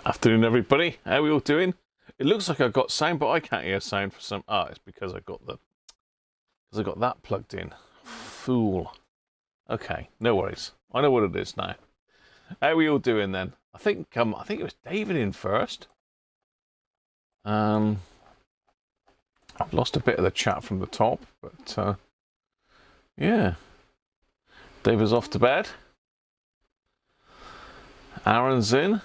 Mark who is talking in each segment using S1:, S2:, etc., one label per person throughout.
S1: Afternoon, everybody. How are we all doing? It looks like I've got sound, but I can't hear sound for some. Ah, it's because I got that plugged in. Fool. Okay, no worries. I know what it is now. How are we all doing then? I think it was David in first. I've lost a bit of the chat from the top, but yeah. David's off to bed. Aaron's in.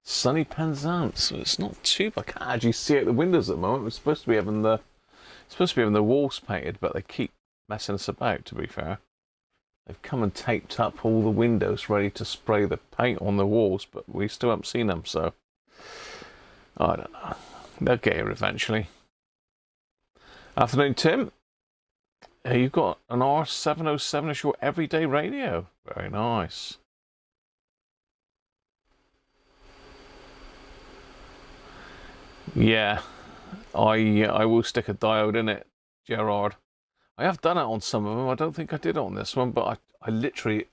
S1: Sunny Penzance, so it's not too bad. I can't actually see out the windows at the moment. We're supposed to be having the walls painted, but they keep messing us about, to be fair. They've come and taped up all the windows ready to spray the paint on the walls, but we still haven't seen them, so I don't know. They'll get here eventually. Afternoon, Tim. You've got an R707 as your everyday radio. Very nice. Yeah, I will stick a diode in it, Gerard. I have done it on some of them. I don't think I did it on this one, but I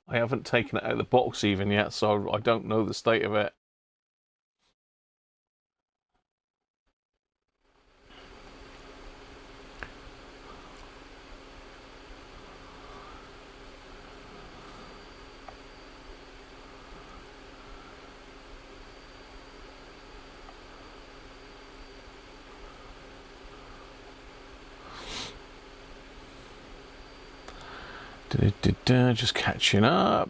S1: haven't taken it out of the box even yet, so I don't know the state of it. Just catching up.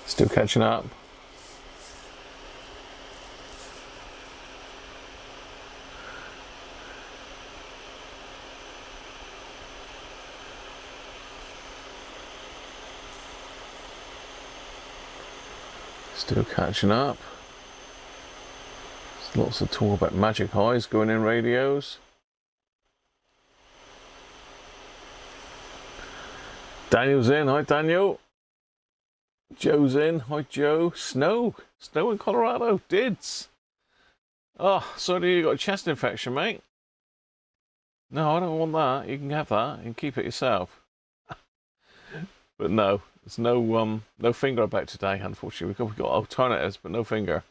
S1: Still catching up. Still catching up. There's lots of talk about magic highs going in radios. Daniel's in. Hi, Daniel. Joe's in. Hi, Joe. Snow in Colorado. Dids. Oh, so do you got a chest infection, mate? No, I don't want that. You can have that and keep it yourself. But no, there's no finger about today. Unfortunately, we've got alternatives, but no finger.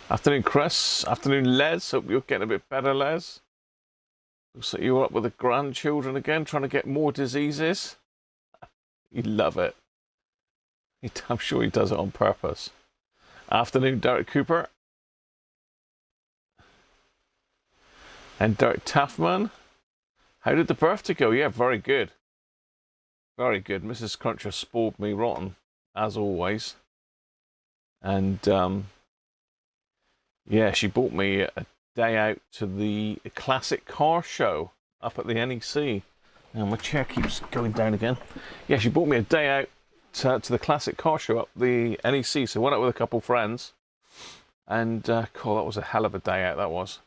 S1: Afternoon, Chris. Afternoon, Les. Hope you're getting a bit better, Les. Looks like you're up with the grandchildren again, trying to get more diseases. You love it. I'm sure he does it on purpose. Afternoon, Derek Cooper. And Derek Taffman. How did the birthday go? Yeah, very good. Very good. Mrs. Cruncher spoiled me rotten, as always. And, yeah, she bought me a day out to the classic car show up at the NEC. Now my chair keeps going down again. Yeah, she brought me a day out to the classic car show up the NEC. So I went out with a couple of friends. And, cool, that was a hell of a day out, that was.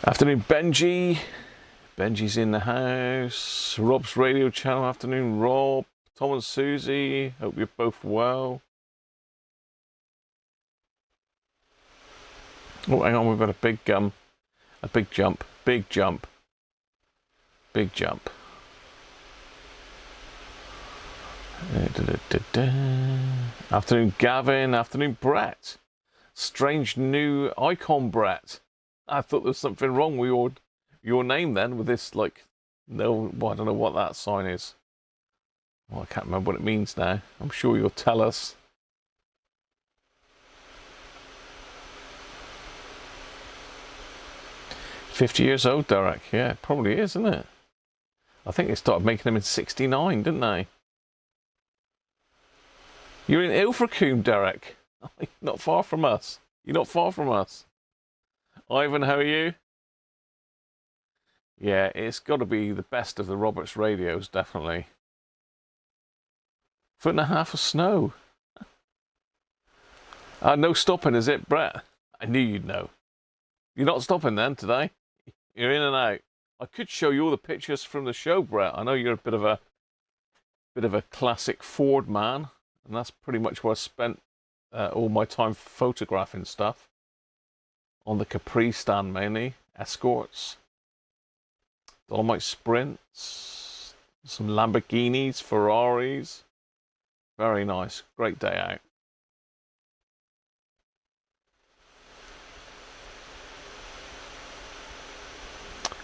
S1: Afternoon, Benji. Benji's in the house. Rob's radio channel. Afternoon, Rob. Tom and Susie. Hope you're both well. Oh, hang on, we've got a big jump. Big jump. Afternoon, Gavin. Afternoon, Brett. Strange new icon, Brett. I thought there was something wrong with your name then, with this, like, no, well, I don't know what that sign is. Well, I can't remember what it means now. I'm sure you'll tell us. $50 years old, Derek. Yeah, it probably is, isn't it? I think they started making them in '69, didn't they? You're in Ilfracombe, Derek. Not far from us. You're not far from us. Ivan, how are you? Yeah, it's got to be the best of the Roberts radios, definitely. 1.5 foot of snow. No stopping, is it, Brett? I knew you'd know. You're not stopping then today? You're in and out. I could show you all the pictures from the show, Brett. I know you're a bit of a classic Ford man, and that's pretty much where I spent all my time photographing stuff. On the Capri stand mainly, Escorts, Dolomite Sprints, some Lamborghinis, Ferraris. Very nice, great day out.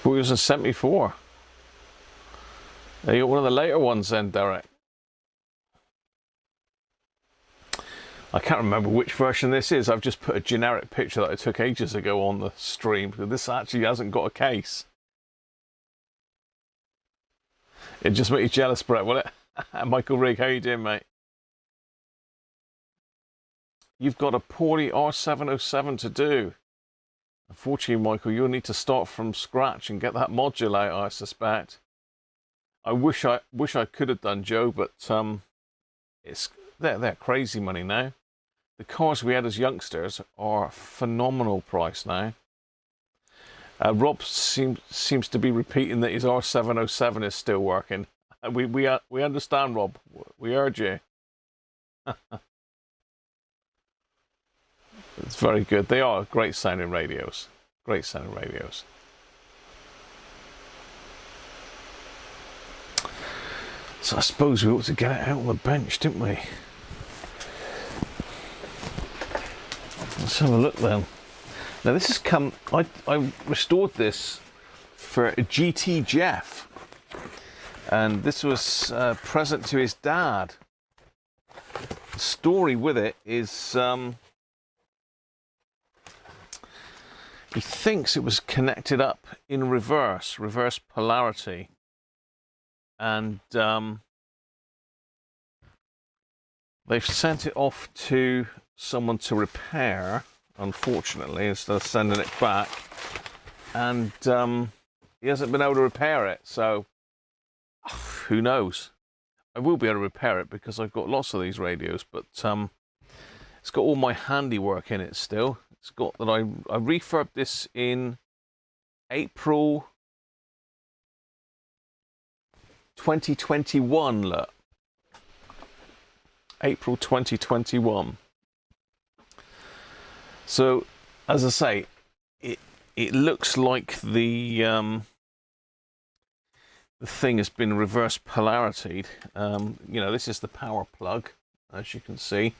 S1: But it was a 74. You got one of the later ones then, Derek. I can't remember which version this is. I've just put a generic picture that I took ages ago on the stream, because this actually hasn't got a case. It just makes you jealous, Brett, will it? Michael Rigg, how you doing, mate? You've got a poorly R707 to do. Unfortunately, Michael, you'll need to start from scratch and get that module out, I suspect. I wish I could have done, Joe, but they're crazy money now. The cars we had as youngsters are phenomenal price now. Rob seems to be repeating that his R707 is still working. We understand, Rob. We urge you. It's very good. They are great sounding radios. Great sounding radios. So I suppose we ought to get it out on the bench, didn't we? Let's have a look then. Now this has come, I restored this for a GT Jeff, and this was a present to his dad. The story with it is he thinks it was connected up in reverse polarity, and they've sent it off to someone to repair, unfortunately, instead of sending it back, and he hasn't been able to repair it, so who knows. I will be able to repair it because I've got lots of these radios, but it's got all my handiwork in it still. It's got that I refurbed this in April 2021, look. April 2021. So, as I say, it looks like the thing has been reverse polarityed. You know, this is the power plug, as you can see.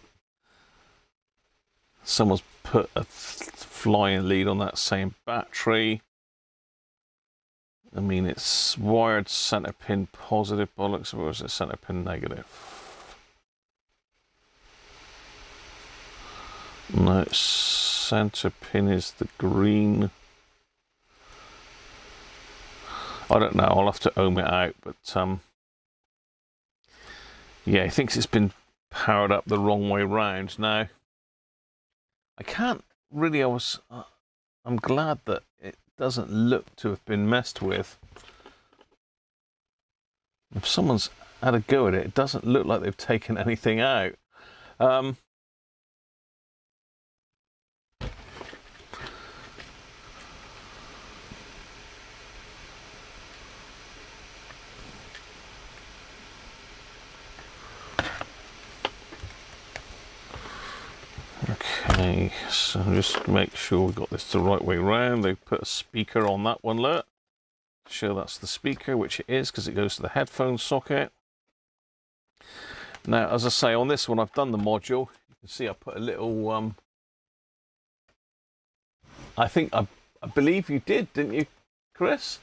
S1: Someone's put a flying lead on that same battery. I mean, it's wired center pin positive bollocks, or is it center pin negative? No, center pin is the green. I don't know, I'll have to ohm it out, but yeah, he thinks it's been powered up the wrong way round. Now, I can't really, I'm glad that it doesn't look to have been messed with. If someone's had a go at it, it doesn't look like they've taken anything out. Okay, so just make sure we got this the right way round. They put a speaker on that one, look. Sure, that's the speaker, which it is, because it goes to the headphone socket. Now, as I say, on this one, I've done the module. You can see I put a little, I believe you did, didn't you, Chris?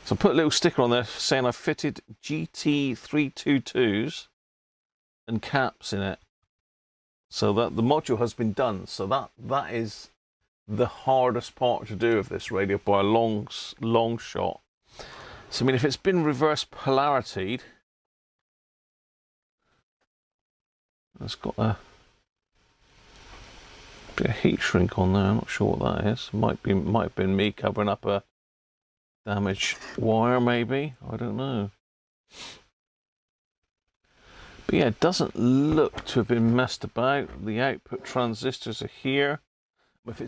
S1: So I put a little sticker on there saying I fitted GT322s and caps in it. So that the module has been done. So that is the hardest part to do of this radio by a long shot. So I mean, if it's been reverse polarityed, it's got a Bit of heat shrink on there. I'm not sure what that is. Might have been me covering up a damaged wire, maybe. I don't know. But yeah, it doesn't look to have been messed about. The output transistors are here. If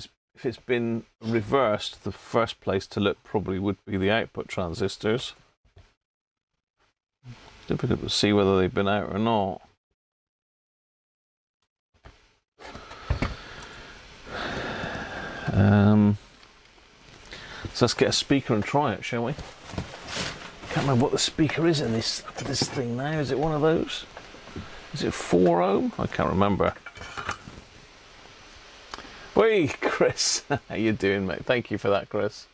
S1: it's been reversed, the first place to look probably would be the output transistors. Difficult to see whether they've been out or not. So let's get a speaker and try it, shall we? Can't remember what the speaker is in this thing now. Is it one of those? Is it 4 ohm? I can't remember. Whee, Chris. How you doing, mate? Thank you for that, Chris.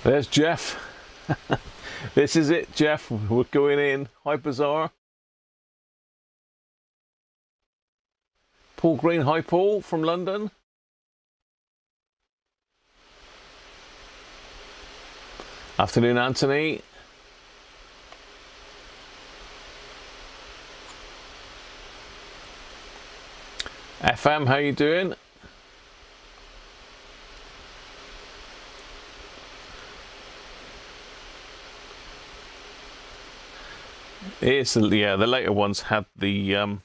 S1: There's Jeff. This is it, Jeff. We're going in. Hi, Bazaar. Paul Green. Hi, Paul, from London. Afternoon, Anthony. FM, how you doing? It's yeah, the later ones had the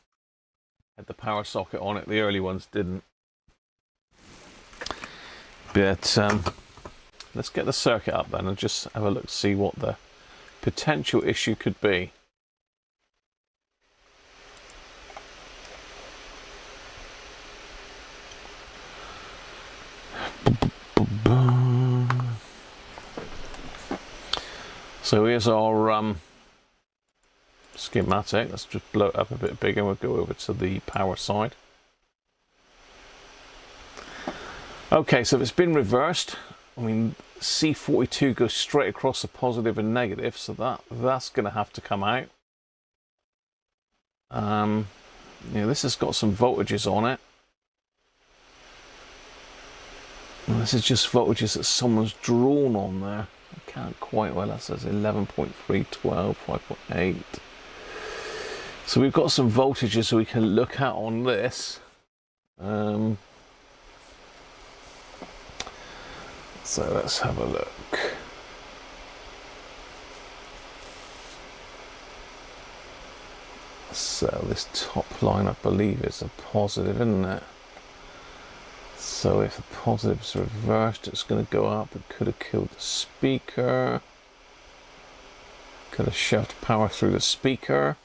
S1: power socket on it. The early ones didn't. But let's get the circuit up then and just have a look, see what the potential issue could be. So here's our schematic. Let's just blow it up a bit bigger and we'll go over to the power side. Okay, so if it's been reversed, I mean, C42 goes straight across the positive and negative, so that's going to have to come out. Yeah, this has got some voltages on it. And this is just voltages that someone's drawn on there. I can't quite well. That says 11.3, 12, 5.8. So we've got some voltages we can look at on this. So let's have a look. So this top line, I believe, is a positive, isn't it? So if the positive's reversed, it's going to go up. It could have killed the speaker. Could have shoved power through the speaker.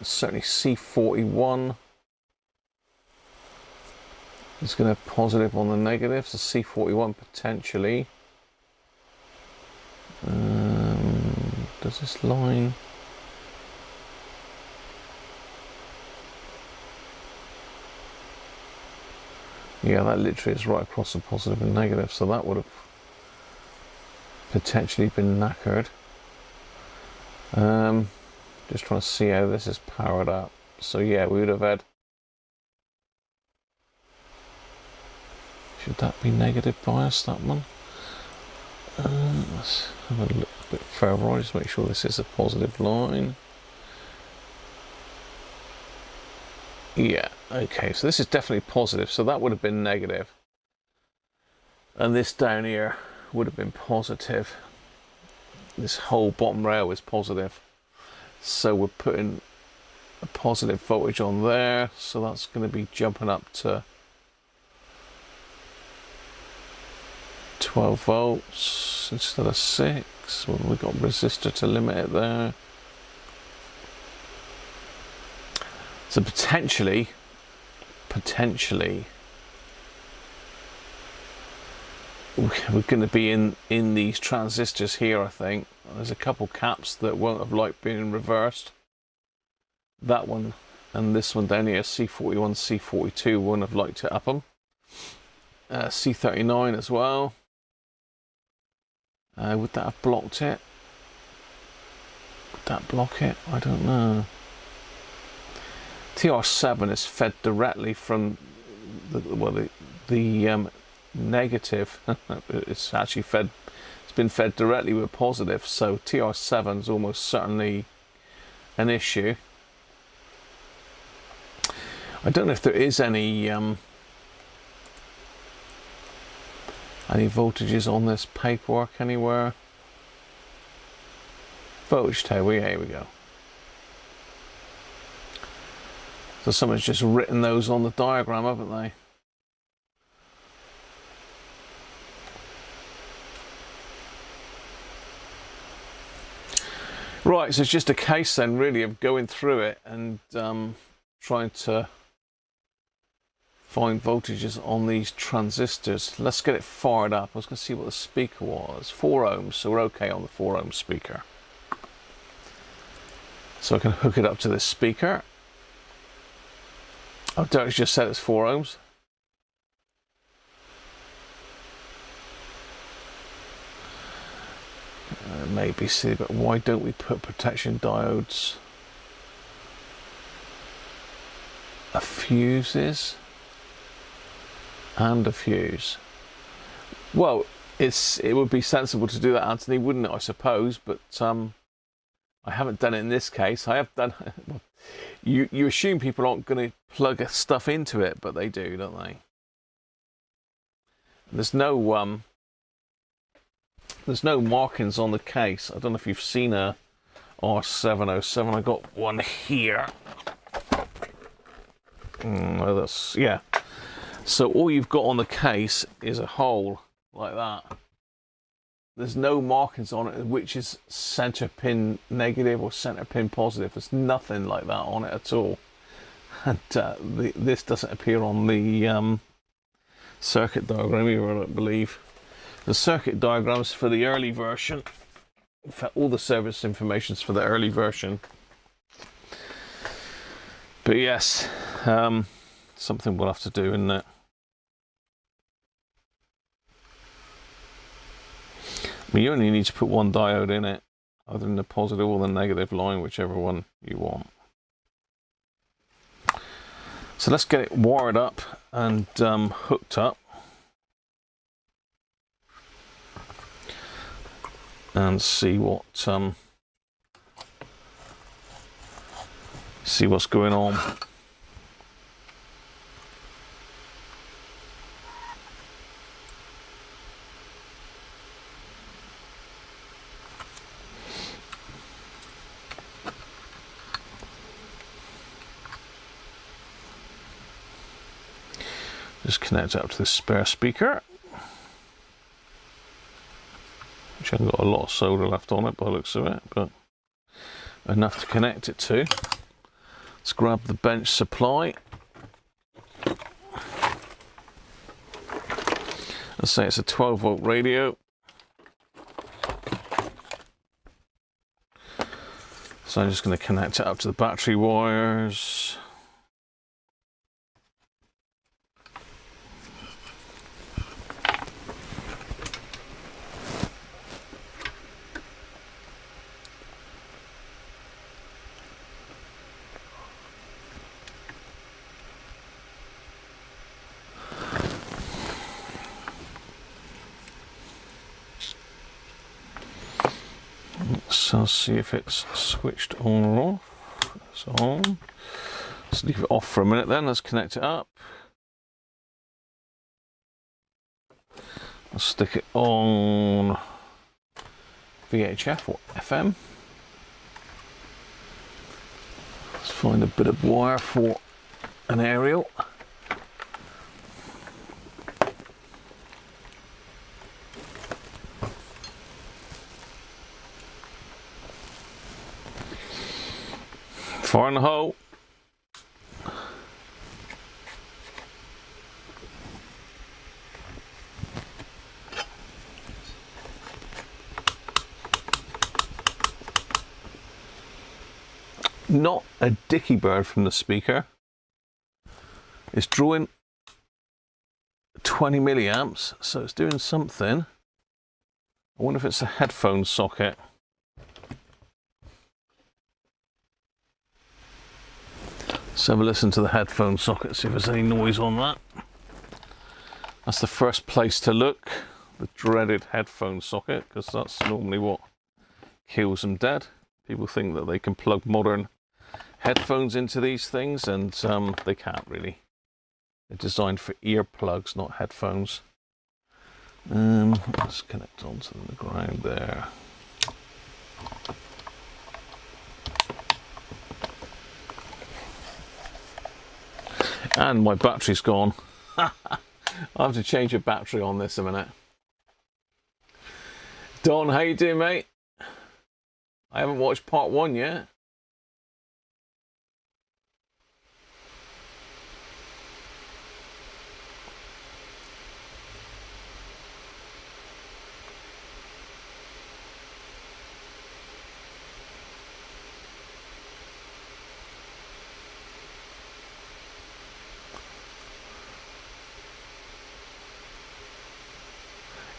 S1: Certainly C41 is going to have positive on the negative, so C41 potentially. Does this line... Yeah, that literally is right across the positive and negative, so that would have potentially been knackered. Just trying to see how this is powered up. So yeah, we would have had... Should that be negative bias, that one? Let's have a look a bit further on, just make sure this is a positive line. Yeah, okay, so this is definitely positive, so that would have been negative. And this down here would have been positive. This whole bottom rail is positive. So we're putting a positive voltage on there, so that's going to be jumping up to 12 volts instead of 6. Well, we've got resistor to limit it there. So potentially, we're going to be in these transistors here, I think. There's a couple caps that won't have liked being reversed. That one and this one down here, C41, C42, won't have liked to up them. C39 as well. Would that have blocked it? Would that block it? I don't know. TR7 is fed directly from the negative. It's actually fed, it's been fed directly with positive, so TR7 is almost certainly an issue. I don't know if there is any voltages on this paperwork anywhere. Voltage table, yeah, here we go. So someone's just written those on the diagram, haven't they? Right, so it's just a case then really of going through it and trying to find voltages on these transistors. Let's get it fired up. I was going to see what the speaker was. 4 ohms, so we're okay on the 4 ohm speaker. So I can hook it up to this speaker. Oh, Derek's just said it's 4 ohms. Maybe see, but why don't we put protection diodes? A fuses and a fuse. Well, it would be sensible to do that, Anthony, wouldn't it? I suppose, but I haven't done it in this case. I have done. Well, you assume people aren't going to plug stuff into it, but they do, don't they? There's no markings on the case. I don't know if you've seen a R707. I got one here. Yeah. So all you've got on the case is a hole like that. There's no markings on it, which is center pin negative or center pin positive. There's nothing like that on it at all. And this doesn't appear on the circuit diagram either, I don't believe. The circuit diagrams for the early version. In fact, all the service information is for the early version. But yes, something we'll have to do, isn't it? I mean, you only need to put one diode in it, either in the positive or the negative line, whichever one you want. So let's get it wired up and hooked up. And see what's going on. Just connect it up to the spare speaker, which hasn't got a lot of solder left on it by the looks of it, but enough to connect it to. Let's grab the bench supply. Let's say it's a 12-volt radio. So I'm just going to connect it up to the battery wires. So I'll see if it's switched on or off. It's on. Let's leave it off for a minute then. Let's connect it up. I'll stick it on VHF or FM. Let's find a bit of wire for an aerial. Fire in the hole. Not a dicky bird from the speaker. It's drawing 20 milliamps, so it's doing something. I wonder if it's a headphone socket. Let's have a listen to the headphone socket, see if there's any noise on that. That's the first place to look. The dreaded headphone socket, because that's normally what kills them dead. People think that they can plug modern headphones into these things, and they can't really. They're designed for earplugs, not headphones. Let's connect onto the ground there. And my battery's gone. I'll have to change a battery on this in a minute. Don, how you doing, mate? I haven't watched part 1 yet.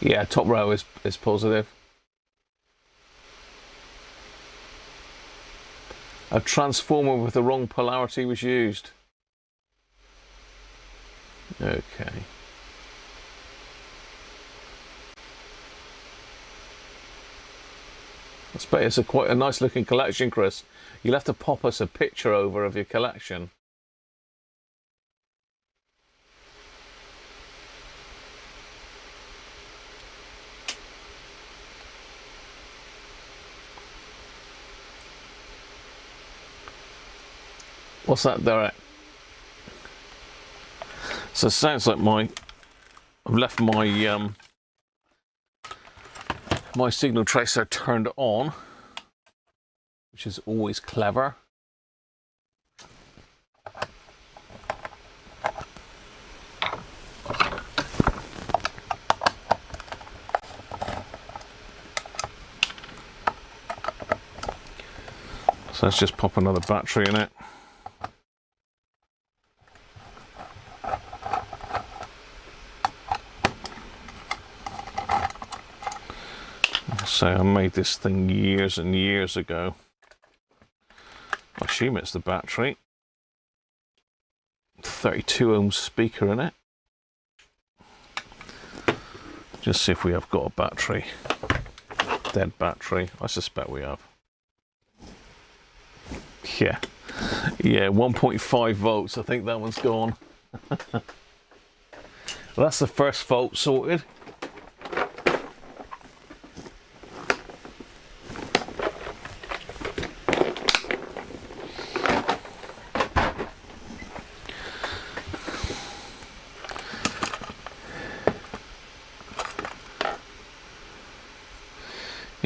S1: Yeah, top row is positive. A transformer with the wrong polarity was used. Okay. I bet it's quite a nice looking collection, Chris. You'll have to pop us a picture over of your collection. What's that, Derek? So it sounds like I've left my my signal tracer turned on, which is always clever. So let's just pop another battery in it. So I made this thing years and years ago. I assume it's the battery. 32 ohm speaker in it. Just see if we have got a battery. Dead battery. I suspect we have. Yeah. Yeah, 1.5 volts. I think that one's gone. Well, that's the first fault sorted.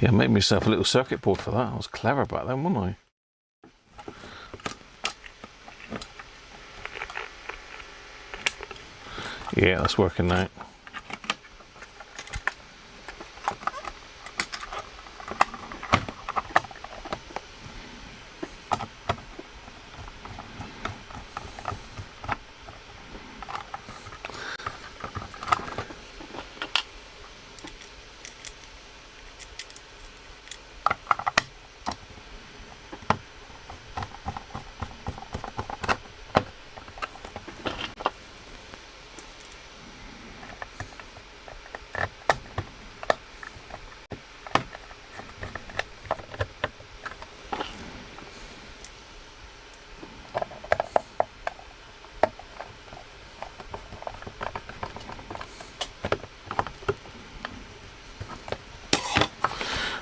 S1: Yeah, I made myself a little circuit board for that. I was clever back then, wasn't I? Yeah, that's working now.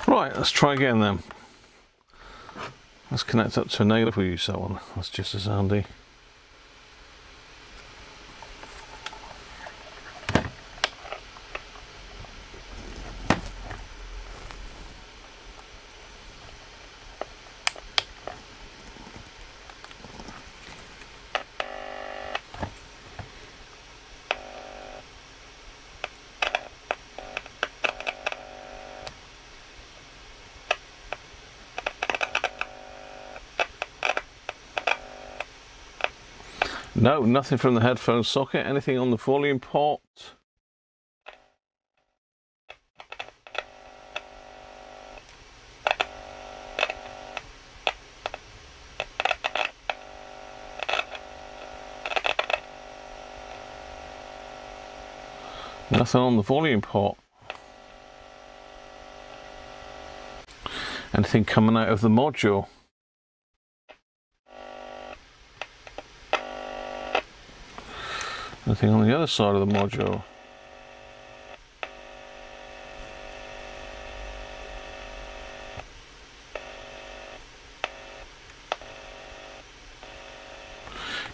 S1: Right, let's try again then. Let's connect up to a negative. We'll use that one. That's just as handy. No, nothing from the headphone socket. Anything on the volume pot? Nothing on the volume pot. Anything coming out of the module? Anything on the other side of the module?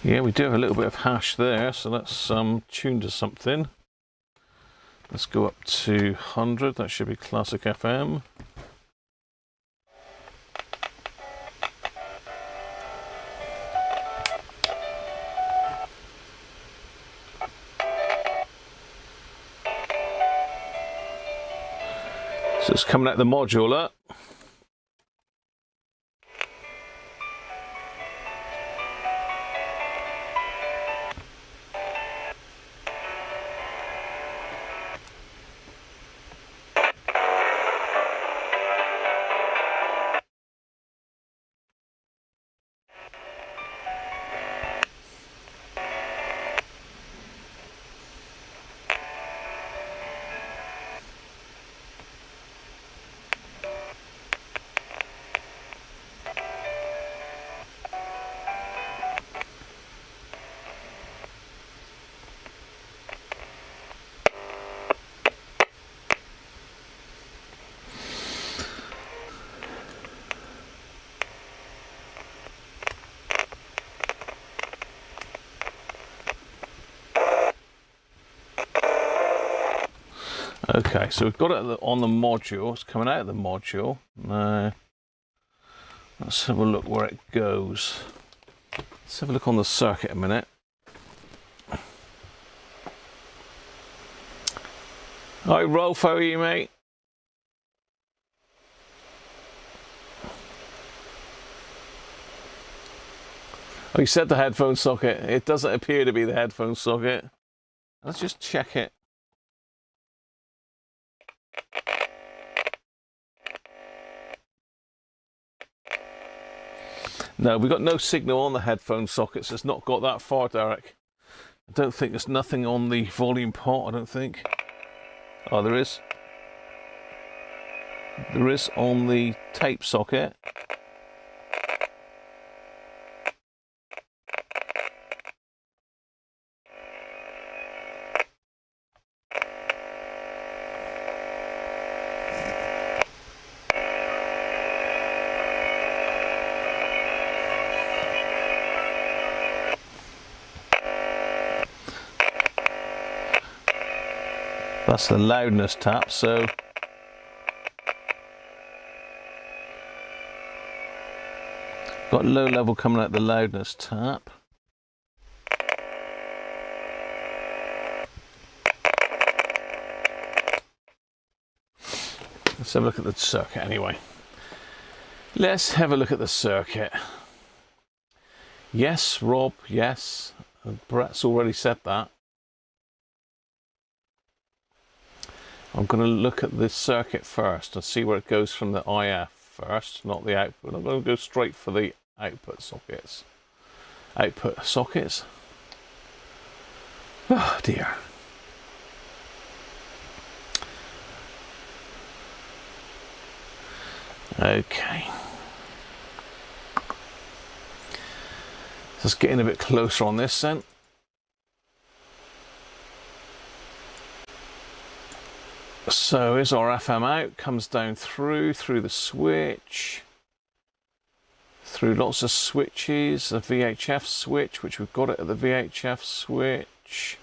S1: Yeah, we do have a little bit of hash there, so let's tune to something. Let's go up to 100, that should be classic FM. So it's coming out the module. Okay, so we've got it on the module. It's coming out of the module. Now, let's have a look where it goes. Let's have a look on the circuit a minute. Hi, Rolf, how are you, mate? Oh, you said the headphone socket. It doesn't appear to be the headphone socket. Let's just check it. No, we've got no signal on the headphone sockets. It's not got that far, Derek. I don't think there's nothing on the volume pot, I don't think. Oh, there is. There is on the tape socket. That's the loudness tap, so got low level coming out the loudness tap. Let's have a look at the circuit anyway. Let's have a look at the circuit. Yes, Rob, yes. Brett's already said that. I'm going to look at the circuit first and see where it goes from the IF first, not the output. I'm going to go straight for the output sockets. Output sockets. Oh dear. Okay. Just getting a bit closer on this then. So here's our FM out, comes down through the switch, through lots of switches, a VHF switch, which we've got it at the VHF switch.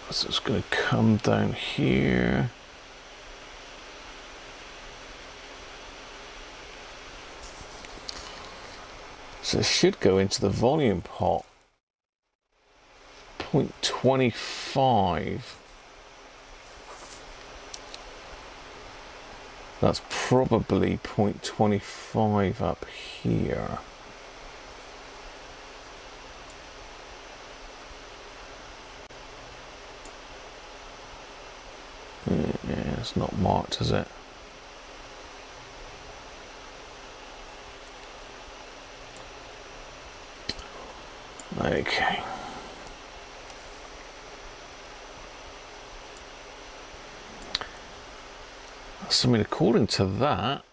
S1: So it's going to come down here. So it should go into the volume pot. 0.25. That's probably 0.25 up here. Yeah, it's not marked, is it? Okay. So I mean, according to that,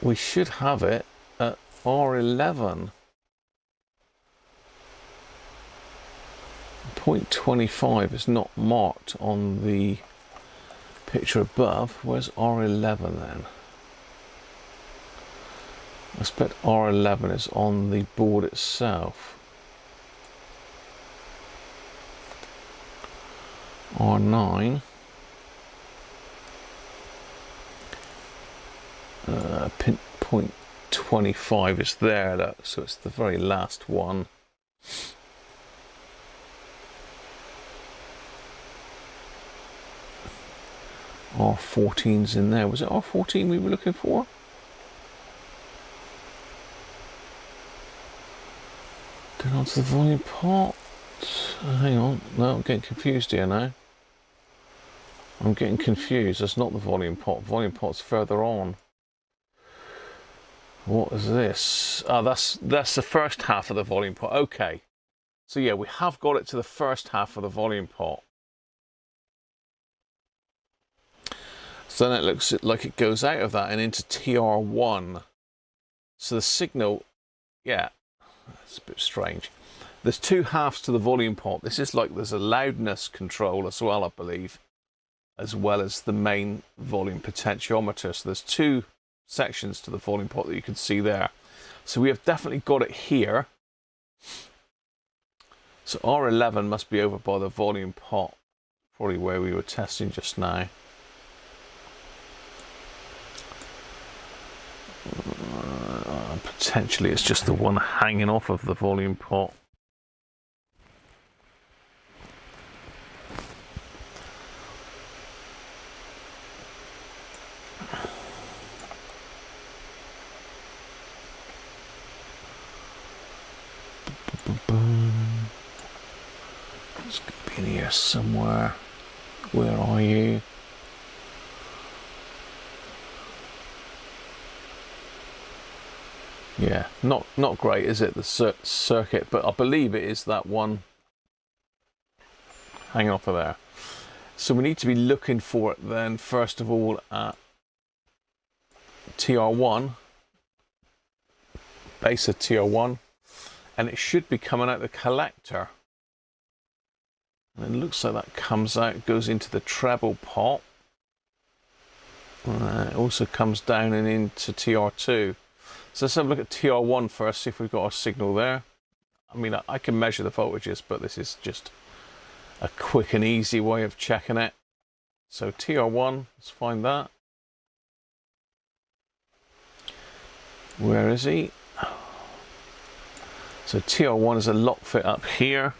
S1: we should have it at R11. 0.25 is not marked on the picture above. Where's R11 then? I expect R11 is on the board itself. R9. Pin 0.25 is there, look, so it's the very last one. R14's in there. Was it R14 we were looking for? Going on to the volume pot. Hang on, no, I'm getting confused here now. I'm getting confused. That's not the volume pot. Volume pot's further on. What is this? Oh, that's the first half of the volume pot. Okay. So yeah, we have got it to the first half of the volume pot. So then it looks like it goes out of that and into TR1. So the signal, yeah, it's a bit strange. There's two halves to the volume pot. This is like there's a loudness control as well, I believe, as well as the main volume potentiometer. So there's two sections to the volume pot that you can see there. So we have definitely got it here. So R11 must be over by the volume pot, probably where we were testing just now. Potentially it's just the one hanging off of the volume pot. It's going to be in here somewhere. Where are you? Yeah, not great, is it, the circuit? But I believe it is that one hanging off of there. So we need to be looking for it then, first of all, at TR1, base of TR1, and it should be coming out the collector. And it looks like that comes out, goes into the treble pot. It also comes down and into TR2. So let's have a look at TR1 first, see if we've got a signal there. I mean, I can measure the voltages, but this is just a quick and easy way of checking it. So TR1, let's find that. Where is he? So TR1 is a lock fit up here.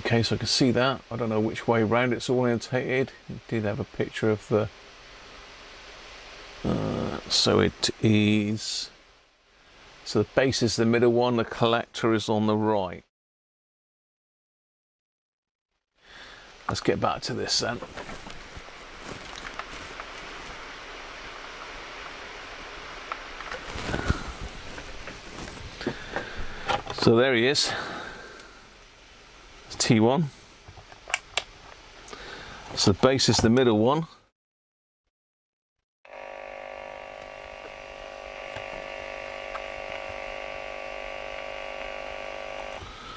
S1: Okay, so I can see that. I don't know which way round it's orientated. It did have a picture of the... so it is... So the base is the middle one, the collector is on the right. Let's get back to this then. So there he is. T1. So the base is the middle one.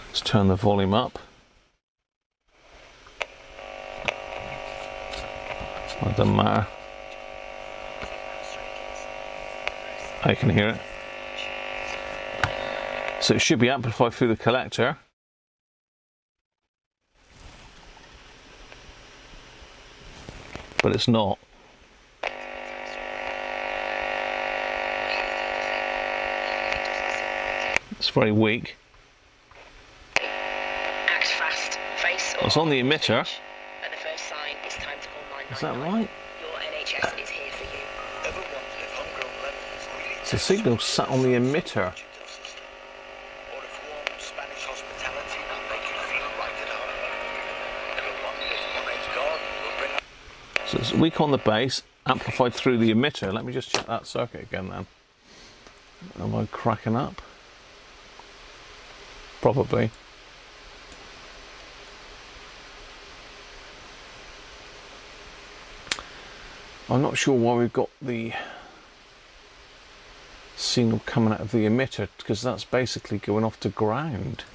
S1: Let's turn the volume up. It doesn't matter. I can hear it. So it should be amplified through the collector. But it's not. It's very weak.
S2: Act fast. Face
S1: It's on the emitter.
S2: At the first sign, it's time to call 999.
S1: Is that right?
S2: Your NHS is here for you.
S1: So the signal's sat on the emitter. So it's weak on the base, amplified through the emitter. Let me just check that circuit again then. Am I cracking up? Probably. I'm not sure why we've got the signal coming out of the emitter, because that's basically going off to ground.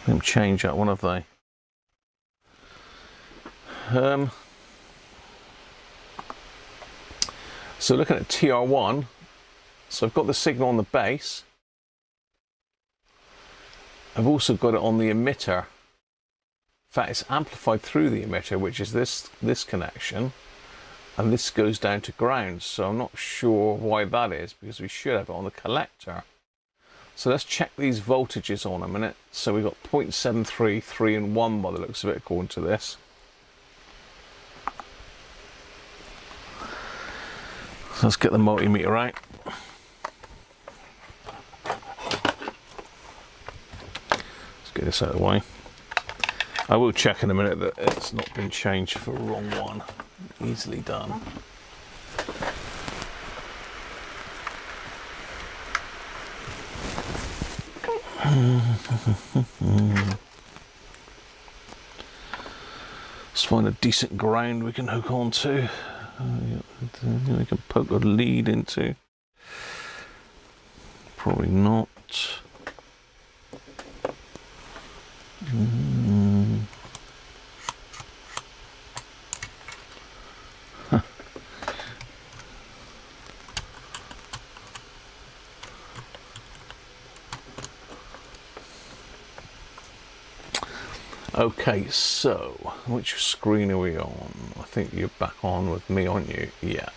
S1: Let them change that one, have they? So looking at TR1, so I've got the signal on the base. I've also got it on the emitter. In fact, it's amplified through the emitter, which is this connection, and this goes down to ground. So I'm not sure why that is, because we should have it on the collector. So let's check these voltages on a minute. So we've got 0.73, 3 and 1 by the looks of it, according to this. So let's get the multimeter out. Let's get this out of the way. I will check in a minute that it's not been changed for a wrong one. Easily done. Let's find a decent ground we can hook onto. We can poke a lead into. Probably not. Okay, so which screen are we on? I think you're back on with me, aren't you? Yeah.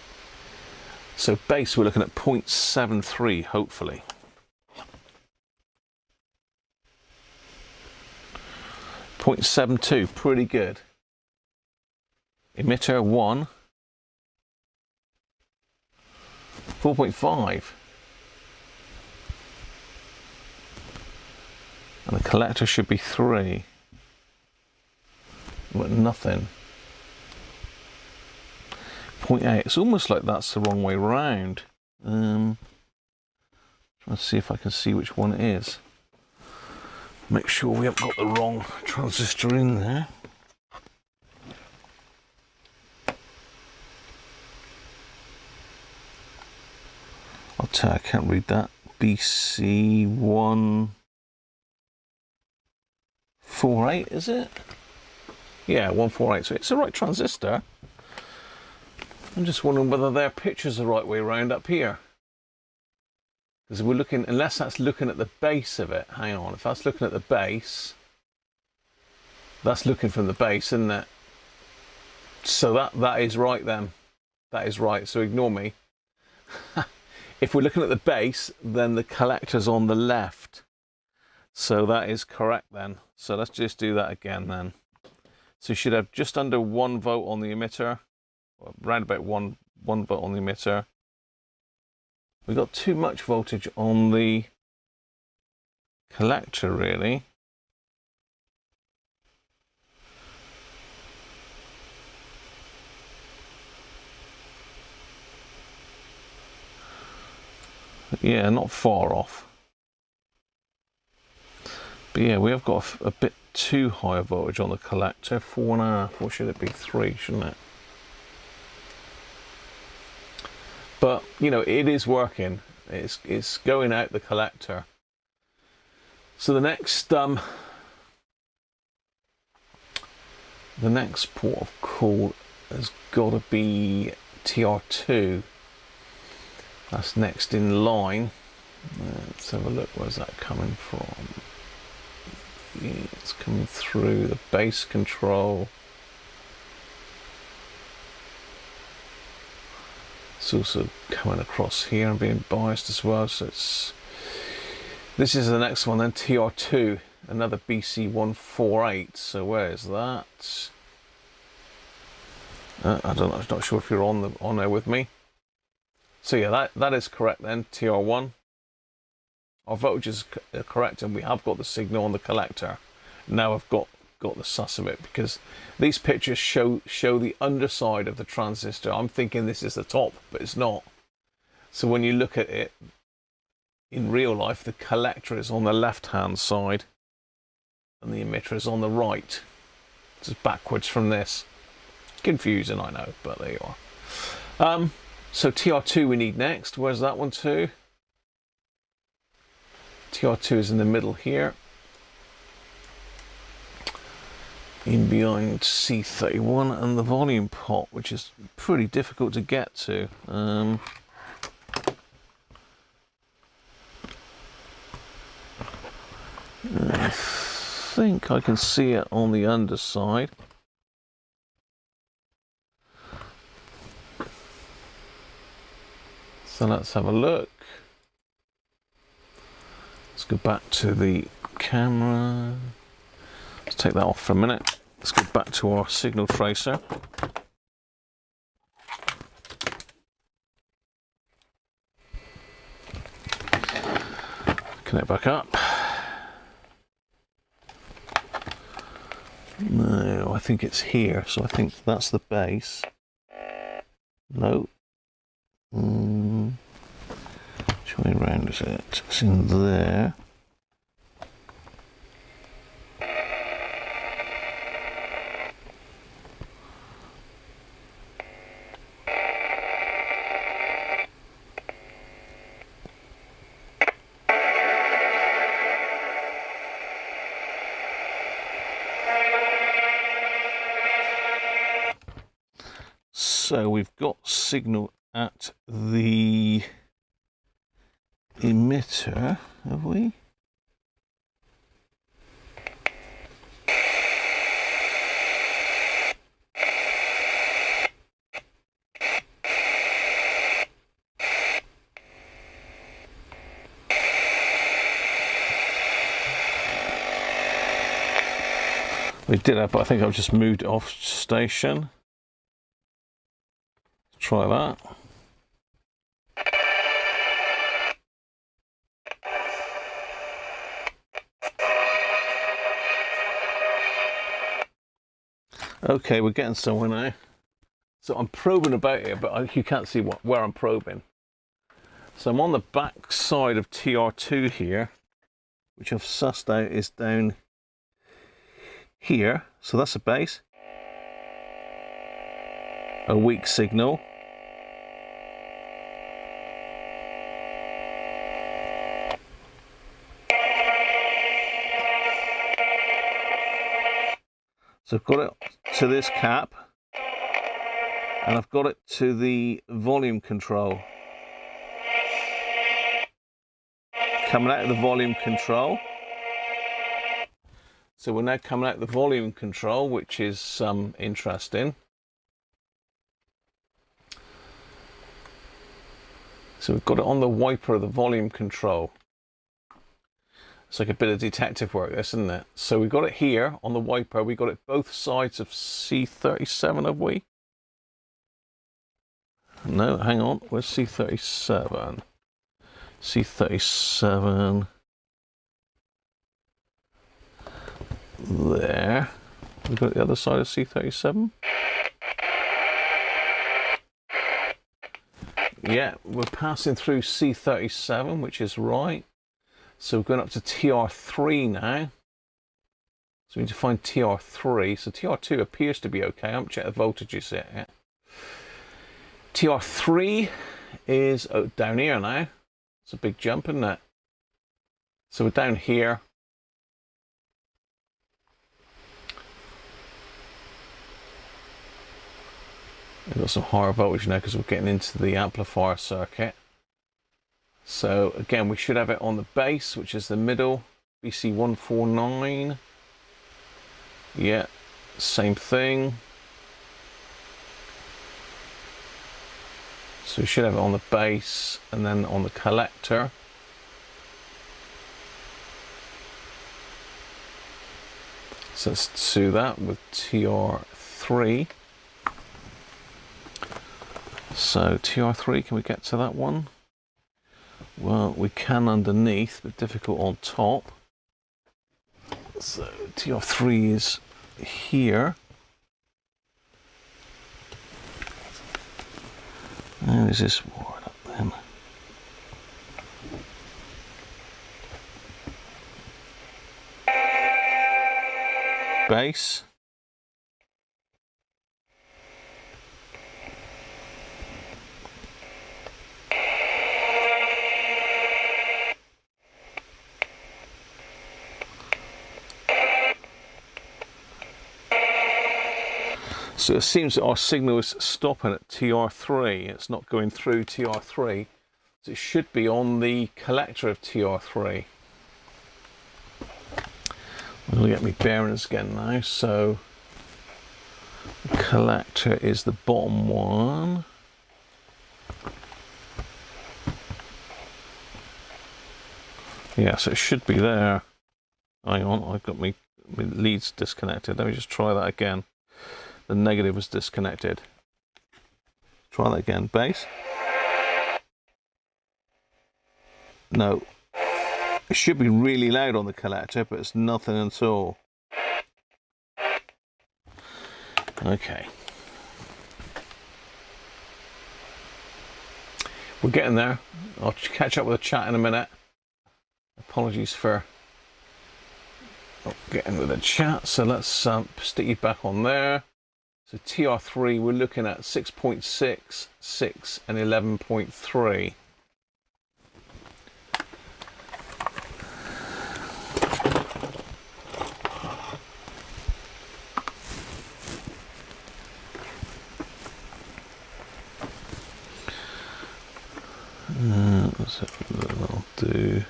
S1: So base, we're looking at 0.73, hopefully. .72, pretty good. Emitter 1, 4.5. And the collector should be 3. But nothing. 0.8. It's almost like that's the wrong way round. Trying to see if I can see which one it is. Make sure we haven't got the wrong transistor in there. I'll tell you, I can't read that. BC148, is it? Yeah, 148. So it's the right transistor. I'm just wondering whether their picture's the right way around up here. Because we're looking, unless that's looking at the base of it. Hang on, if that's looking at the base, that's looking from the base, isn't it? So that is right then. That is right, so ignore me. If we're looking at the base, then the collector's on the left. So that is correct then. So let's just do that again then. So you should have just under 1 volt on the emitter, or around about one volt on the emitter. We got too much voltage on the collector, really. Yeah, not far off. But yeah, we have got a bit too high a voltage on the collector. 4.5, or should it be 3, shouldn't it? But you know, it is working. It's going out the collector. So the next port of call has got to be TR2. That's next in line. Let's have a look. Where's that coming from? Yeah, it's coming through the base control. It's also coming across here and being biased as well. So this is the next one then, TR2, another BC148. So where is that? I don't know. I'm not sure if you're on there with me. So yeah, that is correct then, TR1. Our voltages are correct, and we have got the signal on the collector. Now I've got the sus of it, because these pictures show the underside of the transistor. I'm thinking this is the top, but it's not. So when you look at it in real life, the collector is on the left-hand side and the emitter is on the right. Just backwards from this. Confusing, I know, but there you are. So TR2 we need next. Where's that one to? TR2 is in the middle here. In behind C31 and the volume pot, which is pretty difficult to get to. I think I can see it on the underside. So let's have a look. Let's go back to the camera. Let's take that off for a minute. Let's go back to our signal tracer. Connect back up. No, I think it's here, so I think that's the base. No. Which way round is it? It's in there. So we've got signal at the emitter, have we? We did have, but I think I've just moved it off station. Try that. Okay, we're getting somewhere now. So I'm probing about here, but you can't see where I'm probing. So I'm on the back side of TR2 here, which I've sussed out is down here. So that's a base. A weak signal. So I've got it to this cap, and I've got it to the volume control. Coming out of the volume control. So we're now coming out of the volume control, which is interesting. So we've got it on the wiper of the volume control. It's like a bit of detective work, this, isn't it? So we've got it here on the wiper. We got it both sides of C37, have we? No, hang on. Where's C37? C37. There. We've got it the other side of C37. Yeah, we're passing through C37, which is right. So we're going up to TR3 now. So we need to find TR3. So TR2 appears to be okay. I haven't checked the voltages yet. TR3 is down here now. It's a big jump, isn't it? So we're down here. We've got some higher voltage now because we're getting into the amplifier circuit. So again, we should have it on the base, which is the middle, BC149. Yeah, same thing. So we should have it on the base and then on the collector. So let's do that with TR3. So TR3, can we get to that one? Well, we can underneath, but difficult on top. So TR3 is here. And is this wire up then? base. So it seems that our signal is stopping at TR3. It's not going through TR3. So it should be on the collector of TR3. I'm going to get my bearings again now. So the collector is the bottom one. Yeah, so it should be there. Hang on, I've got my leads disconnected. Let me just try that again. The negative was disconnected. Try that again. Base. No. It should be really loud on the collector, but it's nothing at all. Okay. We're getting there. I'll catch up with the chat in a minute. Apologies for not getting with the chat. So let's stick you back on there. So TR3, we're looking at 6.6, 6, and 11.3. Let's have a look. I'll do.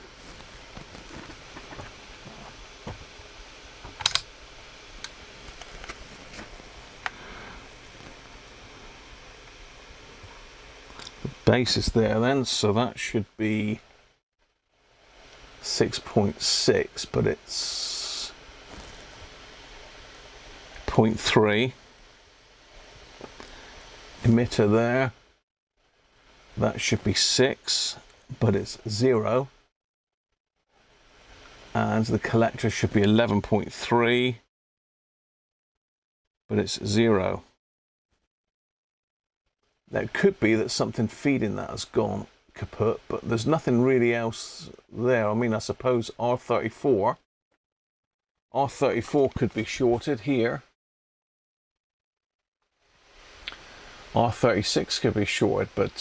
S1: Base is there then, so that should be 6.6, but it's 0.3. Emitter there, that should be 6, but it's 0. And the collector should be 11.3, but it's 0. Now, it could be that something feeding that has gone kaput, but there's nothing really else there. I mean, I suppose R34 could be shorted here. R36 could be shorted, but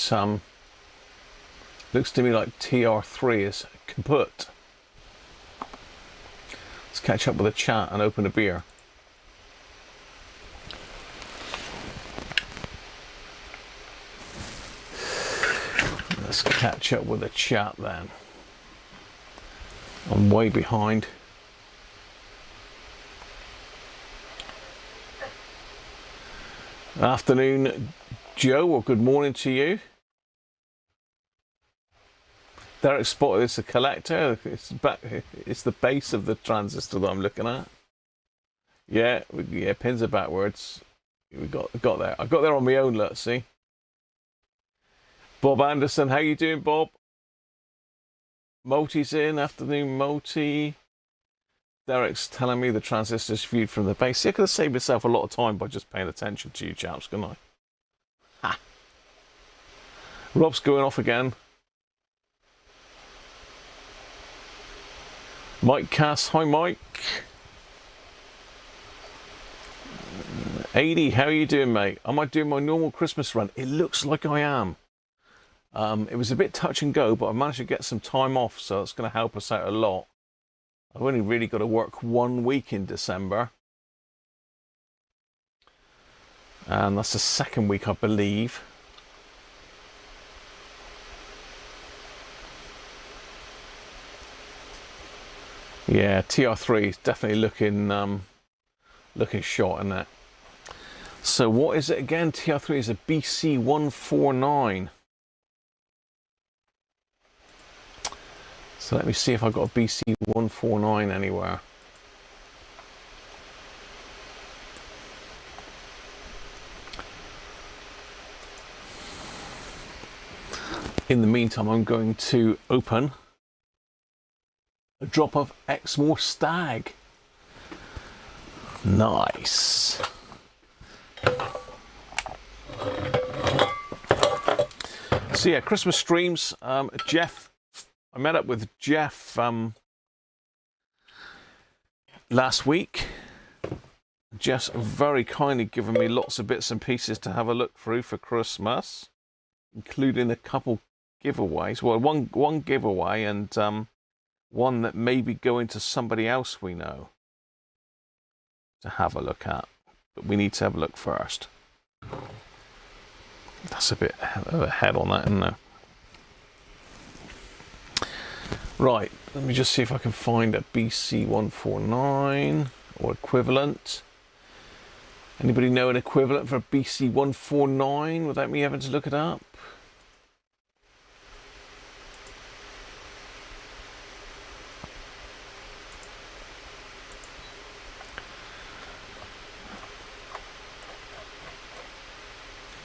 S1: looks to me like TR3 is kaput. Let's catch up with the chat and open a beer. Let's catch up with the chat then. I'm way behind. Afternoon, Joe, or good morning to you. Derek spotted it's a collector. It's the base of the transistor that I'm looking at. Yeah, pins are backwards. We got there. I got there on my own. Let's see. Bob Anderson, how you doing, Bob? Multi's in. Afternoon, Multi. Derek's telling me the transistor's viewed from the base. Yeah, I could have saved myself a lot of time by just paying attention to you chaps, couldn't I? Ha! Rob's going off again. Mike Cass, hi Mike. 80, how are you doing, mate? Am I doing my normal Christmas run? It looks like I am. It was a bit touch and go, but I managed to get some time off, so it's going to help us out a lot. I've only really got to work 1 week in December. And that's the second week, I believe. Yeah, TR3 is definitely looking short in that. So what is it again? TR3 is a BC149. So let me see if I've got a BC149 anywhere. In the meantime, I'm going to open a drop of Exmoor Stag. Nice. So yeah, Christmas streams. Jeff, I met up with Jeff last week. Jess very kindly given me lots of bits and pieces to have a look through for Christmas, including a couple giveaways. Well, one giveaway and one that may be going to somebody else we know to have a look at. But we need to have a look first. That's a bit of a head on that, isn't there? Right, let me just see if I can find a BC149 or equivalent. Anybody know an equivalent for a BC149 without me having to look it up?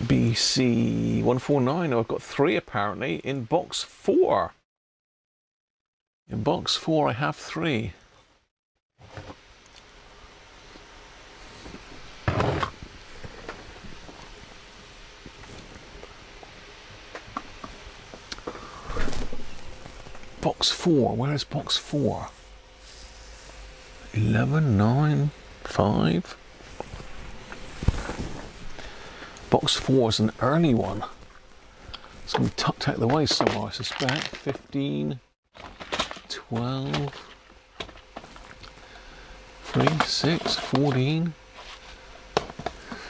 S1: BC149, I've got 3 apparently in box 4. In box 4 I have 3. Box 4, where is box 4? 11, 9, 5. Box 4 is an early one. It's going to be tucked out of the way somewhere, I suspect. 15, 12, 3, 6, 14,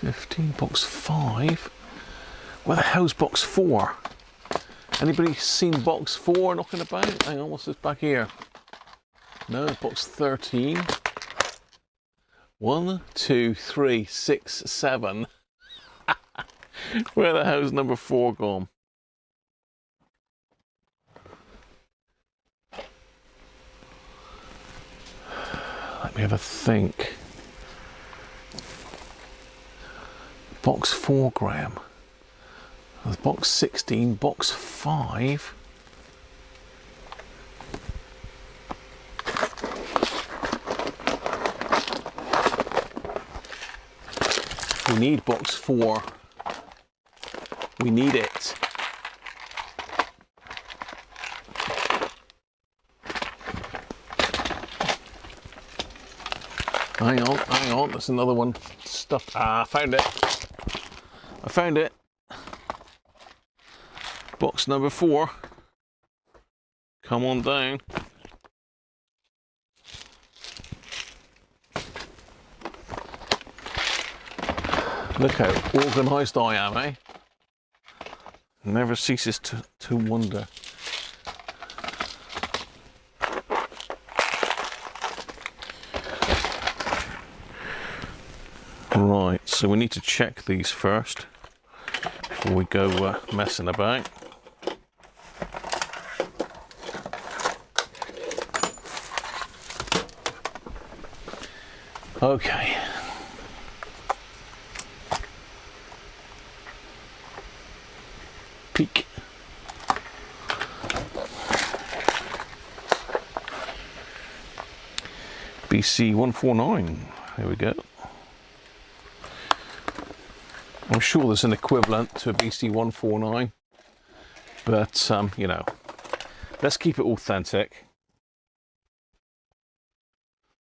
S1: 15, box 5. Where the hell's box 4? Anybody seen box 4 knocking about? Hang on, what's this back here? No, box 13. 1, 2, 3, 6, 7. Where the hell's number 4 gone? Let me have a think. Box 4, Graham. There's box 16, box 5. We need box 4. We need it. Hang on, there's another one stuffed. Ah, I found it. I found it. Box number 4. Come on down. Look how organised I am, eh? Never ceases to wonder. Right, so we need to check these first before we go messing about. Okay. Peek. BC149. Here we go. I'm sure there's an equivalent to a BC149, but you know, let's keep it authentic.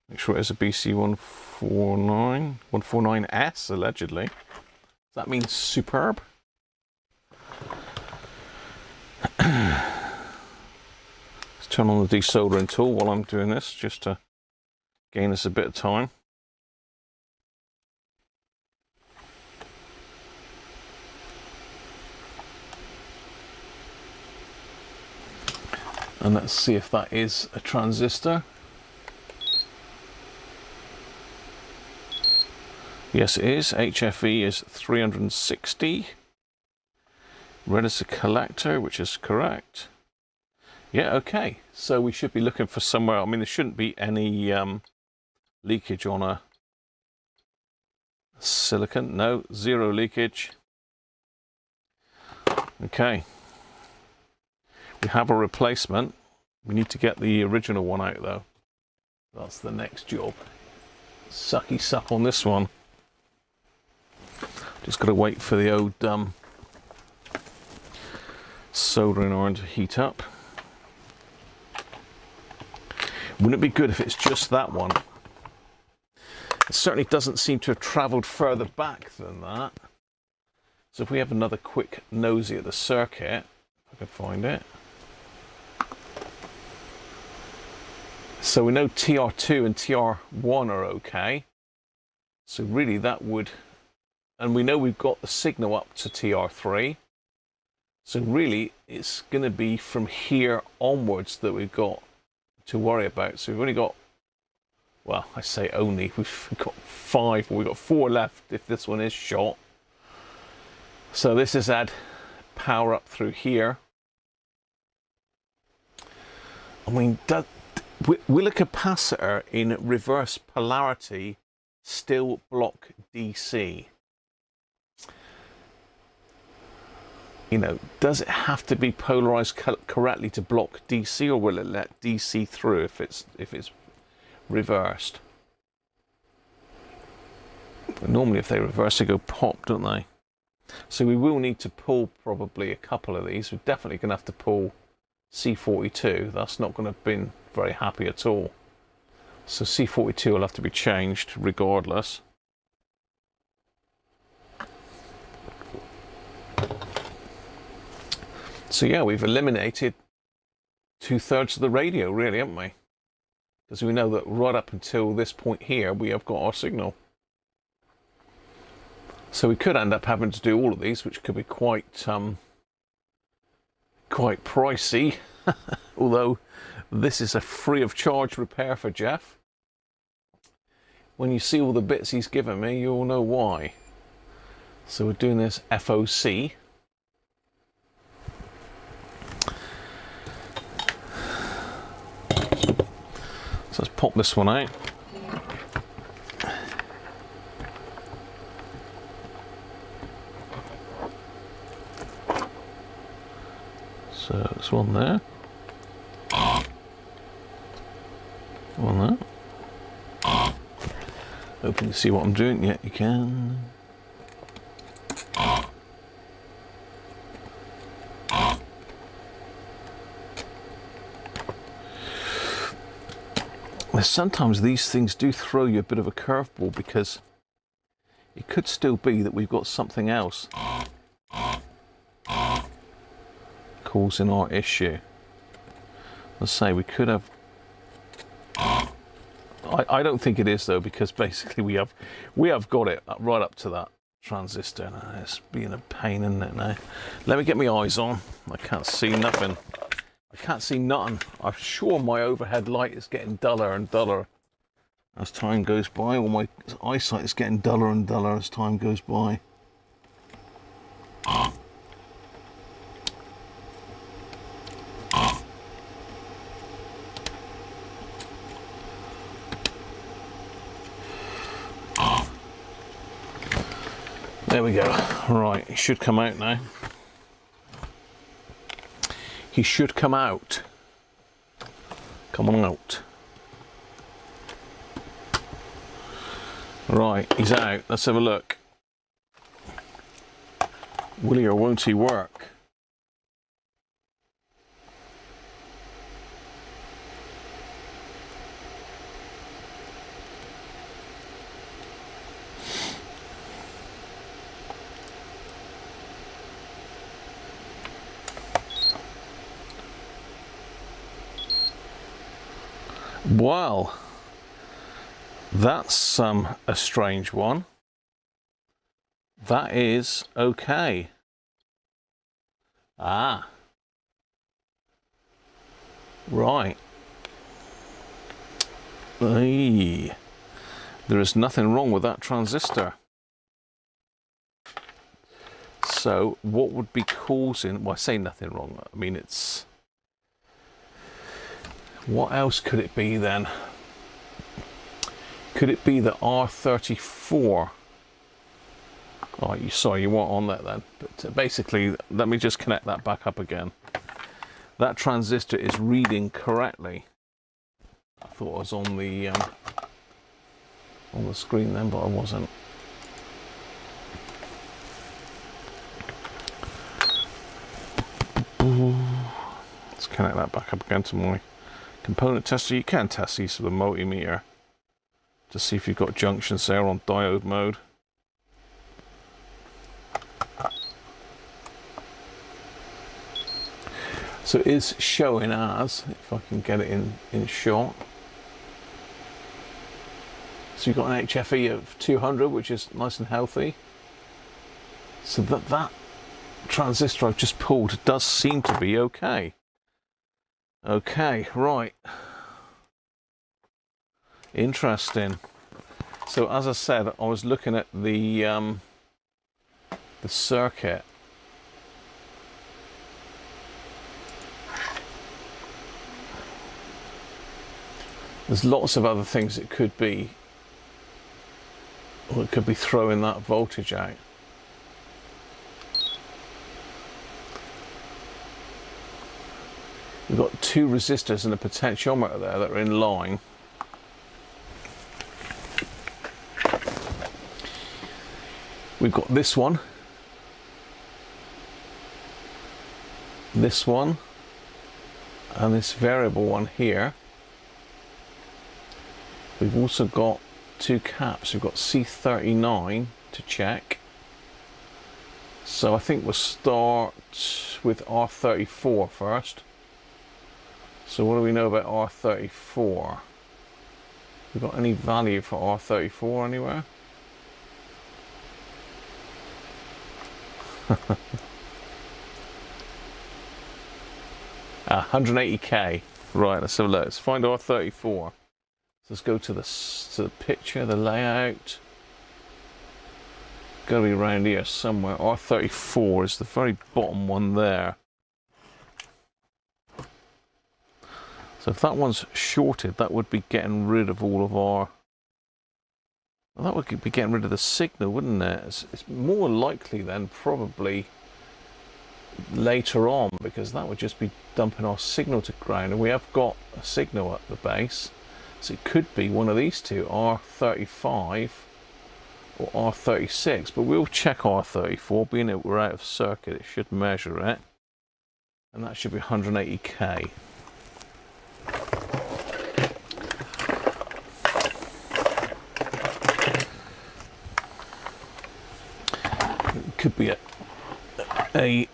S1: Make sure it is a BC149, 149S allegedly. Does that mean superb? Let's turn on the desoldering tool while I'm doing this, just to gain us a bit of time. And let's see if that is a transistor. Yes, it is. HFE is 360. Resistor collector, which is correct. Yeah, okay. So we should be looking for somewhere. I mean, there shouldn't be any leakage on a silicon. No, zero leakage. Okay. We have a replacement. We need to get the original one out though. That's the next job. Sucky suck on this one. Just got to wait for the old soldering iron to heat up. Wouldn't it be good if it's just that one? It certainly doesn't seem to have travelled further back than that. So if we have another quick nosy at the circuit, if I can find it. So we know TR2 and TR1 are okay. So really that would, and we know we've got the signal up to TR3. So really it's going to be from here onwards that we've got to worry about. So we've only got, well, I say only, we've got 5, or we've got 4 left if this one is shot. So this is add power up through here. I mean, will a capacitor in reverse polarity still block DC? You know, does it have to be polarized correctly to block DC, or will it let DC through if it's reversed? But normally if they reverse, they go pop, don't they? So we will need to pull probably a couple of these. We're definitely going to have to pull C42. That's not going to have been very happy at all. So C42 will have to be changed regardless. So yeah, we've eliminated 2/3 of the radio, really, haven't we? Because we know that right up until this point here, we have got our signal. So we could end up having to do all of these, which could be quite pricey. Although this is a free of charge repair for Jeff. When you see all the bits he's given me, you'll know why. So we're doing this FOC. So let's pop this one out. So there's one there. One there. Hoping you see what I'm doing. Yeah, you can. Sometimes these things do throw you a bit of a curveball, because it could still be that we've got something else causing our issue. Let's say we could have, I don't think it is though, because basically we have got it right up to that transistor. Now, it's being a pain, isn't it? Now let me get my eyes on. I can't see nothing. I can't see nothing. I'm sure my overhead light is getting duller and duller as time goes by, or my eyesight is getting duller and duller as time goes by. There we go. Right, it should come out now. He should come out. Come on out. Right, he's out. Let's have a look. Will he or won't he work? Well, that's a strange one. That is okay. Ah. Right. Hey. There is nothing wrong with that transistor. So what would be causing, well, I say nothing wrong, I mean it's, what else could it be then? Could it be the R34? Oh, sorry, you weren't on that then. But basically, let me just connect that back up again. That transistor is reading correctly. I thought I was on the screen then, but I wasn't. Let's connect that back up again to my component tester. You can test these with a multimeter. to see if you've got junctions there on diode mode. So it is showing as, if I can get it in shot. So you've got an HFE of 200, which is nice and healthy. So that transistor I've just pulled does seem to be okay. Okay, right. Interesting. So as I said, I was looking at the circuit. There's lots of other things it could be, or it could be throwing that voltage out. We've got two resistors and a potentiometer there that are in line. We've got this one, and this variable one here. We've also got two caps. We've got C39 to check. So I think we'll start with R34 first. So what do we know about R34? We've got any value for R34 anywhere? Ah, 180k. Right, let's have a look. Let's find R34. Let's go to the picture, the layout. Gotta be around here somewhere. R34 is the very bottom one there. So if that one's shorted, that would be getting rid of all of our... Well, that would be getting rid of the signal, wouldn't it? It's more likely then probably later on, because that would just be dumping our signal to ground, and we have got a signal at the base. So it could be one of these two, R35 or R36, but we'll check R34, being that we're out of circuit, it should measure it, and that should be 180k. It could be a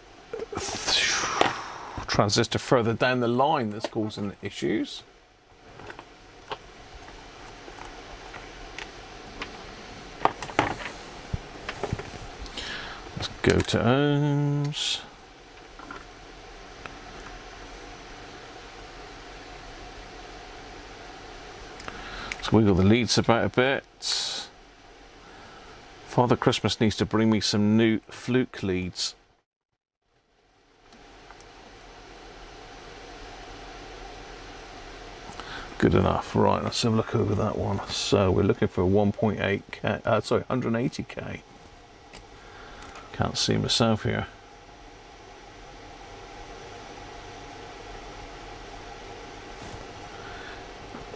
S1: transistor further down the line that's causing issues. Go to ohms. Let's wiggle the leads about a bit. Father Christmas needs to bring me some new fluke leads. Good enough. Right, let's have a look over that one. So we're looking for 1.8k, sorry, 180k. Can't see myself here.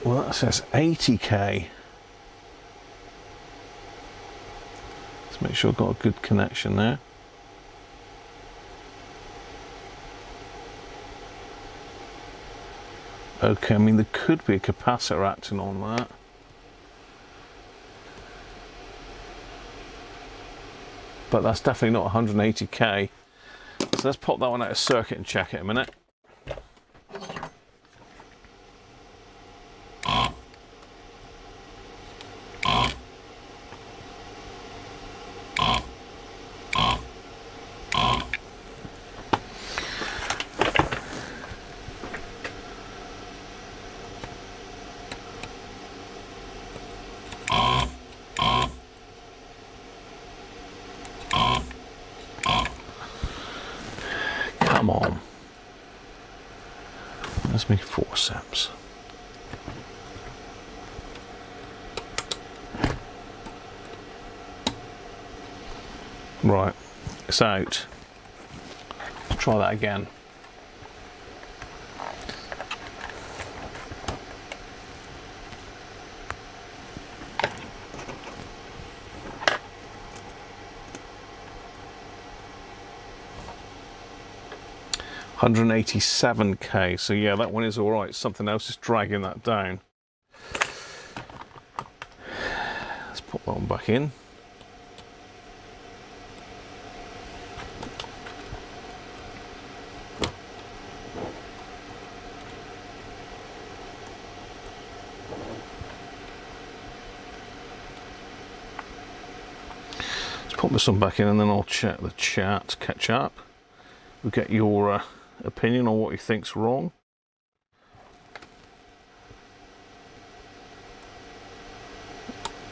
S1: Well, that says 80k. Let's make sure I've got a good connection there. Okay, I mean there could be a capacitor acting on that. But that's definitely not 180k. So let's pop that one out of circuit and check it a minute. Come on. Let's make forceps. Right, it's out. Try that again. $187k, so yeah, that one is all right. Something else is dragging that down. Put that one back in. Put this one back in and then I'll check the chat, catch up. We'll get your opinion on what you think's wrong.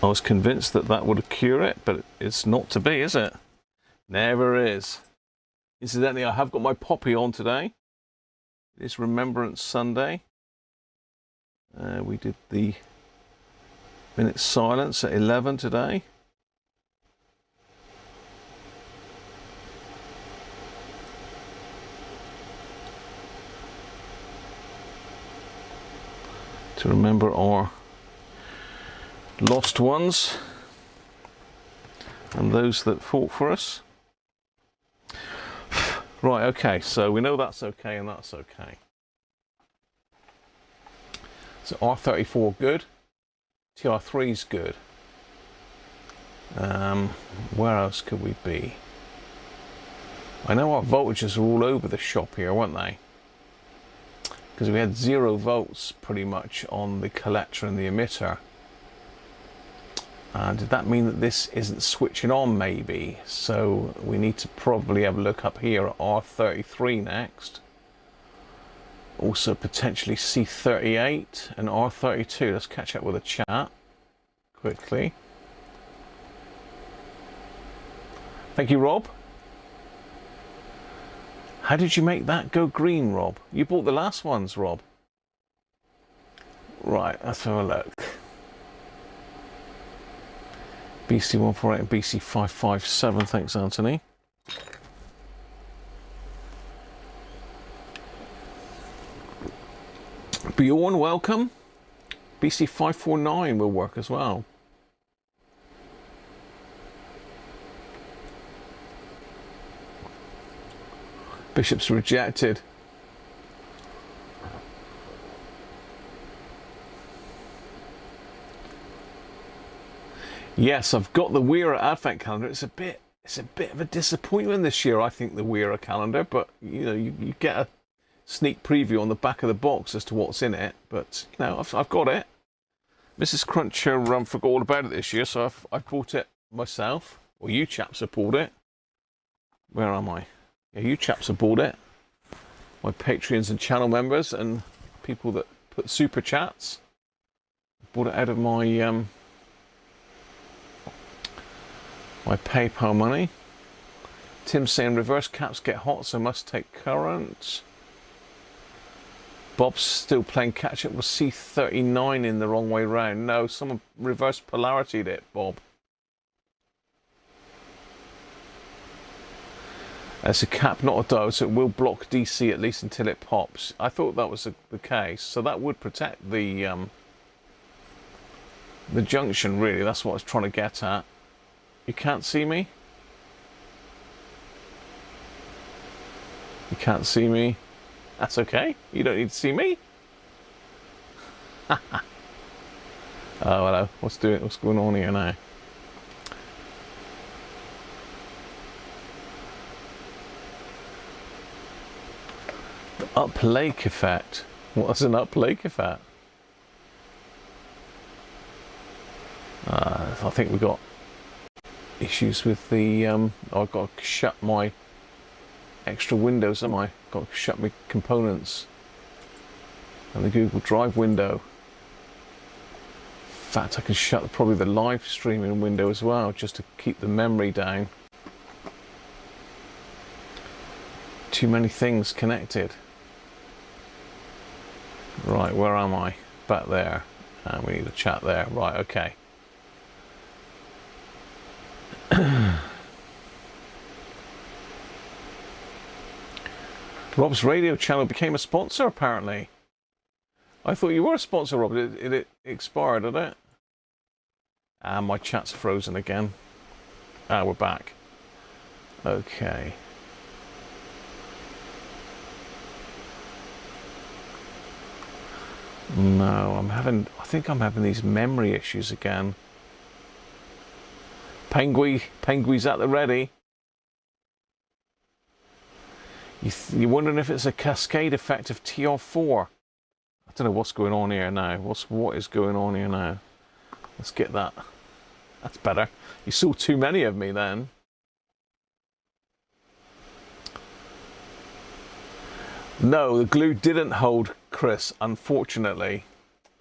S1: I was convinced that that would cure it, but it's not to be, is it? Never is. Incidentally, I have got my poppy on today. It's Remembrance Sunday. We did the minute silence at 11 today. To remember our lost ones and those that fought for us. Right, okay, so we know that's okay and that's okay. So R34 good, TR3's good. Where else could we be? I know our voltages are all over the shop here, weren't they? Because we had 0 volts pretty much on the collector and the emitter. Did that mean that this isn't switching on maybe? So we need to probably have a look up here at R33 next. Also potentially C38 and R32. Let's catch up with the chat quickly. Thank you, Rob. How did you make that go green, Rob? You bought the last ones, Rob. Right, let's have a look. BC148 and BC557, thanks, Anthony. Bjorn, welcome. BC549 will work as well. Bishop's rejected. Yes, I've got the Weira Advent calendar. It's a bit of a disappointment this year, I think, the Weira calendar. But you know, you get a sneak preview on the back of the box as to what's in it. But you know, I've got it. Mrs. Cruncher forgot all about it this year, so I've bought it myself. Or you chaps have bought it. Where am I? Yeah, you chaps have bought it. My Patreons and channel members and people that put super chats. Bought it out of my my PayPal money. Tim's saying reverse caps get hot, so must take current. Bob's still playing catch up with C39 in the wrong way round. No, someone reverse polaritied it, Bob. It's a cap, not a diode, so it will block DC at least until it pops. I thought that was the case, so that would protect the junction, really. That's what I was trying to get at. You can't see me? You can't see me? That's okay. You don't need to see me. Oh, hello. What's going on here now? Up lake effect. What's an up lake effect? I think we've got issues with the I've got to shut my extra windows, haven't I? Got to shut my components and the Google Drive window. In fact, I can shut probably the live streaming window as well, just to keep the memory down. Too many things connected. Right, where am I? Back there. And we need a chat there. Right, okay. Rob's radio channel became a sponsor, apparently. I thought you were a sponsor, Rob. It expired, did it? Ah, my chat's frozen again. Ah, we're back. Okay. No, I think I'm having these memory issues again. Penguin's at the ready. You're wondering if it's a cascade effect of TR4. I don't know what's going on here now. What is going on here now? Let's get that. That's better. You saw too many of me then. No, the glue didn't hold, Chris, unfortunately.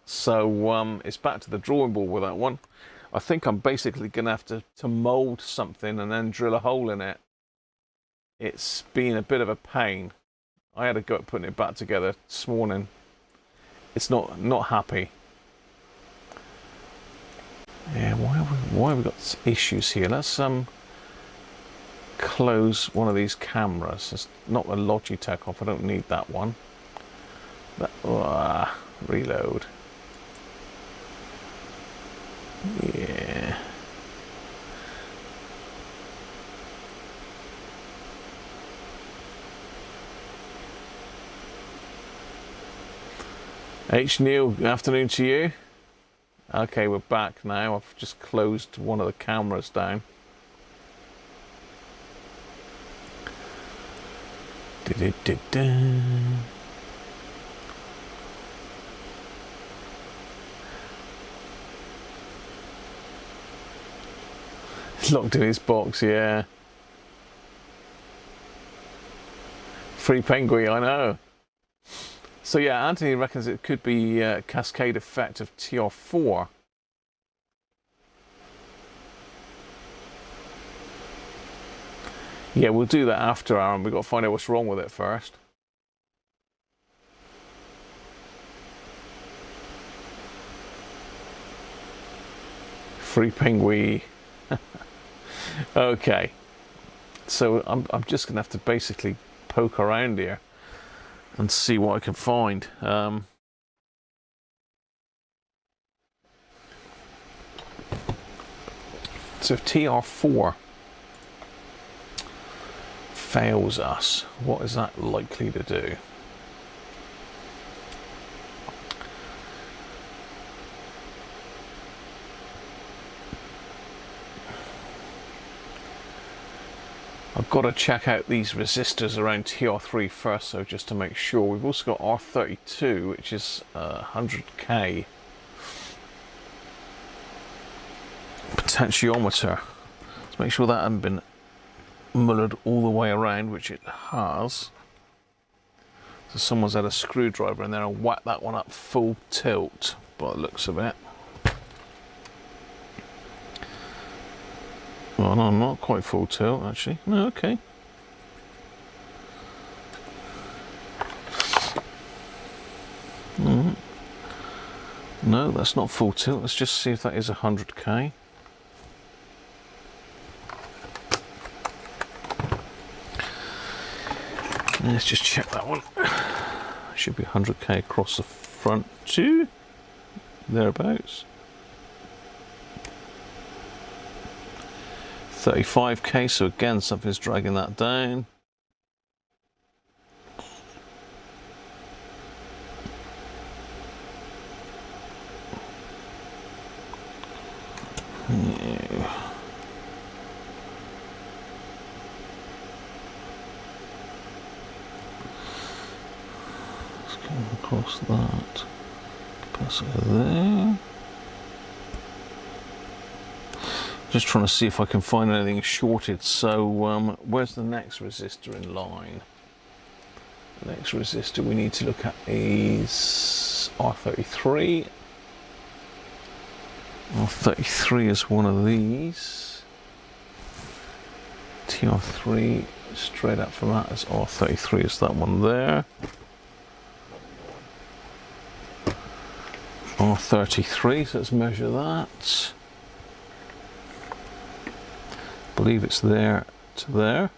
S1: So it's back to the drawing board with that one. I think I'm basically going to have to mould something and then drill a hole in it. It's been a bit of a pain. I had to go at putting it back together this morning. It's not happy. Yeah, why have we got issues here? Let's close one of these cameras. It's not the Logitech off. I don't need that one. But, reload. Yeah. H. Neil, good afternoon to you. Okay, we're back now. I've just closed one of the cameras down. Locked in his box, yeah. Free Penguin, I know. So yeah, Anthony reckons it could be a cascade effect of TR4. Yeah, we'll do that after, Aaron. We've got to find out what's wrong with it first. Free Penguin. Okay. So I'm just going to have to basically poke around here and see what I can find. So if TR4 fails us, what is that likely to do? I've got to check out these resistors around TR3 first, so just to make sure. We've also got R32, which is 100k potentiometer. Let's make sure that hasn't been mullered all the way around, which it has. So someone's had a screwdriver in there and whacked that one up full tilt by the looks of it. Well, no, not quite full tilt, actually. No, okay. No, that's not full tilt. Let's just see if that is 100k. Let's just check that one. Should be 100k across the front too. Thereabouts. 35k, so again something's dragging that down. Yeah. Let's go across that. Capacitor there. Just trying to see if I can find anything shorted. So where's the next resistor in line? The next resistor we need to look at is R33. R33 is one of these. TR3 straight up from that is R33, is that one there. R33, so let's measure that. I believe it's there to there.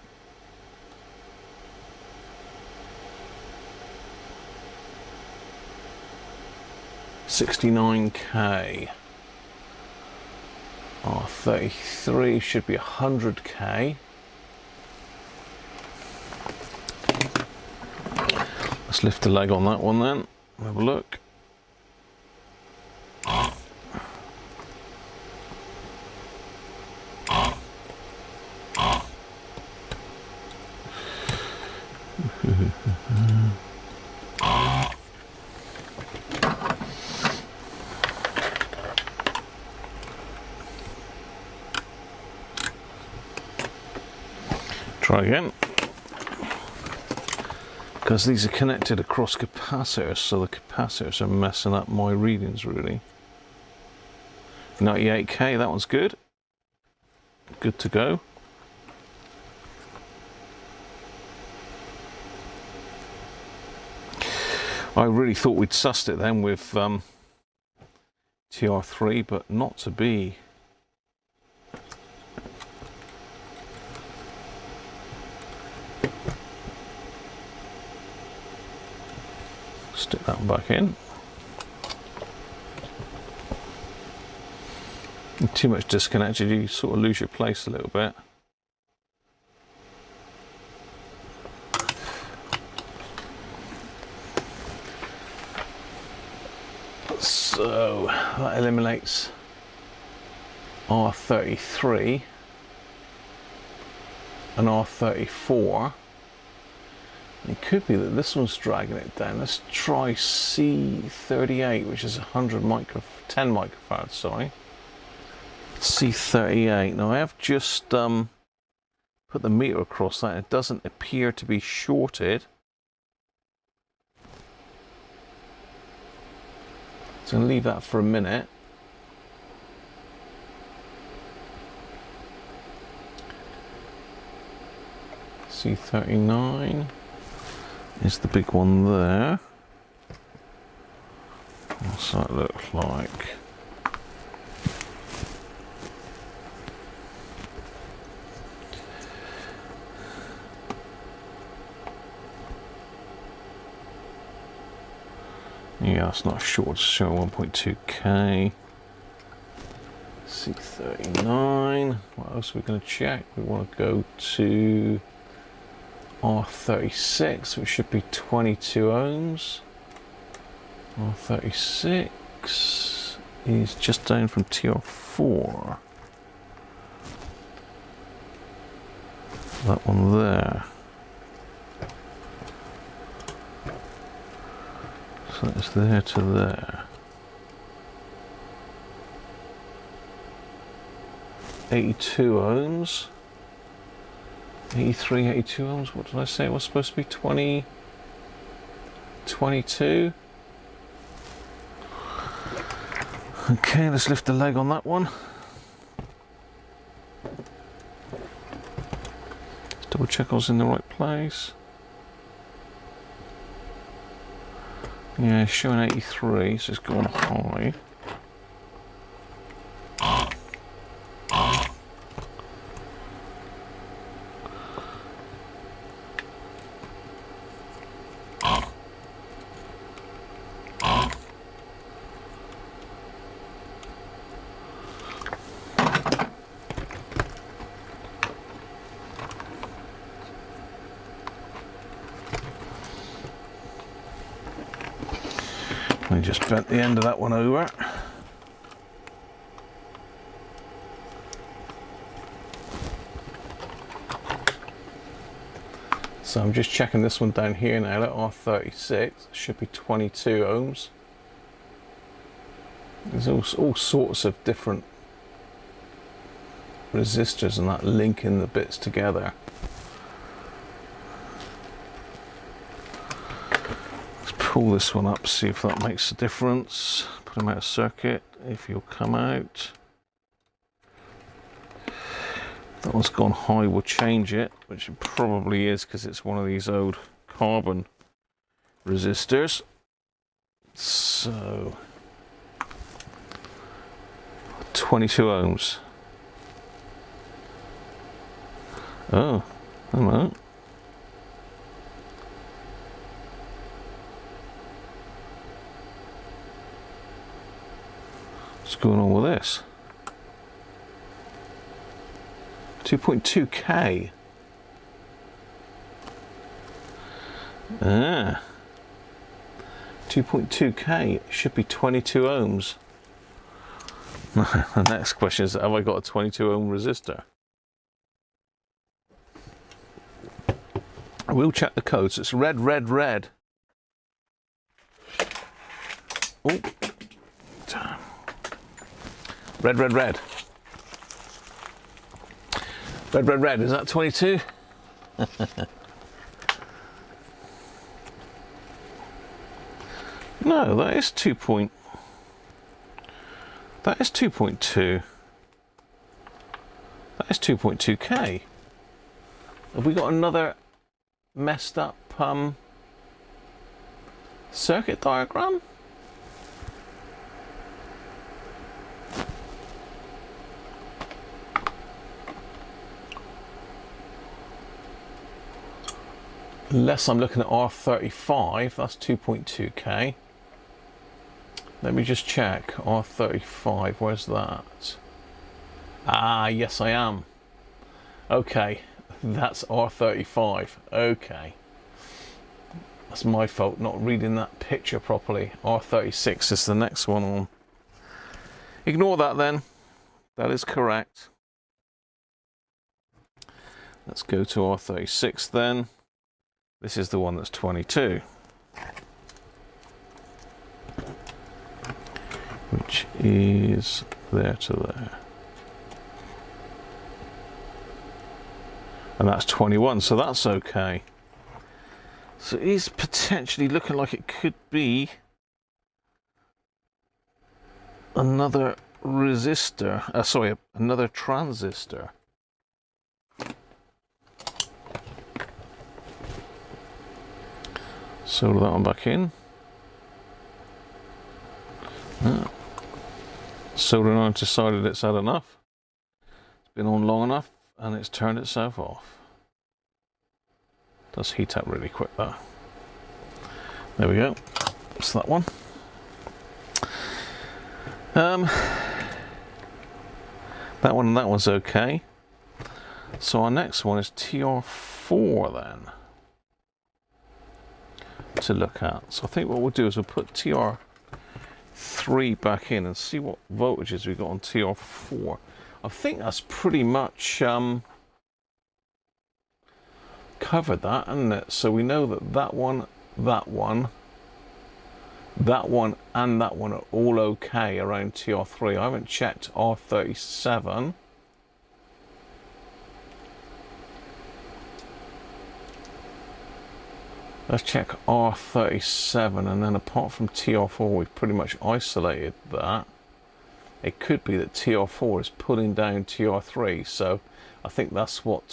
S1: $69k. R33 should be 100k. Let's lift the leg on that one then. Have a look. Try again. Because these are connected across capacitors, so the capacitors are messing up my readings really. 98k, that one's good. Good to go. I really thought we'd sussed it then with TR3, but not to be. Stick that back in. Too much disconnected, you sort of lose your place a little bit. So that eliminates R33 and R34. It could be that this one's dragging it down. Let's try C38, which is 10 microfarads, sorry. C38. Now I have just put the meter across that. It doesn't appear to be shorted. So I'm going to leave that for a minute. C39 is the big one there. What's that look like? Yeah, that's not short, it's showing 1.2k. C39. What else are we going to check? We want to go to R36, which should be 22 ohms. R36 is just down from TR4. That one there. So it's there to there. 82 ohms. 83, 82 ohms. What did I say? It was supposed to be 20, 22. Okay, let's lift the leg on that one. Let's double check I was in the right place. Yeah, it's showing 83, so it's gone high. I just bent the end of that one over. So I'm just checking this one down here now at R36. Should be 22 ohms. There's all sorts of different resistors and that linking the bits together. Pull this one up, see if that makes a difference. Put them out of circuit, if you'll come out. That one's gone high, we'll change it, which it probably is because it's one of these old carbon resistors. So 22 ohms. Oh, hello. What's going on with this? 2.2k. Ah. 2.2k should be 22 ohms. The next question is, have I got a 22 ohm resistor? I will check the code. So it's red, red, red. Oh. Red, red, red. Red, red, red. Is that 22? No, that is 2 point. That is 2.2. That is 2.2k. Have we got another messed up circuit diagram? Unless I'm looking at R35, that's 2.2k. Let me just check. R35, where's that? Ah, yes I am. Okay, that's R35. Okay. That's my fault, not reading that picture properly. R36 is the next one on. Ignore that then. That is correct. Let's go to R36 then. This is the one that's 22. Which is there to there. And that's 21, so that's okay. So it is potentially looking like it could be another resistor, sorry, another transistor. Solder that one back in. Soldering on decided it's had enough. It's been on long enough and it's turned itself off. Does heat up really quick though. There we go. That's that one. That one and that one's okay. So our next one is TR4 then to look at. So I think what we'll do is we'll put TR3 back in and see what voltages we got on TR4. I think that's pretty much covered that, hasn't it? So we know that that one, and that one are all okay around TR3. I haven't checked R37. Let's check R37, and then apart from TR4, we've pretty much isolated that. It could be that TR4 is pulling down TR3, so I think that's what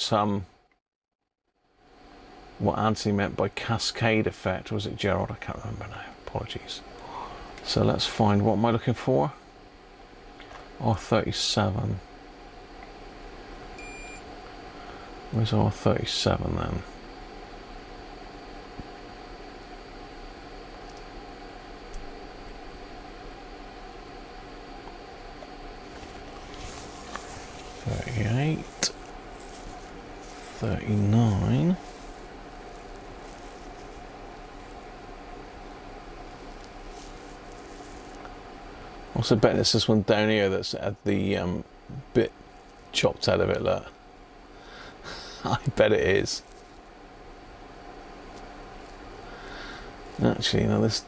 S1: Anthony meant by cascade effect. Was it Gerald? I can't remember now. Apologies. So let's find, what am I looking for? R37. Where's R37 then? $38, $39. Also bet it's this one down here that's had the bit chopped out of it, look. I bet it is. Actually, you know, this...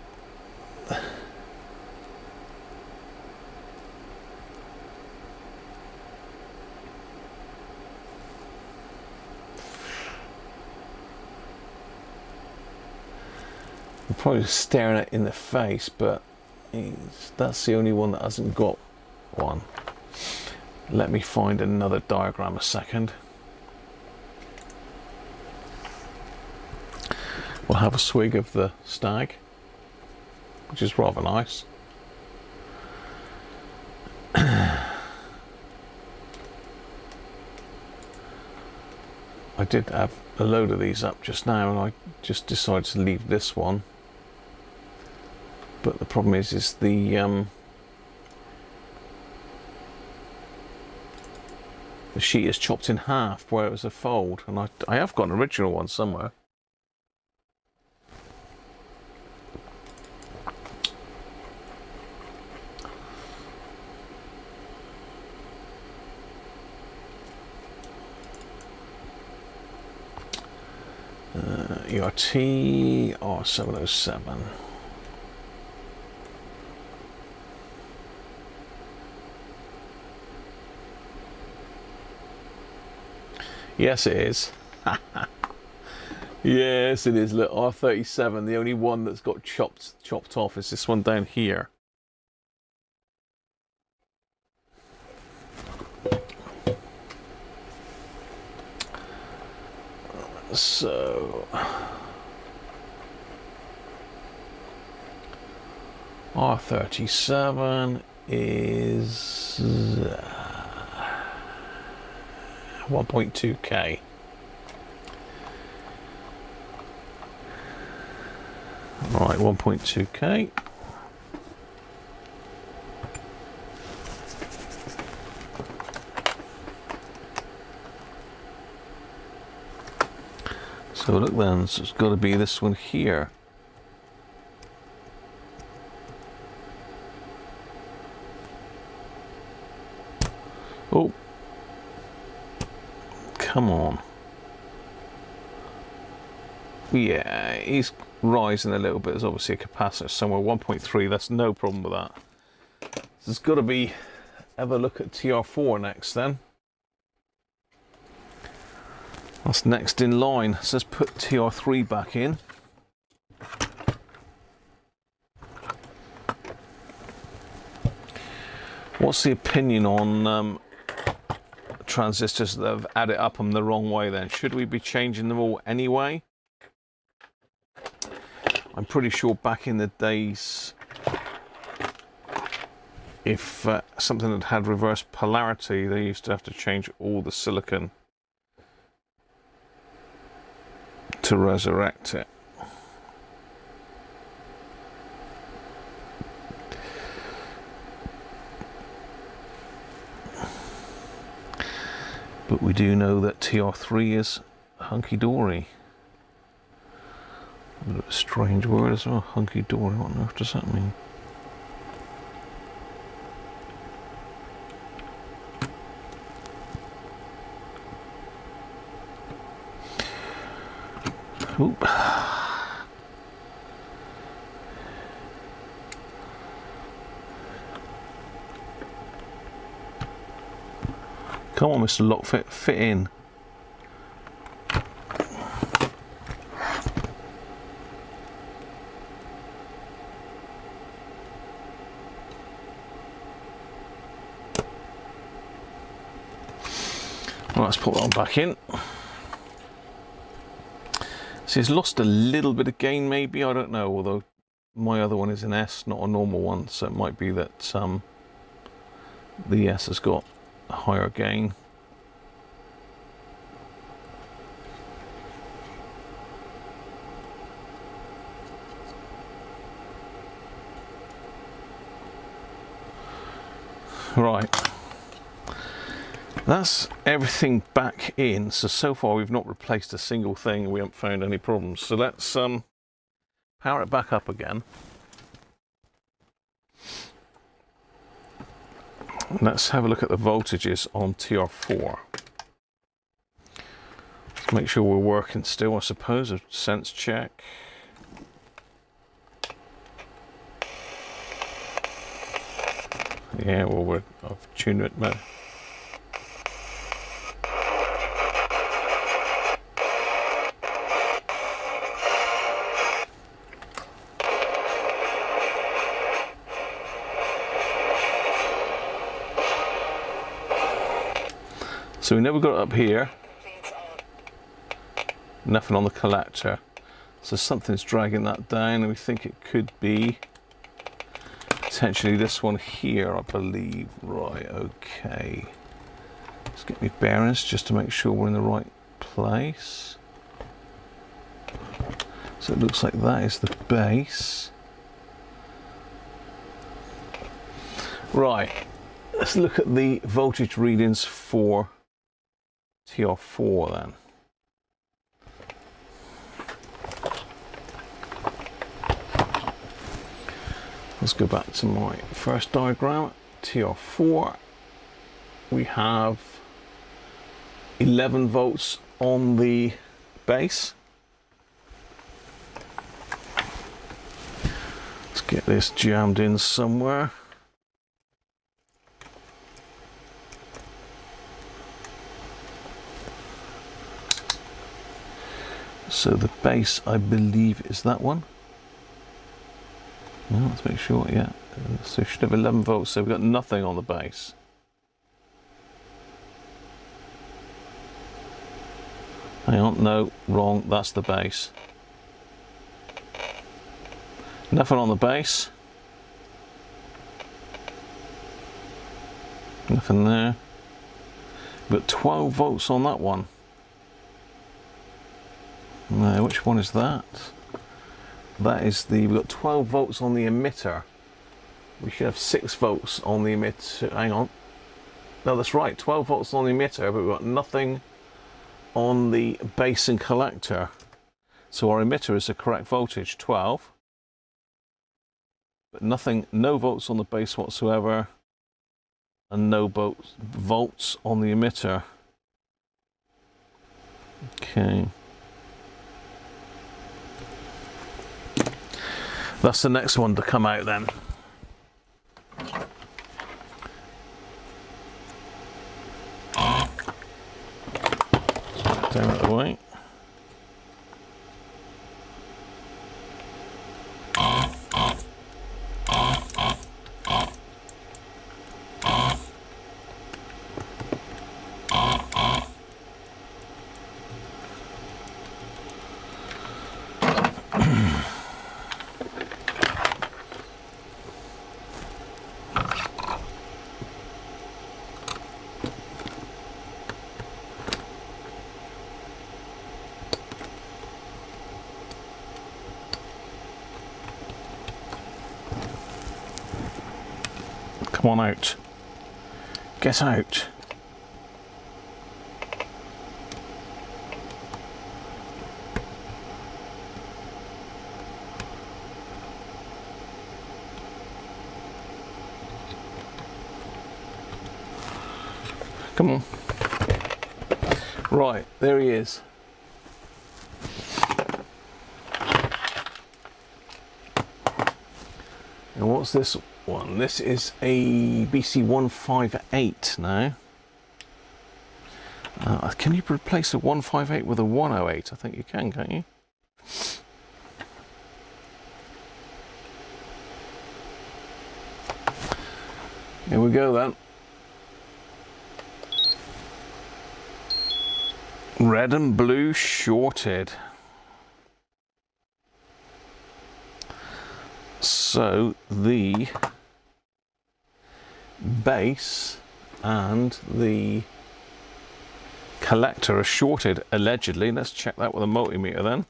S1: I'm probably staring it in the face, but that's the only one that hasn't got one. Let me find another diagram a second. We'll have a swig of the stag, which is rather nice. I did have a load of these up just now, and I just decided to leave this one. But the problem is the sheet is chopped in half where it was a fold, and I have got an original one somewhere. ERT R707. Yes, it is. Yes, it is. Look, R707. The only one that's got chopped off is this one down here. So R707 is 1.2K. All right, 1.2K. So look then, so it's got to be this one here. Oh, come on. Yeah, he's rising a little bit. There's obviously a capacitor somewhere. 1.3, that's no problem with that. So it's got to be, have a look at TR4 next then. That's next in line. So let's put TR3 back in. What's the opinion on transistors that have added up them the wrong way then? Should we be changing them all anyway? I'm pretty sure back in the days, if something had reverse polarity, they used to have to change all the silicon to resurrect it. But we do know that TR3 is hunky-dory. A strange word as well, hunky-dory. What on earth does that mean? Oop. Come on, Mr. Lockfit, fit in. Well, let's put that one back in. See, it's lost a little bit of gain, maybe, I don't know, although my other one is an S, not a normal one, so it might be that the S has got a higher gain. Right. That's everything back in. So far we've not replaced a single thing and we haven't found any problems. So let's power it back up again. And let's have a look at the voltages on TR4. Let's make sure we're working still, I suppose. A sense check. Yeah, well, I've tuned it now. So we never got it up here. Nothing on the collector. So something's dragging that down, and we think it could be potentially this one here, I believe. Right, okay. Let's get me bearings just to make sure we're in the right place. So it looks like that is the base. Right, let's look at the voltage readings for TR4 then. Let's go back to my first diagram. TR4, we have 11 volts on the base. Let's get this jammed in somewhere. So the base, I believe, is that one. No, let's make sure, yeah. So it should have 11 volts, so we've got nothing on the base. Hang on, no, wrong, that's the base. Nothing on the base. Nothing there. We've got 12 volts on that one. No, which one is that? That is we've got 12 volts on the emitter. We should have 6 volts on the emitter. Hang on. No, that's right, 12 volts on the emitter, but we've got nothing on the base and collector. So our emitter is the correct voltage, 12. But nothing, no volts on the base whatsoever. And no volts on the emitter. Okay. That's the next one to come out then. Down out of the way. Come on out. Get out. Come on. Right, there he is. And what's this one? This is a BC158 now. Can you replace a 158 with a 108? I think you can, can't you? Here we go then. Red and blue shorted. So the base and the collector are shorted, allegedly. Let's check that with a multimeter then.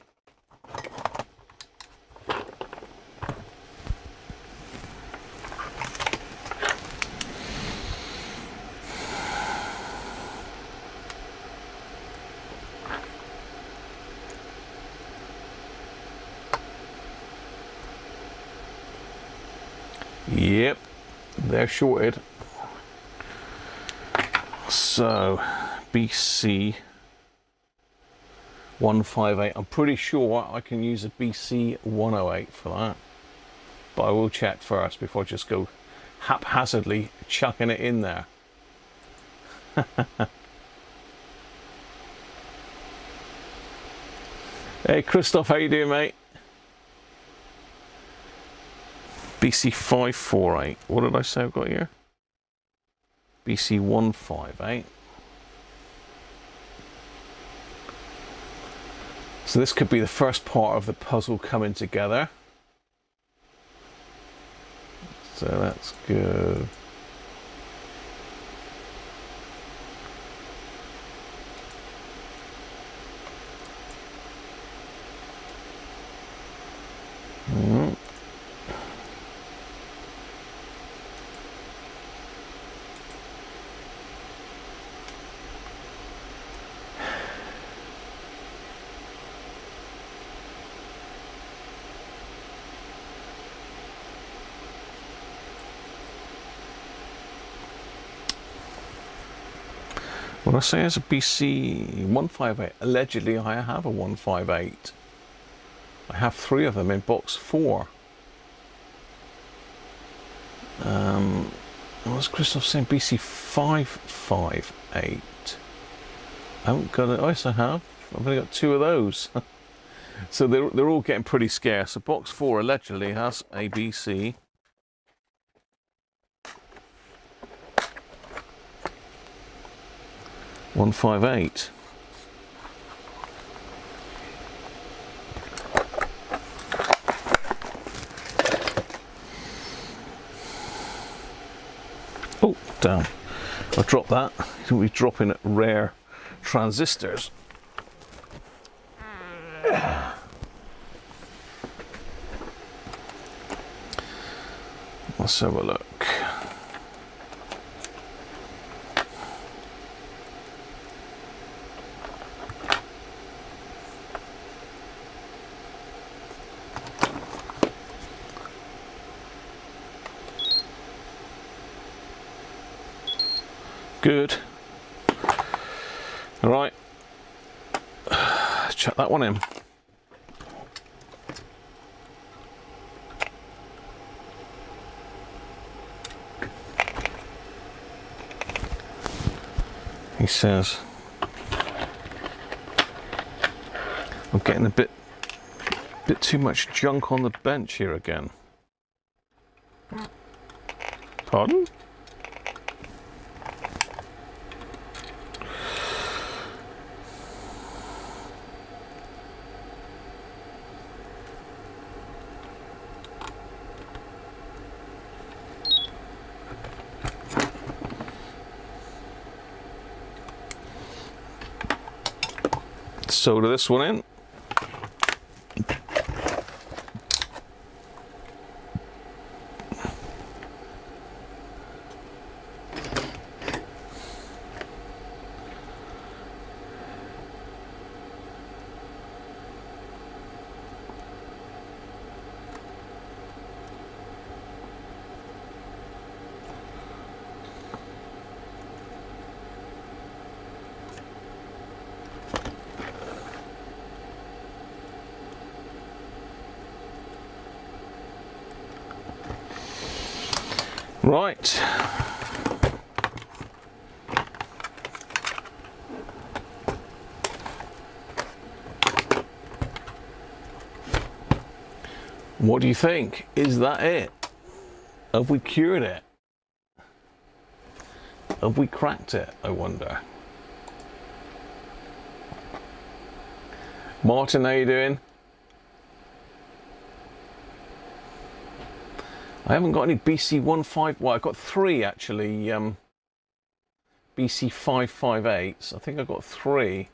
S1: Yep, they're shorted. So BC 158. I'm pretty sure I can use a BC 108 for that, but I will check first before I just go haphazardly chucking it in there. Hey Christoph, how you doing, mate? BC 548. What did I say I've got here? BC 158. So this could be the first part of the puzzle coming together. So that's good. What I say is a BC 158. Allegedly, I have a 158. I have 3 of them in box 4. What's Christoph saying? BC 558. I haven't got it. Oh, yes, I have. I've only got 2 of those. So they're all getting pretty scarce. So box 4 allegedly has A, B, C. $158. Oh, damn. I dropped that. We're dropping rare transistors. Let's have a look. Good. All right. Let's chuck that one in. He says, I'm getting a bit too much junk on the bench here again. Pardon? Solder this one in. Right. What do you think? Is that it? Have we cured it? Have we cracked it, I wonder? Martin, how you doing? I haven't got any BC15, well, I've got 3 actually, BC558s. I think I've got 3.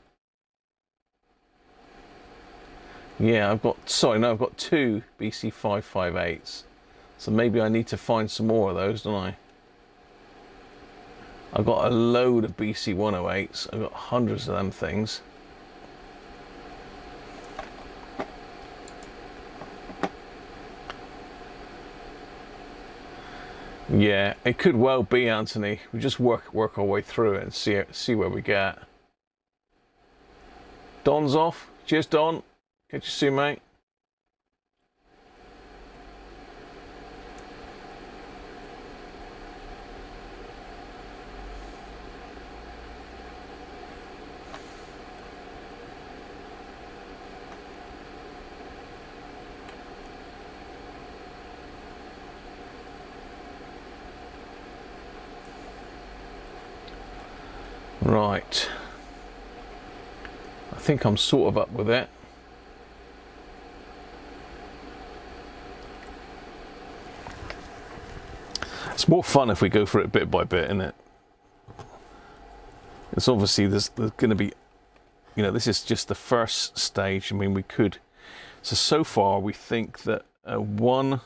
S1: Yeah, I've got 2 BC558s. So maybe I need to find some more of those, don't I? I've got a load of BC108s. I've got hundreds of them things. Yeah, it could well be, Anthony. We just work our way through it and see where we get. Don's off. Cheers, Don. Catch you soon, mate. Right, I think I'm sort of up with it. It's more fun if we go for it bit by bit, isn't it? It's obviously there's going to be, you know, this is just the first stage. I mean, we could, so far we think that 1,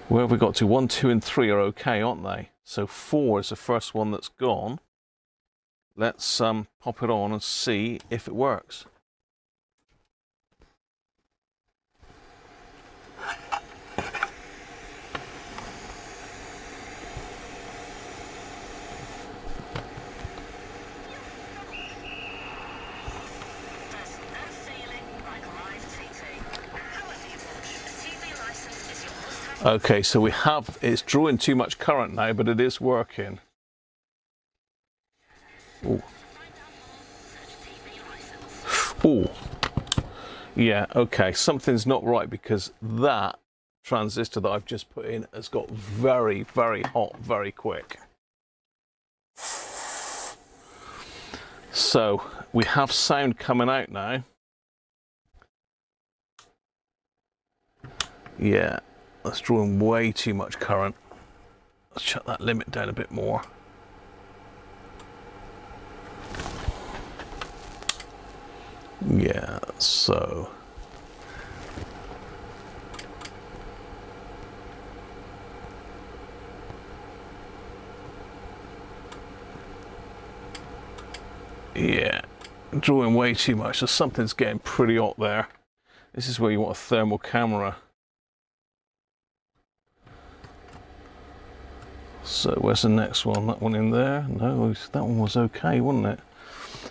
S1: where have we got to? 1, 2 and 3 are okay, aren't they? So 4 is the first one that's gone. Let's pop it on and see if it works. Okay, so we have, it's drawing too much current now, but it is working. Ooh. Oh, yeah, okay, something's not right, because that transistor that I've just put in has got very, very hot very quick. So we have sound coming out now. Yeah, that's drawing way too much current. Let's shut that limit down a bit more. Yeah, so yeah, drawing way too much. So something's getting pretty hot there. This is where you want a thermal camera. So where's the next one? That one in there? No, that one was okay, wasn't it?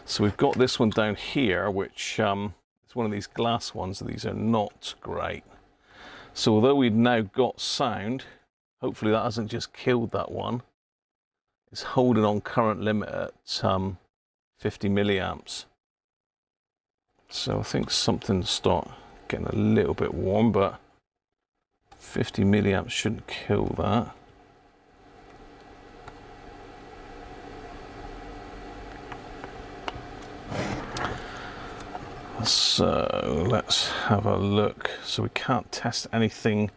S1: So we've got this one down here, which is one of these glass ones. These are not great. So although we've now got sound, hopefully that hasn't just killed that one. It's holding on current limit at 50 milliamps. So I think something's start getting a little bit warm, but 50 milliamps shouldn't kill that. So let's have a look. So we can't test anything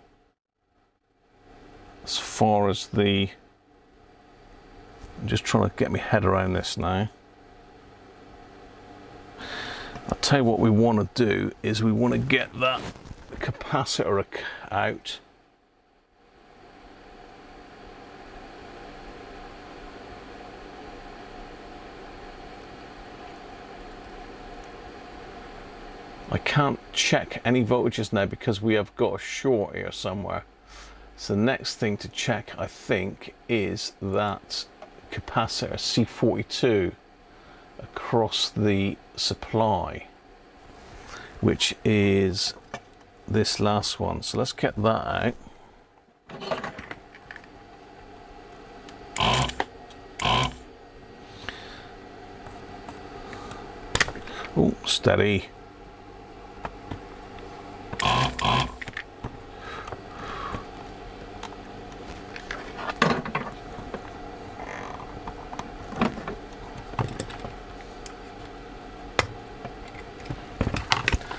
S1: as far as the... I'm just trying to get my head around this now. I'll tell you what we want to do is we want to get that capacitor out. I can't check any voltages now because we have got a short here somewhere. So the next thing to check, I think, is that capacitor C42 across the supply, which is this last one. So let's get that out. Oh, steady.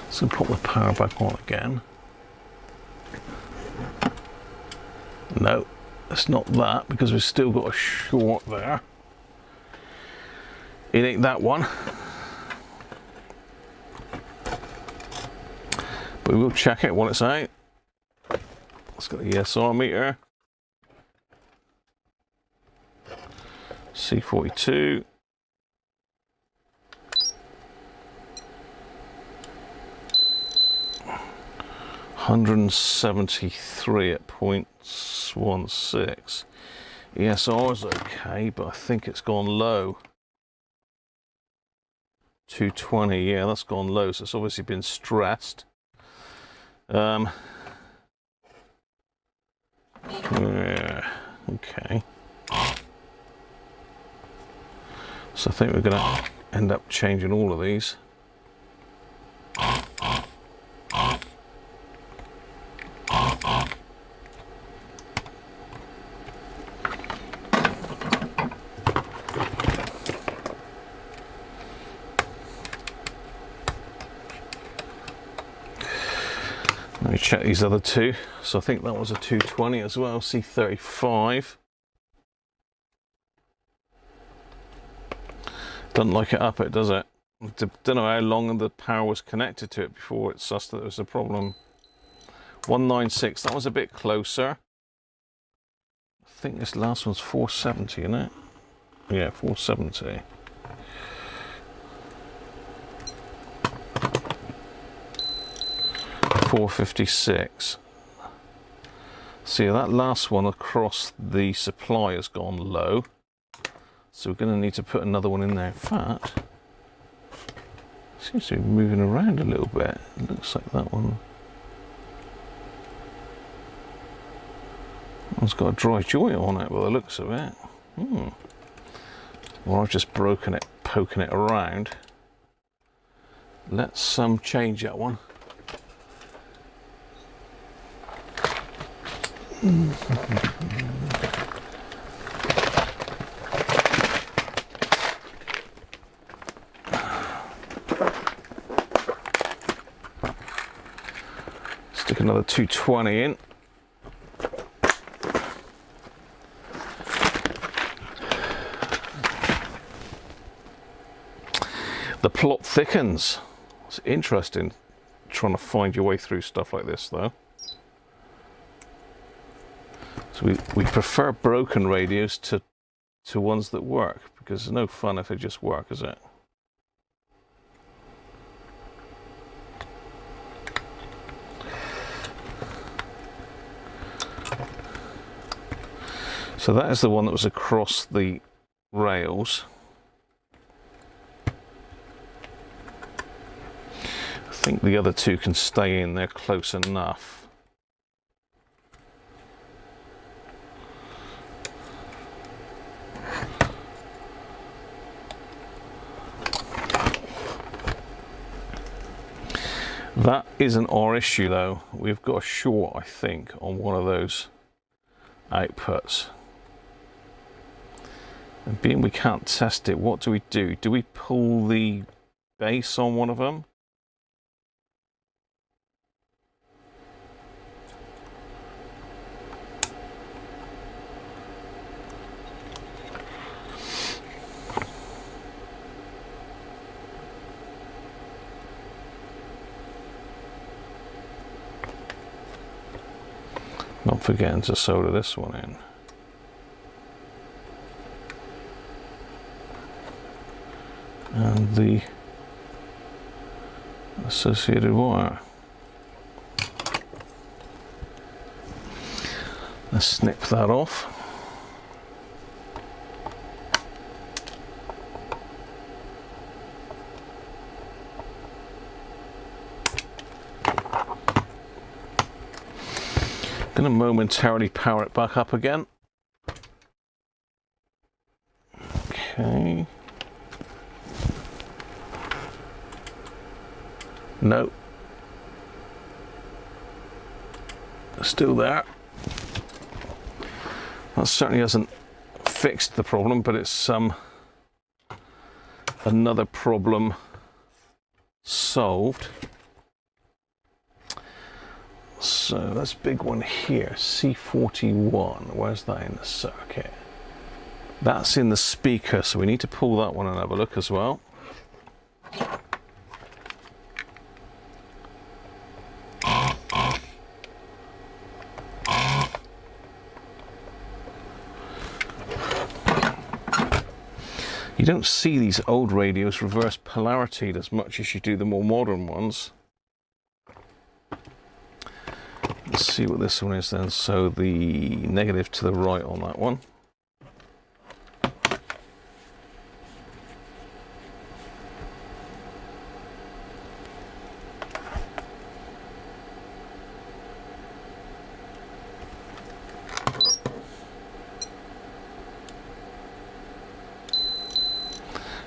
S1: So put the power back on again. No, it's not that, because we've still got a short there. It ain't that one. But we'll check it when it's out. Let's get the ESR meter. C42. 173 at 0.16. ESR is okay, but I think it's gone low. 220, yeah, that's gone low, so it's obviously been stressed. Yeah, okay. So I think we're going to end up changing all of these. Let me check these other two. So I think that was a 220 as well, C35. Doesn't like it up, it does it? Don't know how long the power was connected to it before it sussed that there was a problem. 196, that was a bit closer. I think this last one's 470, isn't it? Yeah, 470. $456. See, that last one across the supply has gone low, so we're going to need to put another one in there. In fact, it seems to be moving around a little bit. It looks like that one. It's got a dry joint on it by the looks of it. Well, I've just broken it, poking it around. Let's change that one. Stick another 220 in. The plot thickens. It's interesting trying to find your way through stuff like this though. So we prefer broken radios to ones that work, because it's no fun if they just work, is it? So that is the one that was across the rails. I think the other two can stay in there close enough. That isn't our issue though. We've got a short, I think, on one of those outputs. And being we can't test it, what do we do? Do we pull the base on one of them? Not forgetting to solder this one in. And the associated wire. Let's snip that off. Going to momentarily power it back up again. Okay. No. Still there. That certainly hasn't fixed the problem, but it's another problem solved. So that's big one here, C41. Where's that in the circuit? That's in the speaker, so we need to pull that one and have a look as well. You don't see these old radios reverse polarity as much as you do the more modern ones. Let's see what this one is then. So the negative to the right on that one.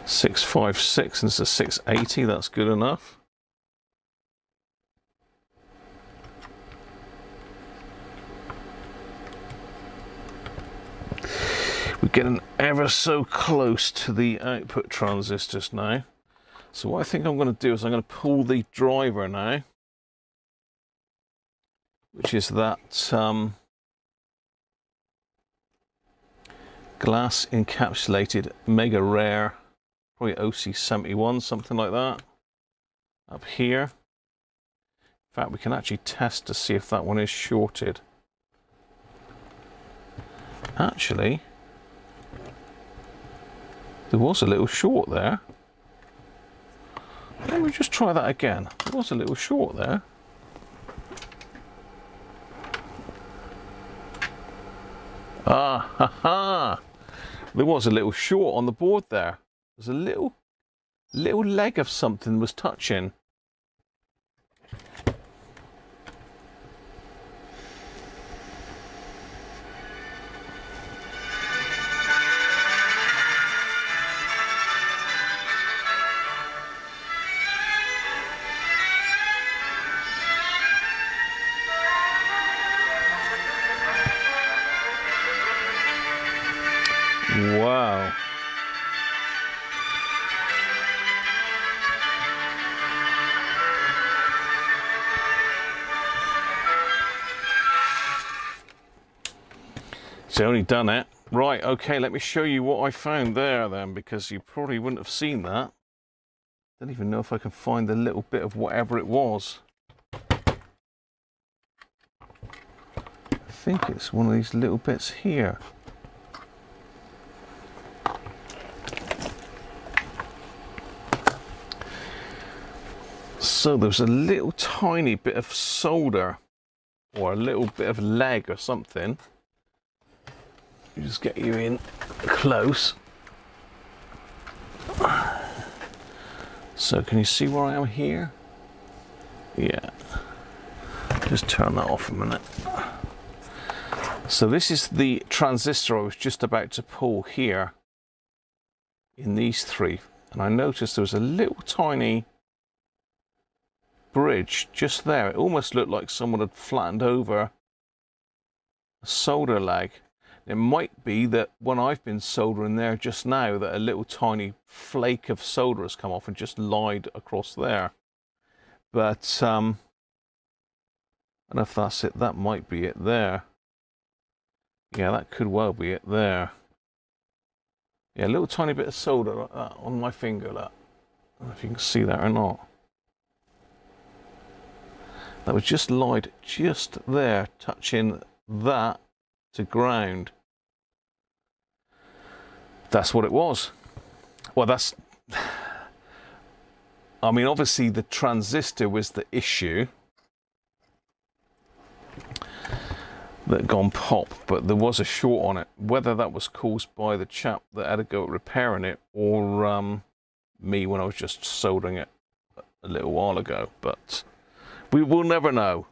S1: .656 and it's a 680, that's good enough. We're getting ever so close to the output transistors now. So what I think I'm going to do is I'm going to pull the driver now, which is that glass encapsulated mega rare, probably OC71, something like that, up here. In fact, we can actually test to see if that one is shorted. Actually, there was a little short there. Let me just try that again. There was a little short there. Ah, ha, ha. There was a little short on the board there. There's a little leg of something was touching. Wow. It's only done it. Right, okay, let me show you what I found there then, because you probably wouldn't have seen that. Don't even know if I can find the little bit of whatever it was. I think it's one of these little bits here. So there's a little tiny bit of solder, or a little bit of leg or something. Just get you in close. So can you see where I am here? Yeah. Just turn that off a minute. So this is the transistor I was just about to pull here in these three. And I noticed there was a little tiny bridge just there. It almost looked like someone had flattened over a solder leg. It might be that when I've been soldering there just now that a little tiny flake of solder has come off and just lied across there. But I don't know if that's it. That might be it there. Yeah, that could well be it there. Yeah, a little tiny bit of solder like that on my finger. That. I don't know if you can see that or not. That was just lied just there, touching that to ground. That's what it was. Well, that's... I mean, obviously the transistor was the issue that had gone pop, but there was a short on it. Whether that was caused by the chap that had to go repairing it or me when I was just soldering it a little while ago, but we will never know.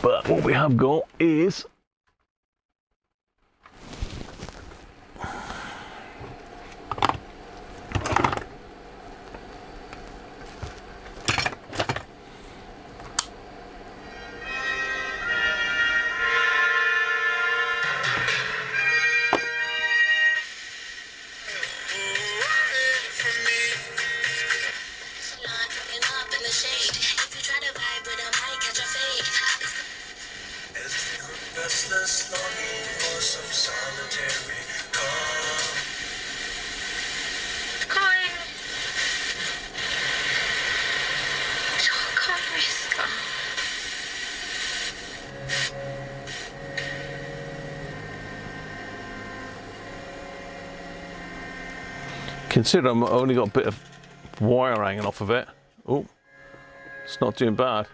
S1: But what we have got is consider I've only got a bit of wire hanging off of it. Oh, it's not doing bad.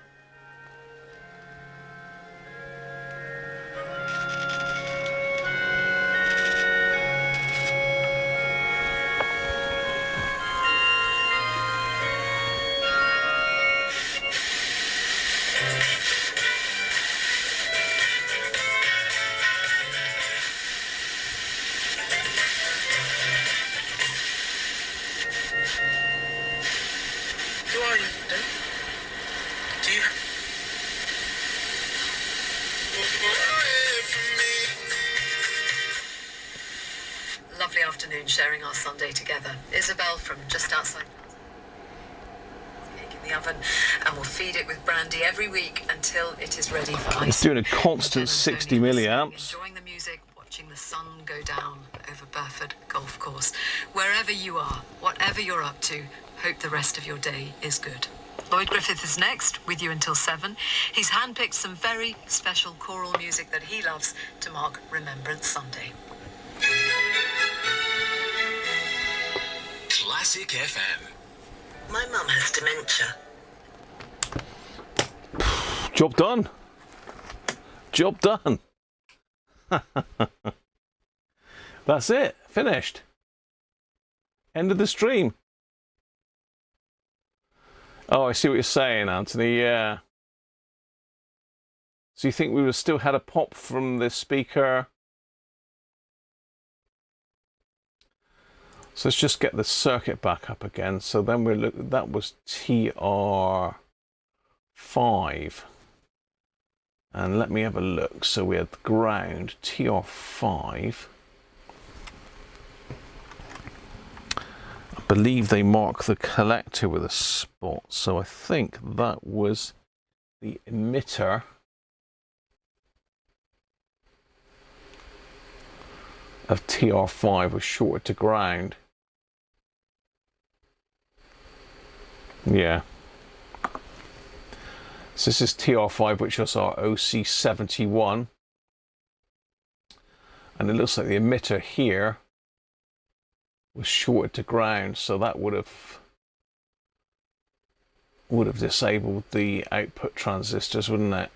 S3: Lovely afternoon sharing our Sunday together. Isabel from just outside cake in the oven, and we'll feed it with brandy every week until it is ready for ice.
S1: It's doing a constant 60 milliamps.
S3: Enjoying the music, watching the sun go down over Burford Golf Course. Wherever you are, whatever you're up to, hope the rest of your day is good. Lloyd Griffith is next, with you until 7. He's handpicked some very special choral music that he loves to mark Remembrance Sunday.
S4: Classic FM.
S2: My mum has dementia.
S1: Job done. Job done. That's it. Finished. End of the stream. Oh, I see what you're saying, Anthony. Yeah. So you think we would still had a pop from the speaker? So let's just get the circuit back up again. So then we're looking, that was TR5. And let me have a look. So we had the ground, TR5. I believe they mark the collector with a spot. So I think that was the emitter of TR5 was shorted to ground. Yeah. So this is TR5, which was our OC71. And it looks like the emitter here was shorted to ground, so that would have disabled the output transistors, wouldn't it?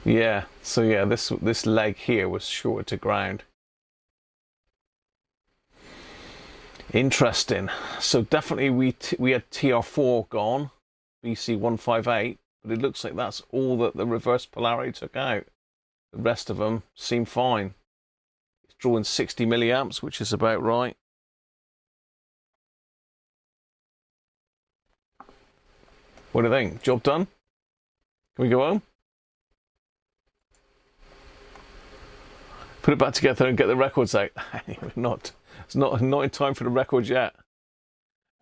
S1: Yeah, so yeah, this leg here was shorted to ground. Interesting. So definitely we had TR4 gone, BC158, but it looks like that's all that the reverse polarity took out. The rest of them seem fine. It's drawing 60 milliamps, which is about right. What do you think? Job done? Can we go home? Put it back together and get the records out. It's not in time for the records yet.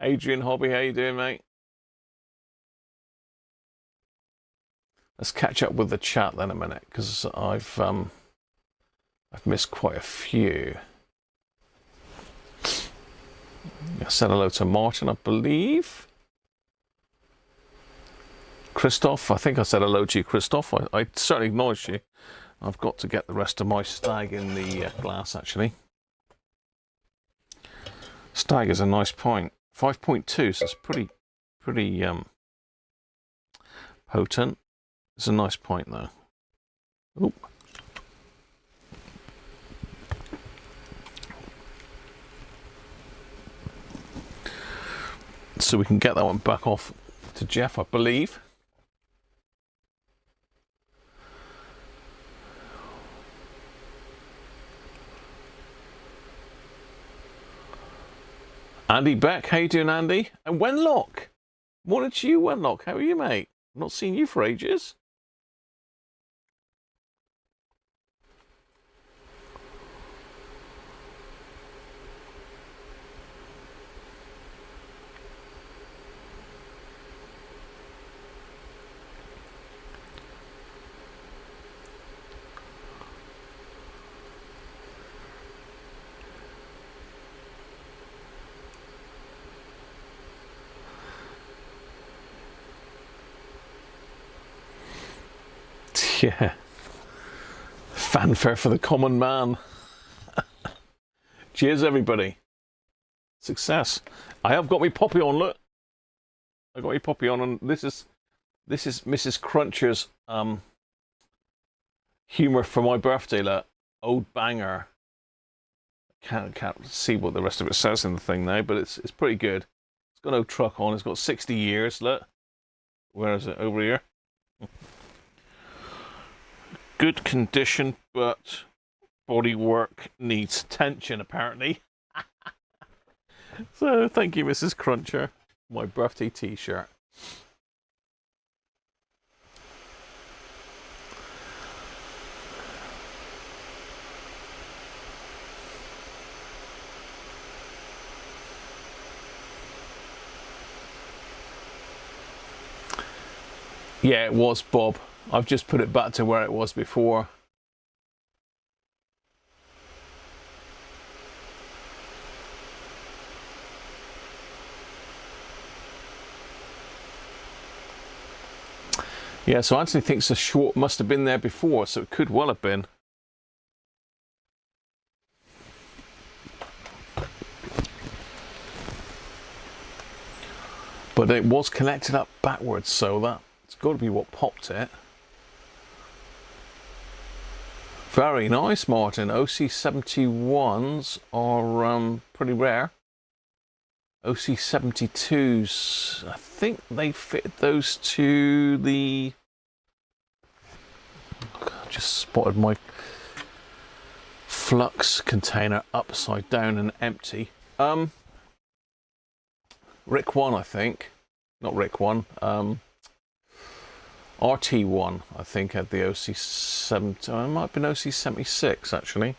S1: Adrian Hobby, how you doing, mate? Let's catch up with the chat then a minute, because I've missed quite a few. I said hello to Martin, I believe. Christoph, I think I said hello to you, Christoph. I certainly acknowledged you. I've got to get the rest of my stag in the glass, actually. Stag is a nice point. 5.2, so it's pretty potent. It's a nice point, though. Oop. So we can get that one back off to Jeff, I believe. Andy Beck, how you doing, Andy? And Wenlock, morning to you, Wenlock. How are you, mate? Not seen you for ages. Yeah. Fanfare for the common man. Cheers, everybody. Success. I have got me poppy on, look. I got me poppy on, and this is Mrs. Cruncher's humour for my birthday, look. Old banger. Can't see what the rest of it says in the thing now, but it's pretty good. It's got no truck on, it's got 60 years, look. Where is it? Over here. Good condition, but bodywork needs attention, apparently. So, thank you, Mrs. Cruncher. My birthday t-shirt. Yeah, it was, Bob. I've just put it back to where it was before. Yeah, so Anthony thinks the short must have been there before, so it could well have been. But it was connected up backwards, so that's got to be what popped it. Very nice, Martin. OC71s are pretty rare. OC72s, I think they fit those to the... I just spotted my flux container upside down and empty. Rick 1, I think. Not Rick 1. RT1, I think, had the OC7. It might have been OC76, actually.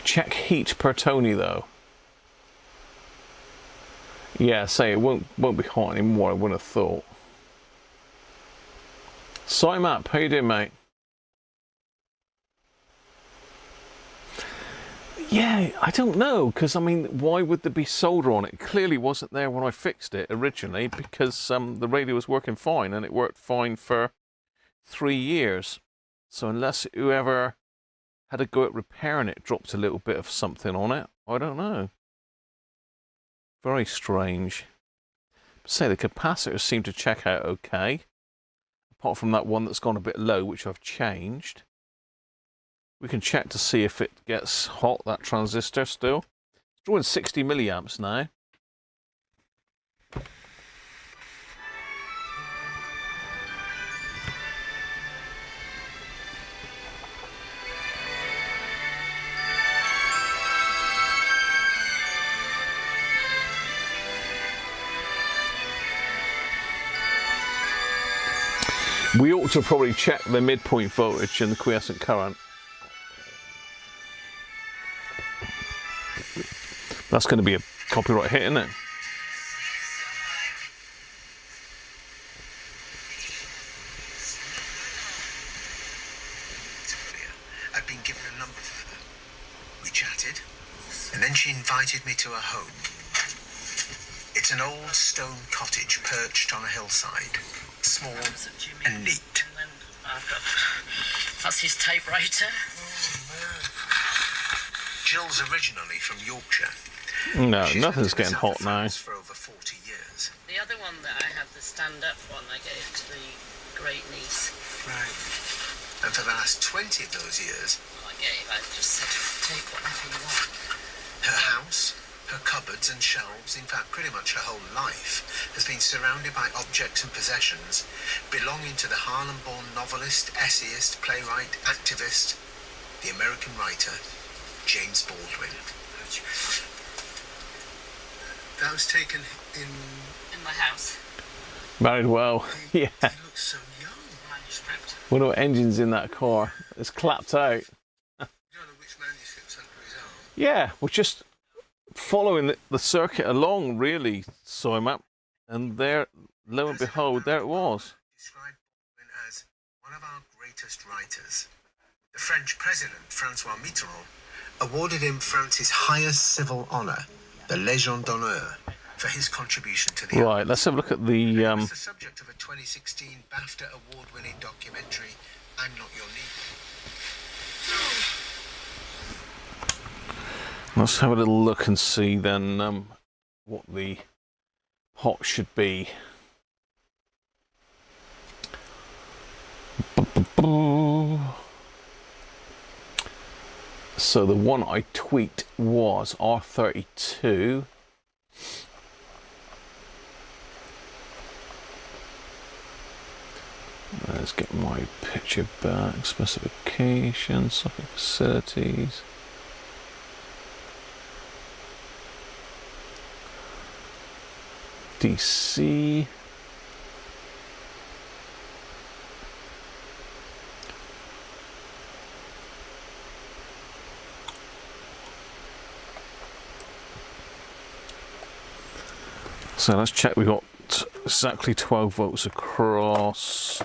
S1: Check heat per Tony, though. Yeah, say it won't be hot anymore, I wouldn't have thought. Simap, how you doing, mate? Yeah, I don't know, because, I mean, why would there be solder on it? It clearly wasn't there when I fixed it originally, because the radio was working fine, and it worked fine for 3 years. So unless whoever had a go at repairing it dropped a little bit of something on it, I don't know. Very strange. Say the capacitors seem to check out okay, apart from that one that's gone a bit low, which I've changed. We can check to see if it gets hot, that transistor still. It's drawing 60 milliamps now. We ought to probably check the midpoint voltage and the quiescent current. That's going to be a copyright hit, isn't it?
S4: I'd been given a number for her. We chatted, and then she invited me to her home. It's an old stone cottage perched on a hillside, small and neat.
S5: That's his typewriter.
S4: Jill's originally from Yorkshire.
S1: No,
S4: She's
S1: nothing's
S4: lived in
S1: getting
S4: the
S1: hot
S4: south of
S1: now.
S4: France for over 40 years.
S5: The other one that I have, the stand-up one, I gave to the great niece.
S4: Right. And for the last 20 of those years,
S5: I just said, take whatever you want.
S4: her house, her cupboards and shelves, in fact pretty much her whole life, has been surrounded by objects and possessions belonging to the Harlem-born novelist, essayist, playwright, activist, the American writer, James Baldwin. That was taken in
S5: my house.
S1: Married well. Yeah.
S4: He looks so young.
S5: Manuscript.
S1: Wonder what engine's in that car. It's clapped out.
S4: You don't know which manuscript's under his arm.
S1: Yeah, we're just following the circuit along, really, Simap. And there, lo and behold, there it was.
S4: Described Baldwin as one of our greatest writers. The French president, Francois Mitterrand, awarded him France's highest civil honour, the Légion d'honneur, for his contribution to the
S1: Right, let's have a look at the...
S4: It was the subject of a 2016 BAFTA award-winning documentary, I'm Not Your Neighbour.
S1: Let's have a little look and see then what the hot should be. So the one I tweaked was R32. Let's get my picture back. Specifications, socket facilities. DC. So let's check we got exactly 12 volts across.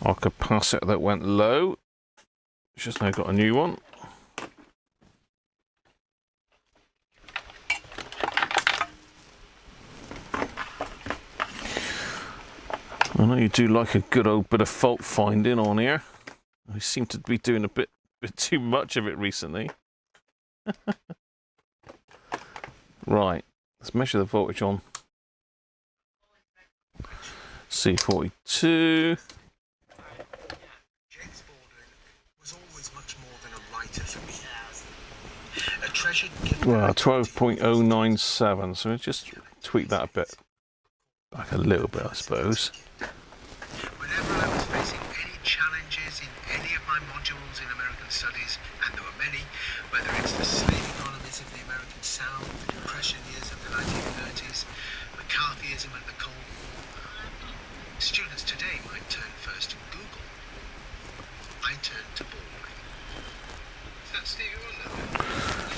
S1: Our capacitor that went low. Just now got a new one. I know you do like a good old bit of fault finding on here. I seem to be doing a bit too much of it recently. Right, let's measure the voltage on C42.
S4: James Baldwin was always much more than a writer for me. A treasured gift.
S1: Well, 12.097, so let's just tweak that a bit back a little bit, I suppose.
S4: my modules in American studies, and there were many, whether it's the slave economies of the American South, the Depression years of the 1930s, McCarthyism and the Cold War. Students today might turn first to Google. I turned to Baldwin. Is that Stevie Wonder?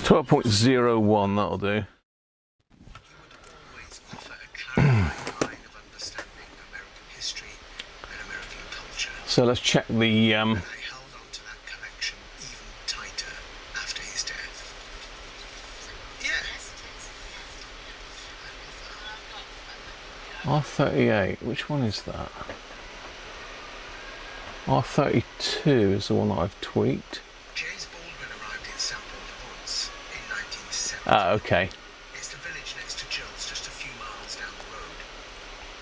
S1: 12.01, that'll do.
S4: He would always offer a clarifying line of understanding American history and American culture.
S1: So let's check the
S4: I held on to that connection even tighter after his death.
S1: R38. Which one is that? R32 is the one that I've tweaked.
S4: James Baldwin arrived in Sample once in 1970.
S1: Ah, okay.
S4: It's the village next to Joel's, just a few miles down the road.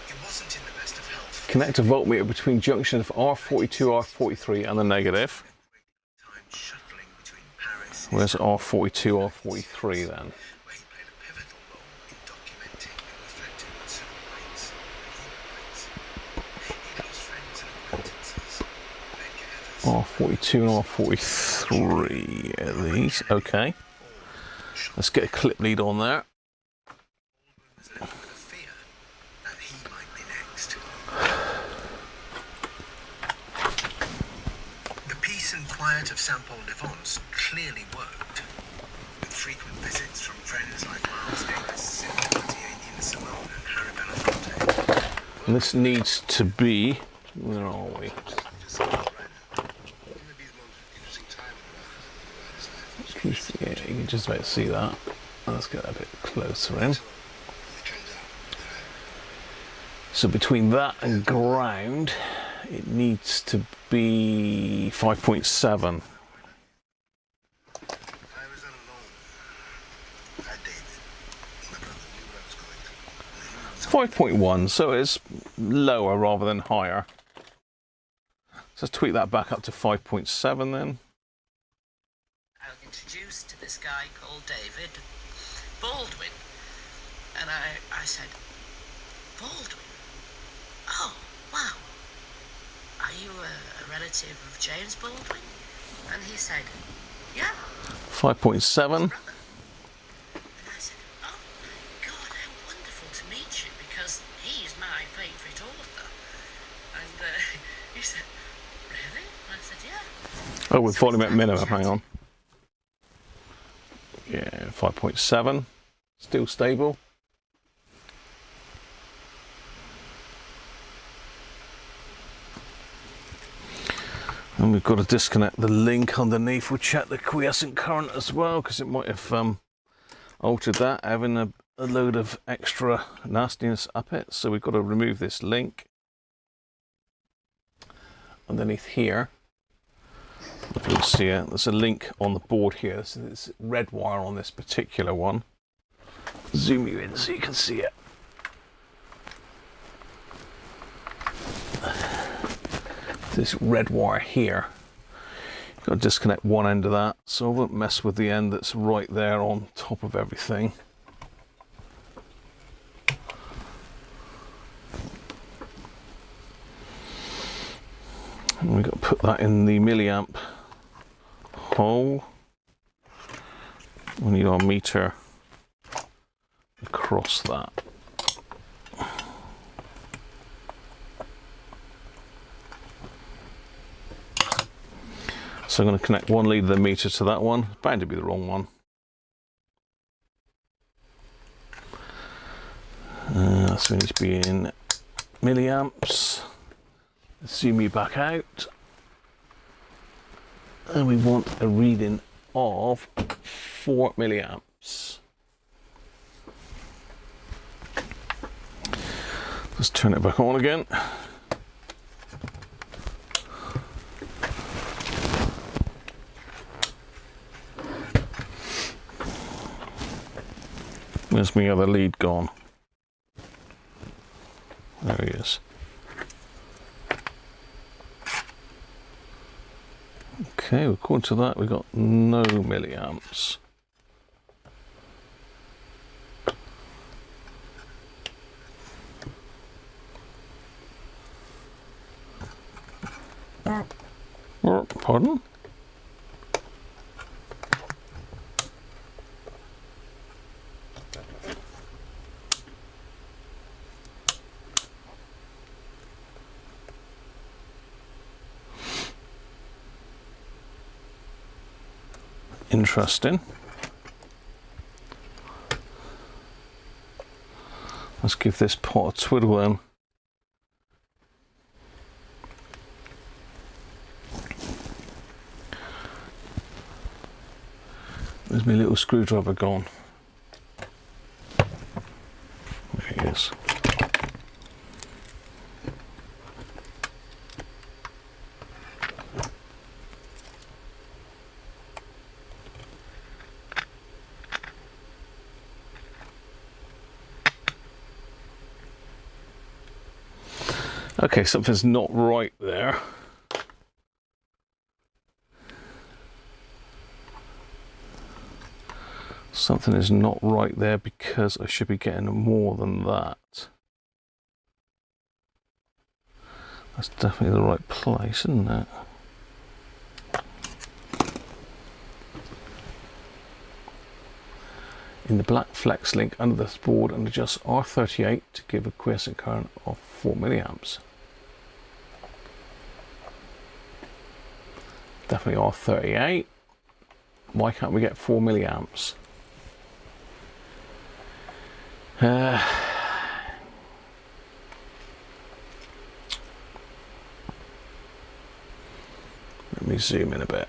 S4: He wasn't in the best of health.
S1: Connect a voltmeter between junction of R42, R43 and the negative.
S4: Time shuttling between Paris.
S1: Where's R42, R43 then?
S4: Where he played a pivotal role in documenting and reflecting on civil rights and human rights. He lost friends and acquaintances.
S1: R42 and R43 are these. Okay. Let's get a clip lead on there.
S4: Baldwin was living with a fear that he might be next. The peace and quiet of St. Paul-de-Vence clearly worked, with frequent visits from friends like Miles Davis, Sylvia Mathieu, Nina Simone and Harry Belafonte.
S1: And this needs to be... Where are we? Yeah, you can just about see that. Let's get a bit closer in. So between that and ground, it needs to be 5.7. 5.1, so it's lower rather than higher. So let's tweak that back up to 5.7 then.
S5: I was introduced to this guy called David Baldwin, and I said, Baldwin? Oh, wow. Are you a relative of James Baldwin? And he said, yeah.
S1: 5.7.
S5: And I said, oh my God, how wonderful to meet you, because he's my favourite author. And he said, really? And I said, yeah.
S1: Oh, with volume at minimum, hang on. Yeah, 5.7. Still stable. And we've got to disconnect the link underneath. We'll check the quiescent current as well, because it might have altered that, having a load of extra nastiness up it. So we've got to remove this link underneath here. If you'll see it, there's a link on the board here. There's this red wire on this particular one. Zoom you in so you can see it. This red wire here. You've got to disconnect one end of that, so I won't mess with the end that's right there on top of everything. And we've got to put that in the milliamp hole. We need our meter across that. So I'm going to connect one lead of the meter to that one. It's bound to be the wrong one. So we need to be in milliamps. Zoom you back out. And we want a reading of 4 milliamps. Let's turn it back on again. Where's my other lead gone? There he is. Okay, according to that, we've got no milliamps. Oh, Pardon? Interesting. Let's give this pot a twiddle then. Where's my little screwdriver gone? There he is. Okay, something's not right there. Something is not right there because I should be getting more than that. That's definitely the right place, isn't it? In the black flex link under this board and adjust R38 to give a quiescent current of 4 milliamps. Definitely R38. Why can't we get 4 milliamps? Let me zoom in a bit.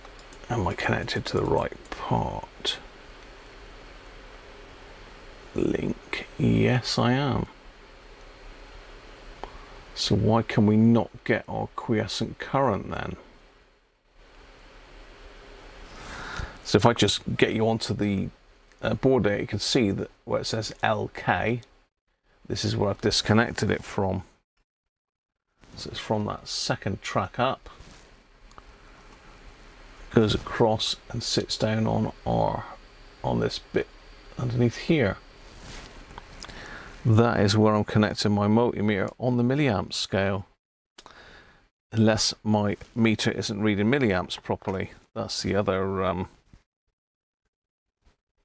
S1: Am I connected to the right part? Link. Yes, I am. So why can we not get our quiescent current then? So if I just get you onto the board there, you can see that where it says LK, this is where I've disconnected it from. So it's from that second track up, goes across and sits down on R, on this bit underneath here. That is where I'm connecting my multimeter on the milliamp scale. Unless my meter isn't reading milliamps properly. That's the other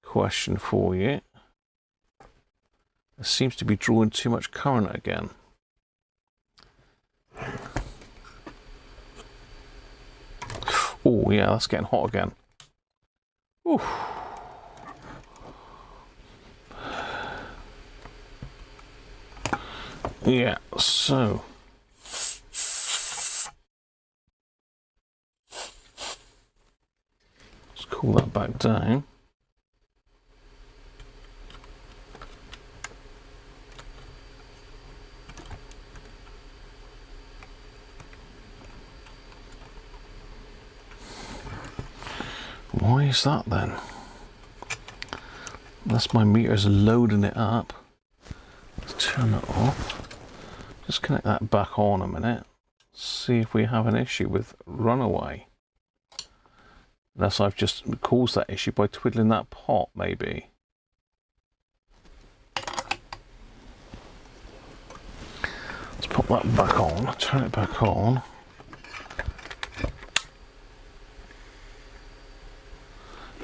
S1: question for you. It seems to be drawing too much current again. Oh yeah, that's getting hot again. Ooh. Yeah, so let's cool that back down. Why is that then? Unless my meter's loading it up. Let's turn it off. Just connect that back on a minute. See if we have an issue with runaway. Unless I've just caused that issue by twiddling that pot, maybe. Let's pop that back on, turn it back on.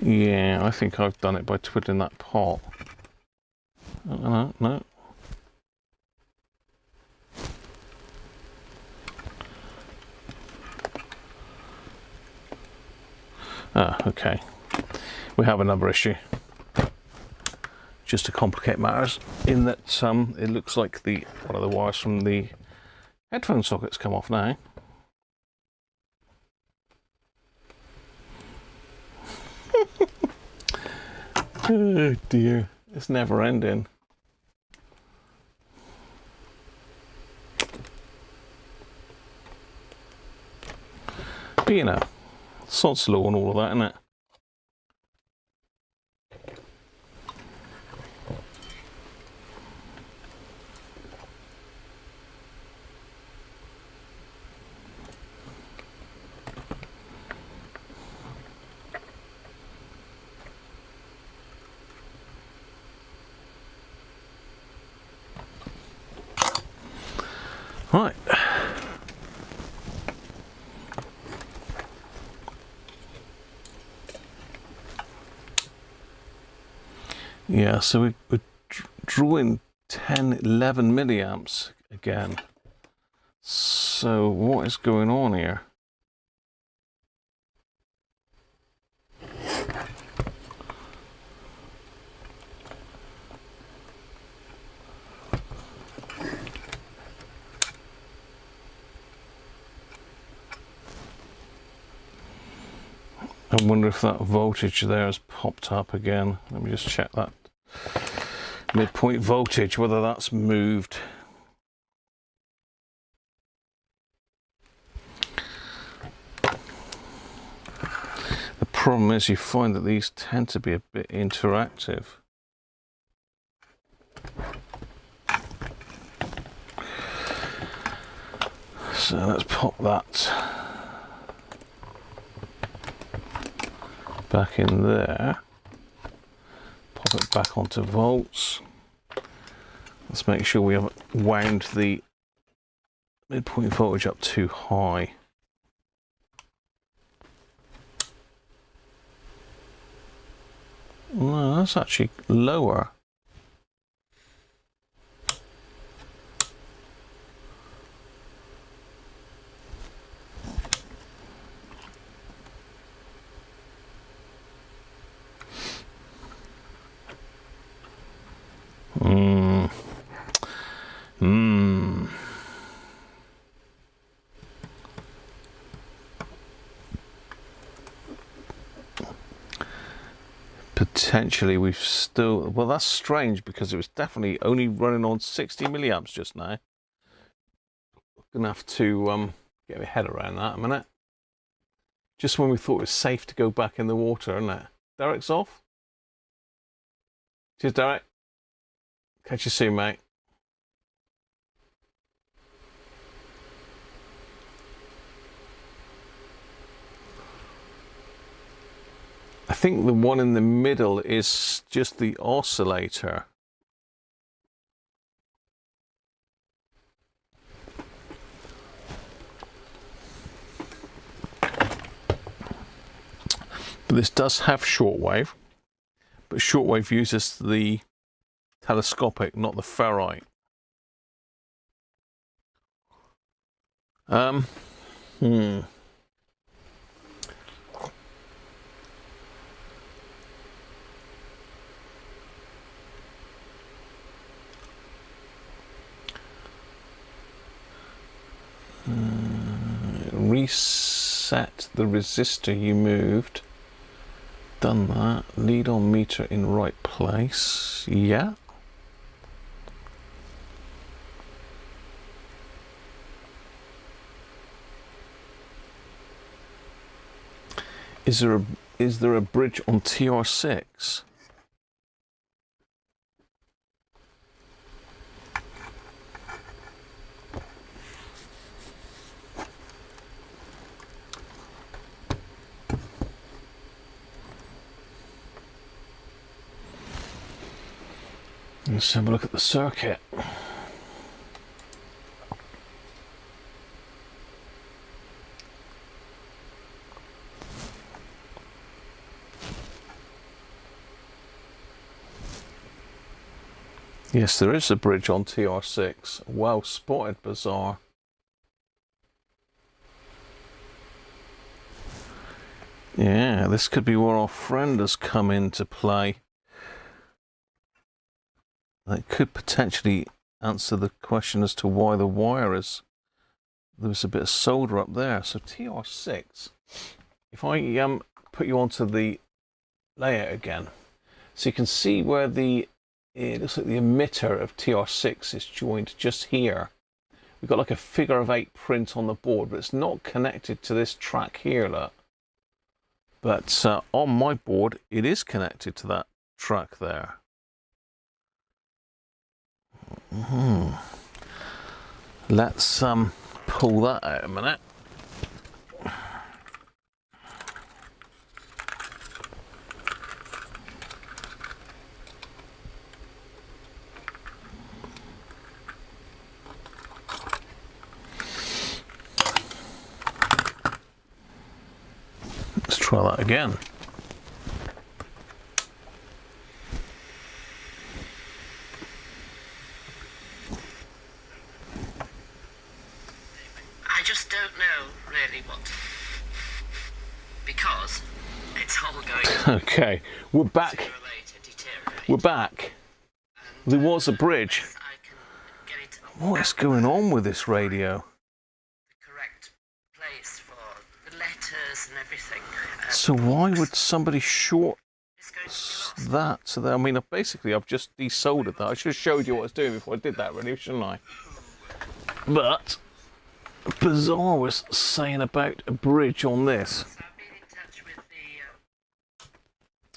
S1: Yeah, I think I've done it by twiddling that pot. No. Ah, okay. We have another issue. Just to complicate matters, in that it looks like one of the wires from the headphone sockets come off now. Oh dear, it's never ending. But you know, sod's law and all of that, isn't it? Right. Yeah, so we're drawing 10, 11 milliamps again. So what is going on here? I wonder if that voltage there has popped up again. Let me just check that midpoint voltage, whether that's moved. The problem is you find that these tend to be a bit interactive. So let's pop that back in there, pop it back onto volts. Let's make sure we haven't wound the midpoint voltage up too high. No, that's actually lower. Potentially we've still, well, that's strange because it was definitely only running on 60 milliamps just now. Gonna have to get my head around that a minute. Just when we thought it was safe to go back in the water, isn't it? Derek's off. Cheers, Derek. Catch you soon, mate. I think the one in the middle is just the oscillator. But this does have shortwave, but shortwave uses the telescopic, not the ferrite. Reset the resistor you moved. Done that. Lead on meter in right place. Yeah. Is there a bridge on TR6? Let's have a look at the circuit. Yes, there is a bridge on TR6. Well spotted, Bizarre. Yeah, this could be where our friend has come into play. That could potentially answer the question as to why the wire is... There was a bit of solder up there. So TR6, if I put you onto the layout again, so you can see where the... It looks like the emitter of TR6 is joined just here. We've got like a figure of 8 print on the board, but it's not connected to this track here, look. But on my board, it is connected to that track there. Let's pull that out a minute. Let's try that again.
S5: really what? Because it's all going
S1: Okay, we're back.
S5: sooner or later deteriorate.
S1: We're back.
S5: And,
S1: There was a bridge.
S5: unless I can get it
S1: What is
S5: out
S1: going
S5: of
S1: on with this radio?
S5: the correct place for the letters and everything.
S1: So why would somebody short
S5: It's going to be lost.
S1: that? So that, I mean, basically, I've just desoldered that. I should have showed you what I was doing before I did that, really, shouldn't I? But Bizarre was saying about a bridge on this.
S5: So I've been in touch with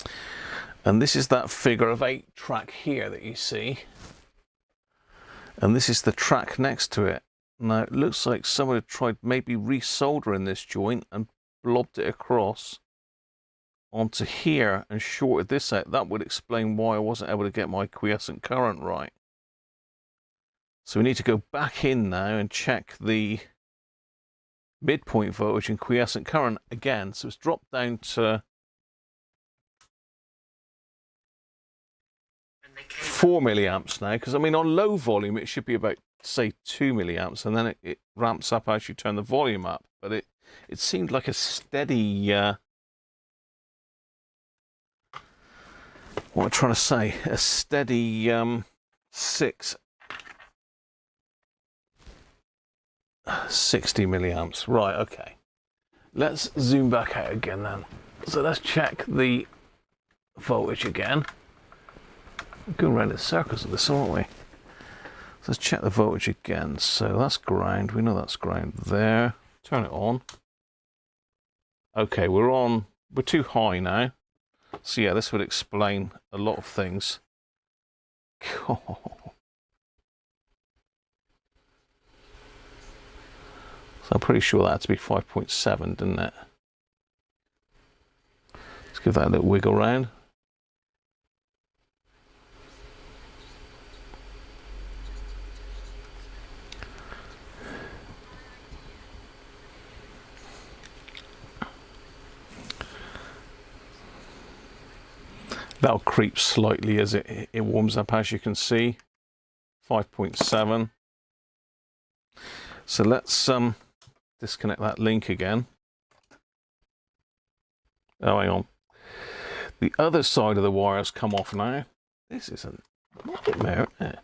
S5: the
S1: And this is that figure of 8 track here that you see. And this is the track next to it. Now, it looks like someone had tried maybe resoldering this joint and blobbed it across onto here and shorted this out. That would explain why I wasn't able to get my quiescent current right. So we need to go back in now and check the midpoint voltage and quiescent current again. So it's dropped down to 4 milliamps now, because I mean on low volume it should be about, say, 2 milliamps, and then it ramps up as you turn the volume up. But it seemed like a steady what am I trying to say, a steady 60 milliamps. Right, okay, let's zoom back out again then. So let's check the voltage again. We're going around in circles with this, aren't we? So let's check the voltage again. So that's ground. We know that's ground there. Turn it on. Okay, we're too high now. So yeah, this would explain a lot of things. So I'm pretty sure that had to be 5.7, didn't it? Let's give that a little wiggle round. That'll creep slightly as it warms up, as you can see. 5.7. So let's disconnect that link again. Oh, hang on. The other side of the wire has come off now. This is a nightmare, isn't it?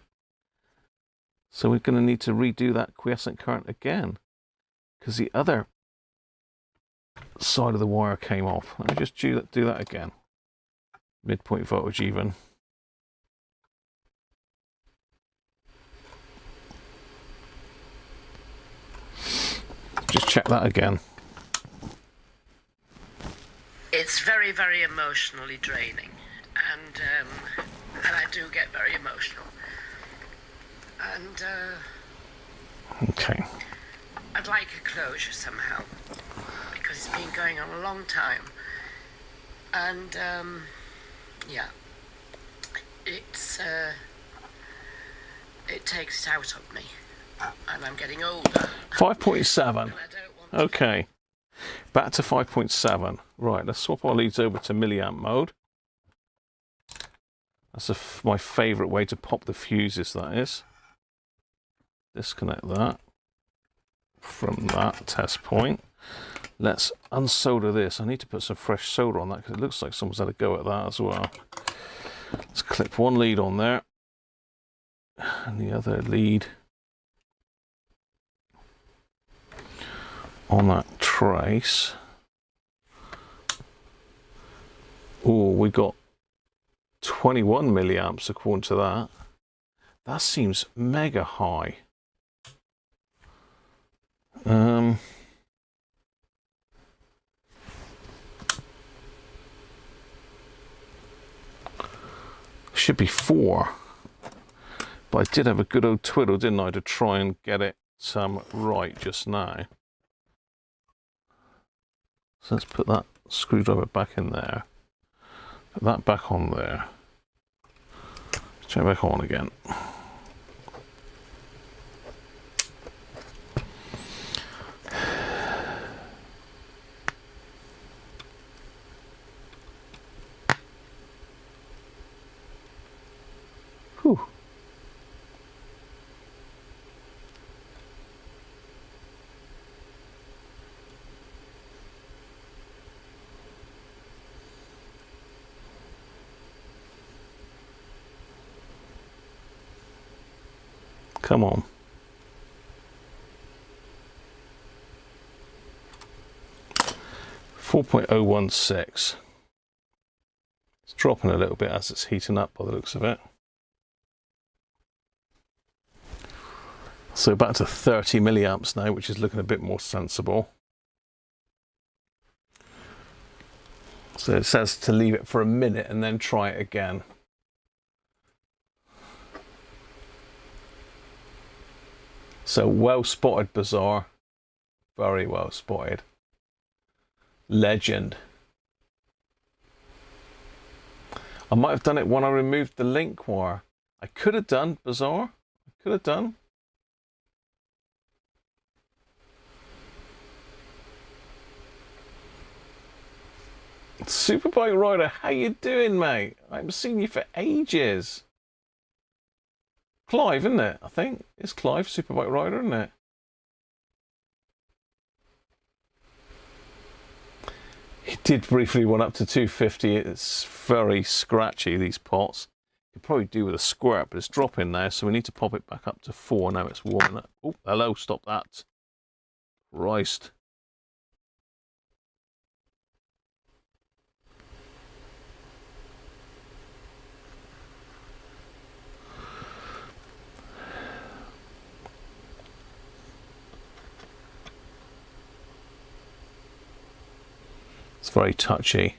S1: So we're going to need to redo that quiescent current again, because the other side of the wire came off. Let me just do that again. Midpoint voltage even. Just check that again.
S5: It's very, very emotionally draining, and I do get very emotional. And
S1: Okay.
S5: I'd like a closure somehow, because it's been going on a long time. And yeah, it takes it out of me, and I'm getting older.
S1: 5.7.
S5: And I don't want
S1: Okay. Back to 5.7. Right, let's swap our leads over to milliamp mode. That's my favourite way to pop the fuses, that is. Disconnect that from that test point. Let's unsolder this. I need to put some fresh solder on that because it looks like someone's had a go at that as well. Let's clip one lead on there and the other lead on that trace. Oh, we got 21 milliamps according to that. That seems mega high. Should be 4, but I did have a good old twiddle, didn't I, to try and get it right just now. So let's put that screwdriver back in there, put that back on there, turn it back on again. Whew. Come on. .016. It's dropping a little bit as it's heating up by the looks of it. So back to 30 milliamps now, which is looking a bit more sensible. So it says to leave it for a minute and then try it again. So well spotted, Bazaar. Very well spotted. Legend. I might have done it when I removed the link wire. I could have done, Bazaar. I could have done. Superbike Rider, how you doing, mate? I haven't seen you for ages. Clive, isn't it? I think it's Clive, Superbike Rider, isn't it? He did briefly one up to 250. It's very scratchy, these pots. You could probably do with a squirt, but it's dropping now, so we need to pop it back up to 4. Now it's warming up. Oh, hello, stop that. Christ. It's very touchy.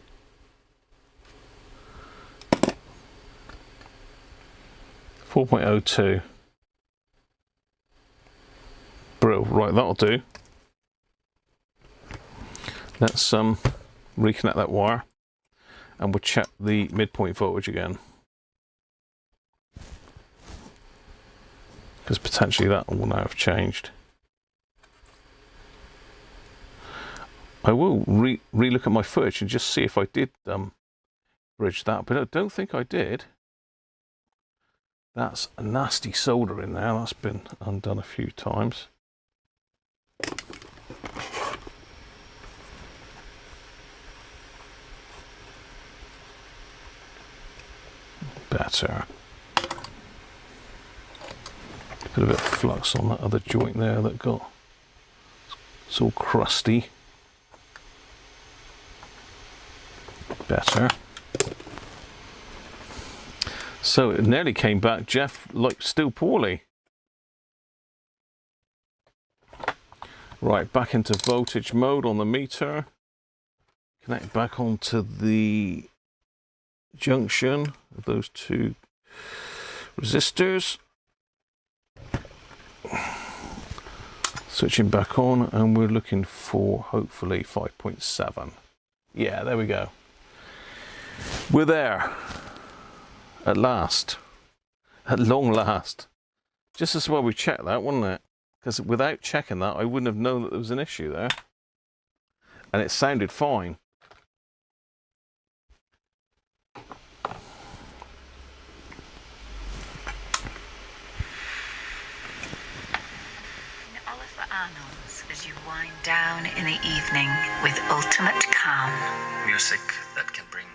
S1: .02. Brill. Right, that'll do. Let's reconnect that wire and we'll check the midpoint voltage again. Because potentially that will now have changed. I will re-look at my footage and just see if I did bridge that, but I don't think I did. That's a nasty solder in there. That's been undone a few times. Better. Put a bit of flux on that other joint there that got, it's all crusty. Better. So it nearly came back, Jeff, like still poorly. Right, back into voltage mode on the meter. Connect back onto the junction of those two resistors. Switching back on, and we're looking for hopefully 5.7. Yeah, there we go. We're there. At last. At long last. Just as well we checked that, wasn't it? Because without checking that, I wouldn't have known that there was an issue there. And it sounded fine.
S6: Oliver Arnold's as you wind down in the evening with ultimate calm.
S7: Music that can bring.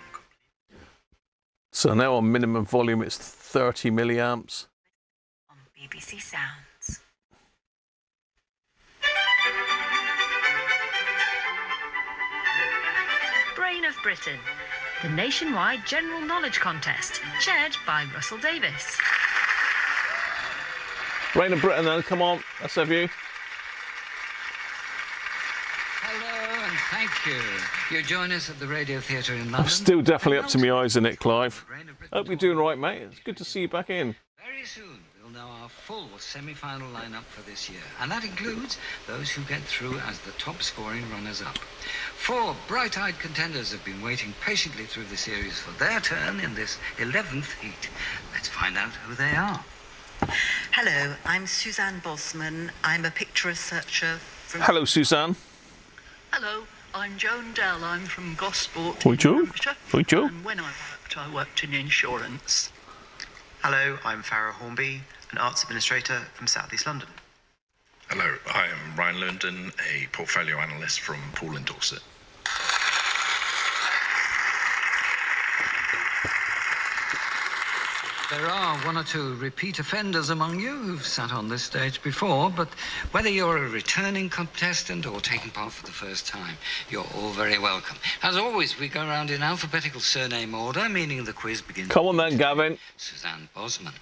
S1: So now on minimum volume it's 30 milliamps.
S6: On BBC Sounds.
S8: Brain of Britain, the nationwide general knowledge contest, chaired by Russell Davis.
S1: Brain of Britain then, come on, let's have you.
S9: Hello and thank you. You join us at the Radio Theatre in London.
S1: I'm still definitely up to my eyes in it, Clive. Hope you're doing right, mate. It's good to see you back in.
S9: Very soon we'll know our full semi-final lineup for this year, and that includes those who get through as the top-scoring runners-up. 4 bright-eyed contenders have been waiting patiently through the series for their turn in this 11th heat. Let's find out who they are.
S2: Hello, I'm Suzanne Bosman. I'm a picture researcher from...
S1: Hello, Suzanne.
S10: Hello, I'm Joan Dell. I'm from Gosport
S1: Hi,
S10: in
S1: Joe.
S10: Hampshire.
S1: Hi, Joe.
S10: And when I worked in insurance.
S7: Hello, I'm Farrah Hornby, an arts administrator from South East London.
S11: Hello, I am Ryan London, a portfolio analyst from Poole in Dorset.
S9: There are one or two repeat offenders among you who've sat on this stage before, but whether you're a returning contestant or taking part for the first time, you're all very welcome. As always, we go around in alphabetical surname order, meaning the quiz begins.
S1: Come on then, Gavin.
S9: Suzanne Bosman.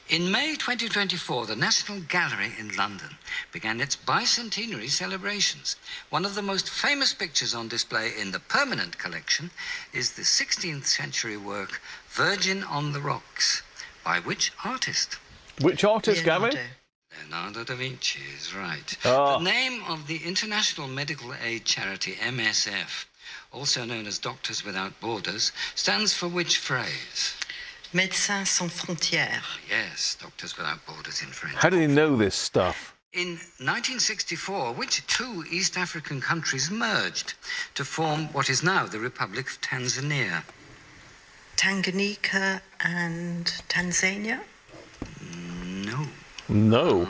S9: In May 2024, the National Gallery in London began its bicentenary celebrations. One of the most famous pictures on display in the permanent collection is the 16th century work Virgin on the Rocks. By which artist?
S1: Which artist, Gavin?
S9: Leonardo da Vinci is right.
S1: Oh.
S9: The name of the international medical aid charity MSF, also known as Doctors Without Borders, stands for which phrase?
S2: Médecins Sans Frontières.
S9: Yes, Doctors Without Borders in French.
S1: How do you know this stuff?
S9: In 1964, which two East African countries merged to form what is now the Republic of Tanzania?
S2: Tanganyika and Tanzania?
S9: No.
S1: No.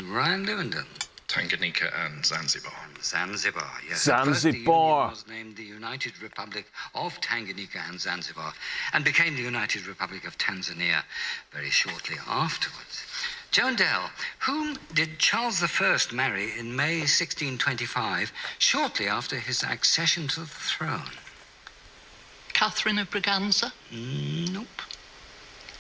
S9: Ryan Lewandon.
S11: Tanganyika and Zanzibar.
S9: Zanzibar, yes.
S1: Zanzibar.
S9: At first, the union was named the United Republic of Tanganyika and Zanzibar and became the United Republic of Tanzania very shortly afterwards. Joan Dell, whom did Charles I marry in May 1625, shortly after his accession to the throne?
S10: Catherine of Braganza?
S9: Nope.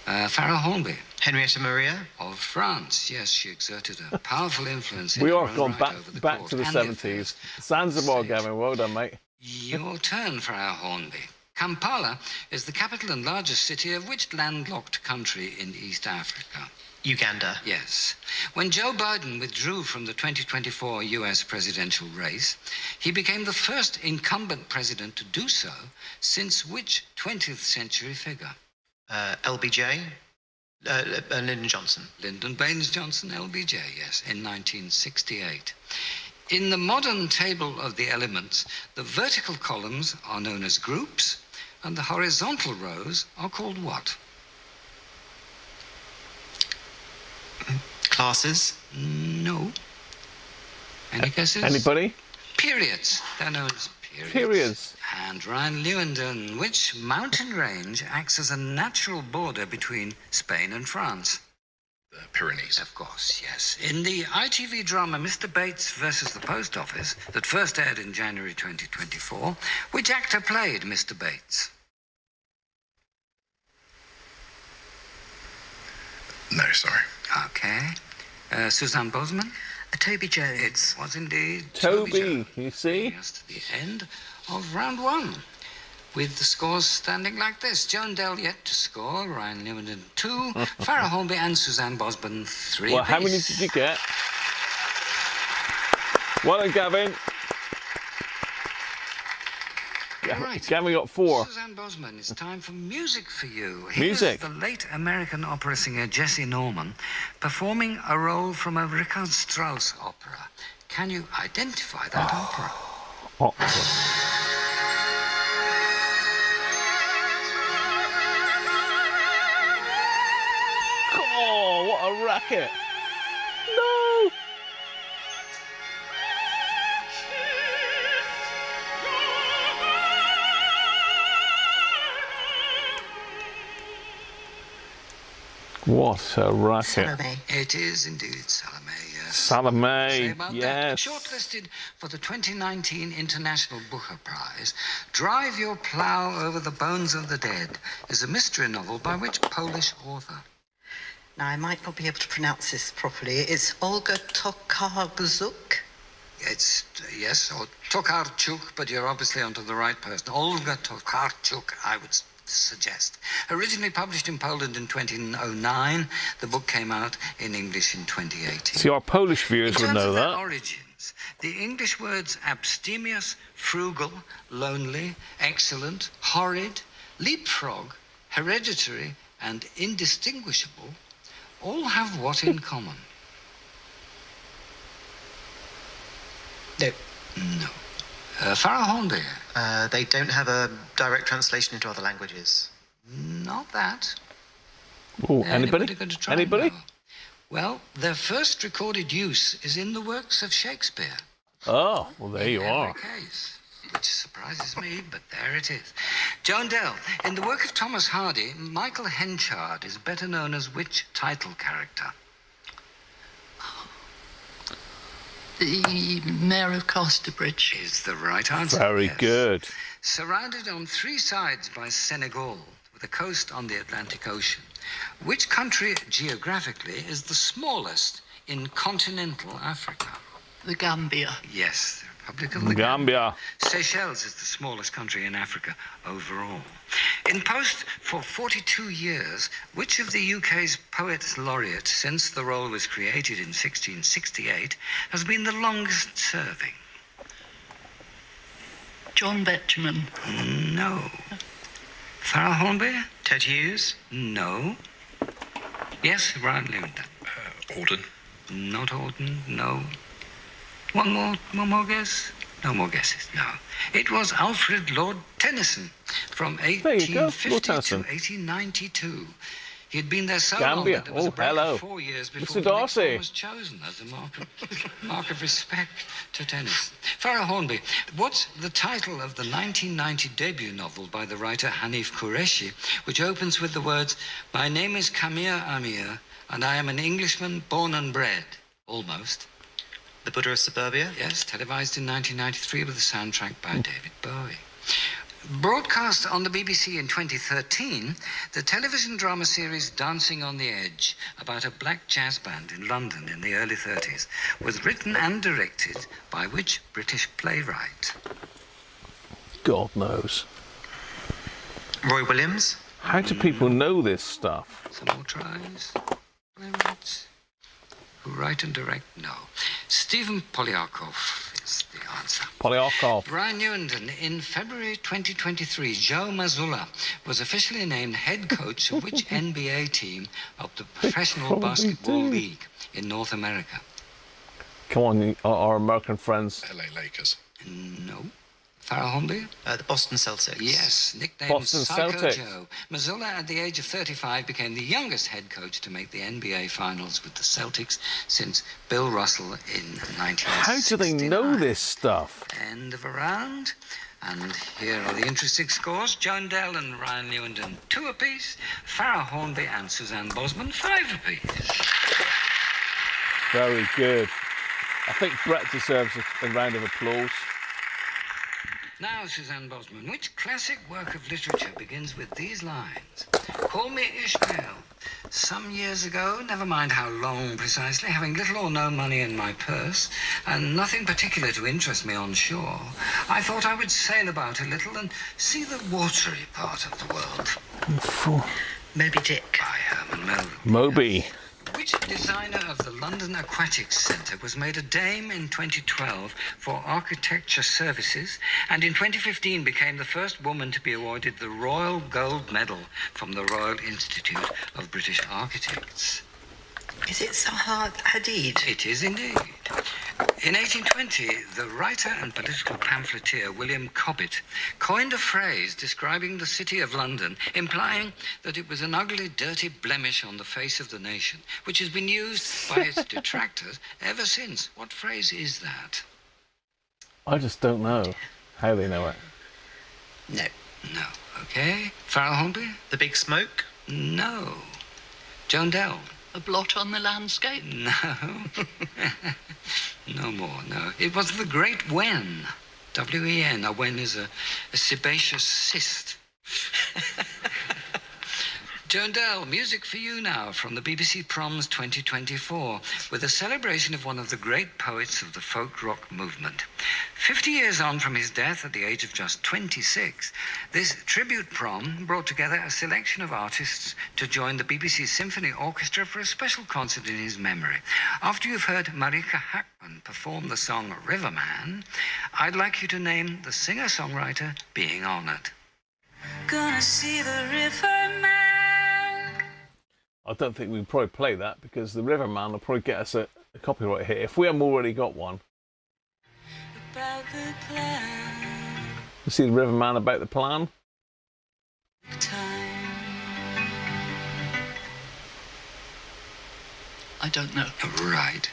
S9: Farrah Hornby.
S7: Henrietta Maria?
S9: Of France, yes, she exerted a powerful influence in
S1: We
S9: her
S1: are
S9: own
S1: going
S9: right over the
S1: back
S9: court
S1: to the
S9: and
S1: 70s. Zanzibar, Gavin, well done, mate.
S9: Your turn, Farrah Hornby. Kampala is the capital and largest city of which landlocked country in East Africa?
S7: Uganda.
S9: Yes. When Joe Biden withdrew from the 2024 US presidential race, he became the first incumbent president to do so since which 20th century figure?
S7: LBJ? Lyndon Johnson.
S9: Lyndon Baines Johnson, LBJ, yes, in 1968. In the modern table of the elements, the vertical columns are known as groups, and the horizontal rows are called what?
S7: Classes?
S9: No. Any guesses?
S1: Anybody?
S9: Periods. They're known as periods.
S1: Periods.
S9: And Ryan Lewandon, which mountain range acts as a natural border between Spain and France?
S11: The Pyrenees.
S9: Of course, yes. In the ITV drama Mr. Bates versus the Post Office that first aired in January 2024, which actor played Mr. Bates?
S11: No, sorry.
S9: Okay. Suzanne Bosman?
S2: Toby Jones.
S9: It was indeed
S1: Toby,
S9: Jones.
S1: you see?
S9: Us to the end of round one, with the scores standing like this. Joan Dell yet to score, Ryan Lewandon 2, Farrah Hornby and Suzanne Bosman 3.
S1: Well, how many did you get? Well done, Gavin.
S9: Right.
S1: Gavin got 4.
S9: Suzanne Bosman, it's time for music for you.
S1: Music.
S9: Here's the late American opera singer Jesse Norman performing a role from a Richard Strauss opera. Can you identify that opera?
S1: Oh, what a racket. No. What a racket.
S2: Salome.
S9: It is indeed Salome, yes.
S1: Salome,
S9: Say about that.
S1: yes.
S9: Shortlisted for the 2019 International Booker Prize, Drive Your Plough Over the Bones of the Dead is a mystery novel by which Polish author?
S2: Now, I might not be able to pronounce this properly. It's Olga Tokarczuk.
S9: It's, yes, or Tokarczuk, but you're obviously onto the right person. Olga Tokarczuk, I would suggest. Originally published in Poland in 2009, the book came out in English in 2018.
S1: See, our Polish viewers would know that.
S9: Origins, the English words abstemious, frugal, lonely, excellent, horrid, leapfrog, hereditary, and indistinguishable all have what in common?
S7: No.
S9: No. Farrah Hornby?
S7: They don't have a direct translation into other languages.
S9: Not that.
S1: Oh, anybody?
S9: Going to try
S1: Anybody?
S9: now? Well, their first recorded use is in the works of Shakespeare.
S1: Oh, well, there you
S9: In
S1: are.
S9: every case. which surprises me, but there it is. Joan Dell. In the work of Thomas Hardy, Michael Henchard is better known as which title character?
S10: The Mayor of Casterbridge.
S9: Is the right answer.
S1: Very
S9: yes.
S1: good.
S9: Surrounded on three sides by Senegal, with a coast on the Atlantic Ocean, which country geographically is the smallest in continental Africa?
S10: The Gambia.
S9: Yes, the Republic of the
S1: Gambia.
S9: Seychelles is the smallest country in Africa overall. In post for 42 years, which of the UK's poets laureate since the role was created in 1668 has been the longest serving?
S10: John Betjeman.
S9: No. Farrell Hornby?
S7: Ted Hughes?
S9: No. Yes, Ryan Lewington.
S11: Auden.
S9: Not Auden, no. One more guess? No more guesses, no. It was Alfred Lord Tennyson from
S1: There you go,
S9: 1850
S1: Lord
S9: to
S1: Tennyson.
S9: 1892. He had been there so long
S1: Gambia.
S9: that there was
S1: Oh,
S9: a break
S1: hello.
S9: of 4 years before
S1: Mr.
S9: the next
S1: Darcy.
S9: one was chosen as a mark of respect to Tennyson. Farrah Hornby, what's the title of the 1990 debut novel by the writer Hanif Qureshi, which opens with the words, "My name is Kamir Amir, and I am an Englishman born and bred"? Almost.
S7: The Buddha of Suburbia?
S9: Yes, televised in 1993 with a soundtrack by David Bowie. Broadcast on the BBC in 2013, the television drama series Dancing on the Edge, about a black jazz band in London in the early 30s, was written and directed by which British playwright?
S1: God knows.
S7: Roy Williams?
S1: How do people know this stuff?
S9: Some more tries. Playwrights who write and direct? No. Stephen Polyakov is the answer.
S1: Polyakov.
S9: Brian Newenden, in February 2023, Joe Mazzulla was officially named head coach of which NBA team of the Professional
S1: probably
S9: Basketball
S1: do.
S9: League in North America?
S1: Come on, our American friends.
S11: LA Lakers.
S9: No. Farrah Hornby?
S7: The Boston Celtics.
S9: Yes, nicknamed
S1: Boston
S9: Psycho
S1: Celtics.
S9: Joe. Mazzulla, at the age of 35, became the youngest head coach to make the NBA Finals with the Celtics since Bill Russell in 1969.
S1: How do they know this stuff?
S9: End of a round. And here are the interesting scores. Joan Dell and Ryan Newenden, 2 apiece. Farrah Hornby and Suzanne Bosman, 5 apiece.
S1: Very good. I think Brett deserves a round of applause.
S9: Now, Suzanne Bosman, which classic work of literature begins with these lines? Call me Ishmael. Some years ago, never mind how long precisely, having little or no money in my purse, and nothing particular to interest me on shore, I thought I would sail about a little and see the watery part of the world.
S2: Moby Dick.
S9: By Herman Melville.
S1: Moby.
S9: Which designer of the London Aquatics Centre was made a dame in 2012 for architecture services, and in 2015 became the first woman to be awarded the Royal Gold Medal from the Royal Institute of British Architects?
S2: Is it Zaha Hadid?
S9: It is indeed. In 1820, the writer and political pamphleteer William Cobbett coined a phrase describing the city of London, implying that it was an ugly, dirty blemish on the face of the nation, which has been used by its detractors ever since. What phrase is that?
S1: I just don't know how they know it.
S2: No.
S9: No. Okay. Farrell Hornby?
S7: The Big Smoke?
S9: No. Joan Dell?
S10: A blot on the landscape?
S9: No. No more, no. It was the Great Wen. W-E-N. A wen is a sebaceous cyst. Joan Dell, music for you now from the BBC Proms 2024, with a celebration of one of the great poets of the folk rock movement. 50 years on from his death at the age of just 26, this tribute prom brought together a selection of artists to join the BBC Symphony Orchestra for a special concert in his memory. After you've heard Marika Hackman perform the song Riverman, I'd like you to name the singer-songwriter being honoured.
S6: Gonna see the riverman.
S1: I don't think we can probably play that because the Riverman will probably get us a copyright hit if we haven't already got one.
S6: About the plan.
S1: You see the Riverman about the plan?
S6: Time.
S10: I don't know.
S9: Right.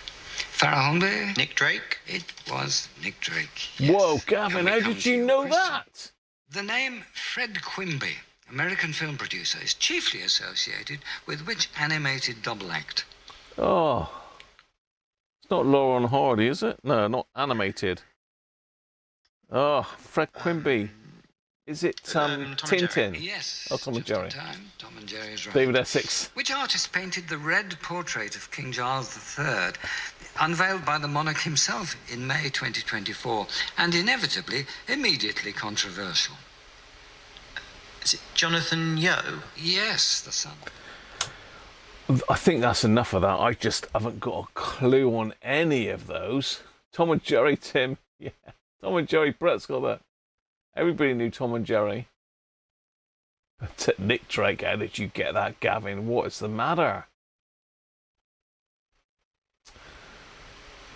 S9: Farrah Hornby?
S7: Nick Drake?
S9: It was Nick Drake. Yes.
S1: Whoa, Gavin,
S9: Can we
S1: how
S9: come
S1: did
S9: to
S1: you
S9: your
S1: know
S9: question?
S1: that?
S9: The name Fred Quimby, American film producer, is chiefly associated with which animated double act?
S1: Oh, it's not Laurel and Hardy, is it? No, not animated. Oh, Fred Quimby. Is it
S7: Tom and
S1: Tintin?
S7: Jerry.
S9: Yes.
S1: Oh, Tom and
S9: just in
S1: Jerry.
S9: time. Tom and Jerry is right.
S1: David Essex.
S9: Which artist painted the red portrait of King Charles III, unveiled by the monarch himself in May 2024, and inevitably, immediately controversial?
S7: Is it Jonathan Yeo?
S9: Yes, the son.
S1: I think that's enough of that. I just haven't got a clue on any of those. Tom and Jerry, Tim. Yeah. Tom and Jerry, Brett's got that. Everybody knew Tom and Jerry. But Nick Drake, how did you get that, Gavin? What is the matter?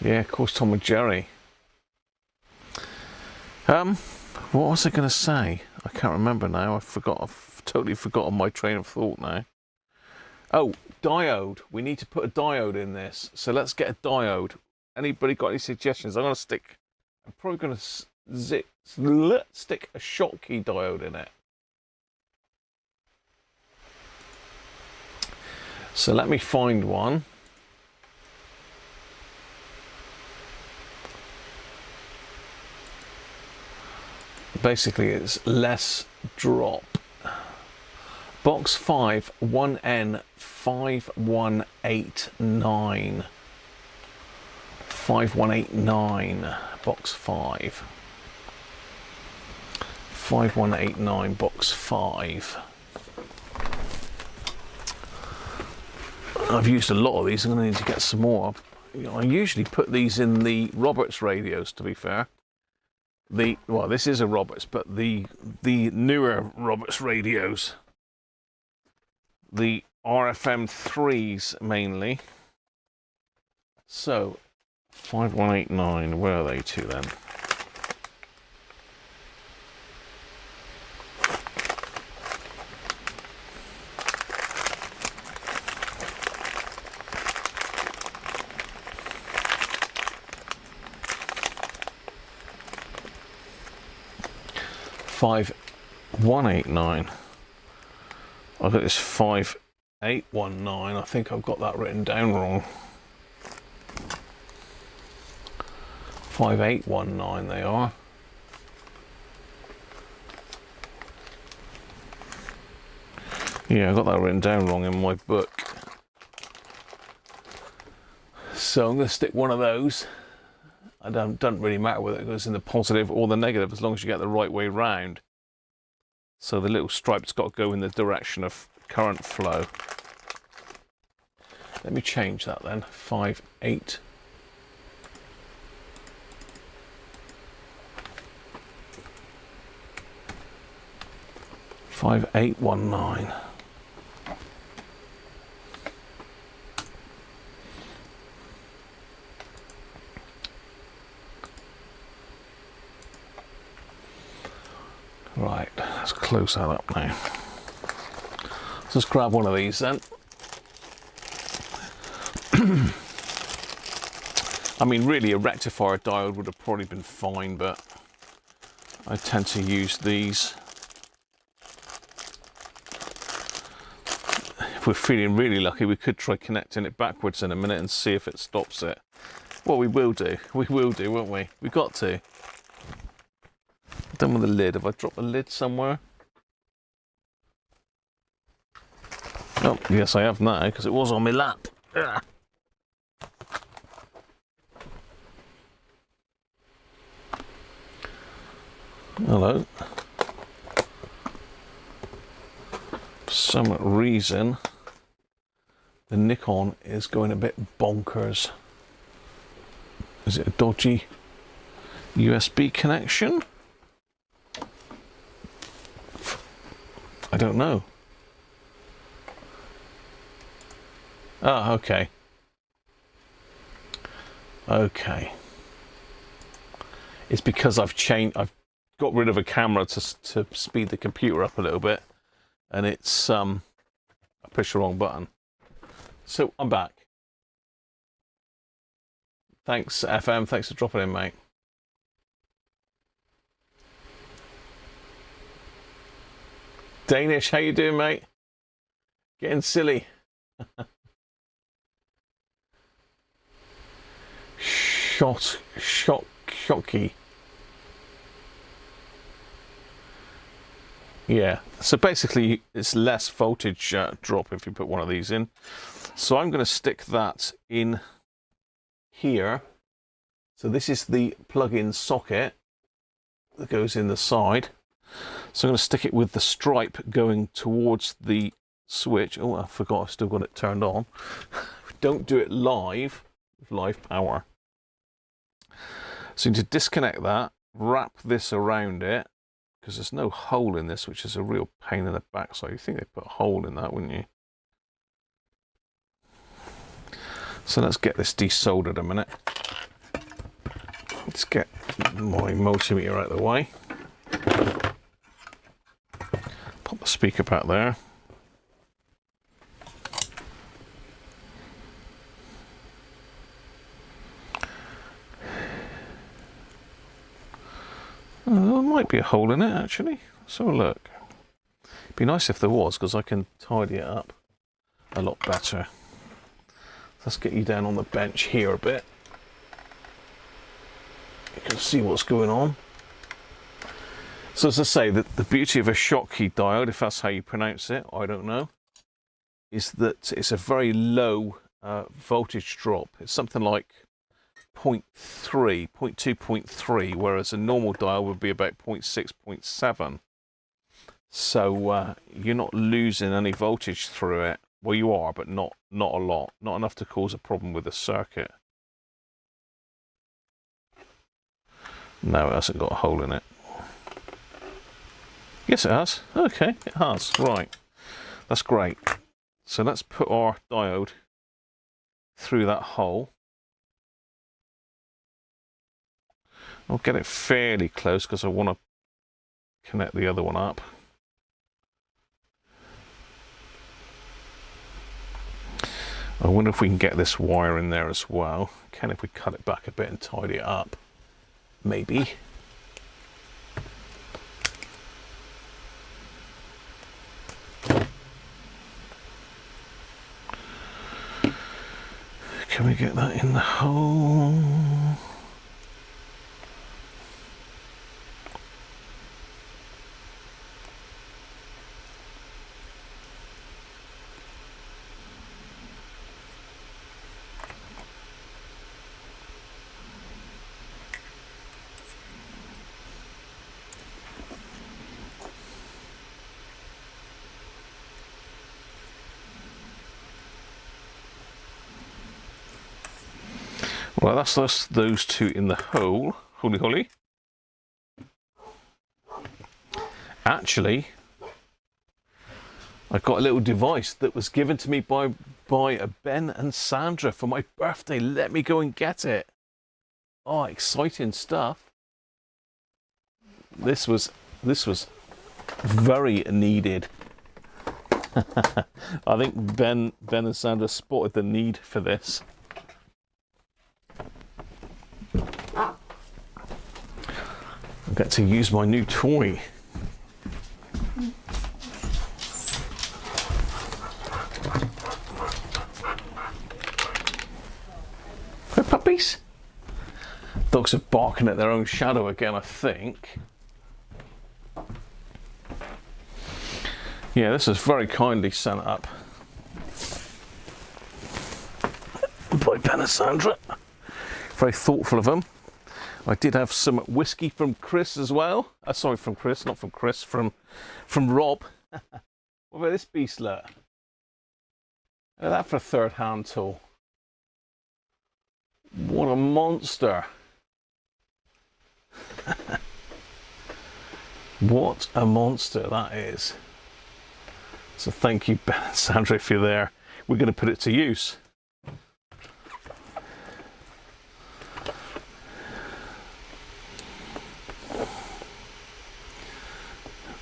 S1: Yeah, of course, Tom and Jerry. What was I going to say? I can't remember now. I've totally forgotten my train of thought now. Oh, diode. We need to put a diode in this. So let's get a diode. Anybody got any suggestions? I'm probably going to stick a Schottky diode in it. So let me find one. Basically, it's less drop. Box 5, 1N 5189. 5189, box 5. 5189, box 5. I've used a lot of these. I'm going to need to get some more. I usually put these in the Roberts radios, to be fair. Well, this is a Roberts, but the newer Roberts radios, the RFM3s mainly. So 5189, where are they to then? Five 189. I got this 5819. I think I've got that written down wrong. 5819 they are. Yeah, I got that written down wrong in my book. So I'm going to stick one of those. It doesn't really matter whether it goes in the positive or the negative, as long as you get the right way round. So the little stripe's got to go in the direction of current flow. Let me change that then. 58. $5819. Right, let's close that up now. Let's just grab one of these then. I mean, really, a rectifier diode would have probably been fine, but I tend to use these. If we're feeling really lucky, we could try connecting it backwards in a minute and see if it stops it. Well, we will do. We will do, won't we? We've got to. Done with the lid. Have I dropped the lid somewhere? Oh, yes, I have now, because it was on my lap. Ugh. Hello. For some reason, the Nikon is going a bit bonkers. Is it a dodgy USB connection? I don't know. Oh, okay. Okay. It's because I've got rid of a camera to speed the computer up a little bit, and it's I pushed the wrong button. So I'm back. Thanks, FM. Thanks for dropping in, mate. Danish, how you doing, mate? Getting silly. Shocky. Yeah, so basically it's less voltage drop if you put one of these in. So I'm going to stick that in here. So this is the plug-in socket that goes in the side. So I'm going to stick it with the stripe going towards the switch. Oh, I forgot I've still got it turned on. Don't do it live power. So you need to disconnect that, wrap this around it, because there's no hole in this, which is a real pain in the backside. You think they'd put a hole in that, wouldn't you? So let's get this desoldered a minute. Let's get my multimeter out of the way. Pop the speaker back there. Oh, there might be a hole in it, actually. Let's have a look. It'd be nice if there was, because I can tidy it up a lot better. Let's get you down on the bench here a bit. You can see what's going on. So as I say, the beauty of a Schottky diode, if that's how you pronounce it, I don't know, is that it's a very low voltage drop. It's something like 0.3, 0.2, 0.3, whereas a normal diode would be about 0.6, 0.7. So you're not losing any voltage through it. Well, you are, but not a lot. Not enough to cause a problem with the circuit. No, it hasn't got a hole in it. Yes, it has. Okay, it has. Right. That's great. So let's put our diode through that hole. I'll get it fairly close because I want to connect the other one up. I wonder if we can get this wire in there as well. Can if we cut it back a bit and tidy it up? Maybe. Can we get that in the hole? Well, that's those two in the hole. Holy. Actually, I got a little device that was given to me by Ben and Sandra for my birthday. Let me go and get it. Oh, exciting stuff. This was very needed. I think Ben and Sandra spotted the need for this. I get to use my new toy. Hey, puppies. Dogs are barking at their own shadow again, I think. Yeah, this is very kindly sent up by Ben and Sandra. Very thoughtful of them. I did have some whiskey from Chris as well. Sorry, from Chris, not from Chris, from Rob. What about this beastlet? Look at that for a third-hand tool. What a monster. What a monster that is. So thank you, Ben and Sandra, if you're there. We're going to put it to use.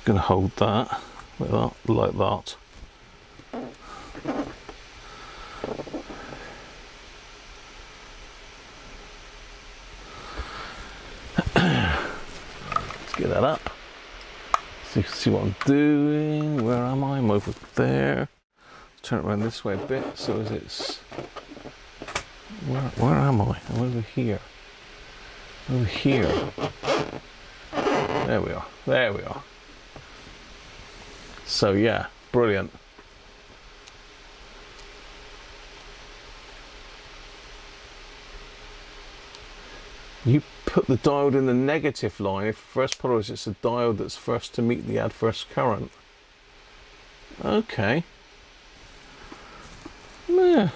S1: Going to hold that like that. get that up. So you can see what I'm doing. Where am I? I'm over there. Let's turn it around this way a bit. So as it's... Where am I? I'm over here. Over here. There we are. There we are. So yeah, brilliant. You put the diode in the negative line if first polarized, it's a diode that's first to meet the adverse current. Okay. Yeah.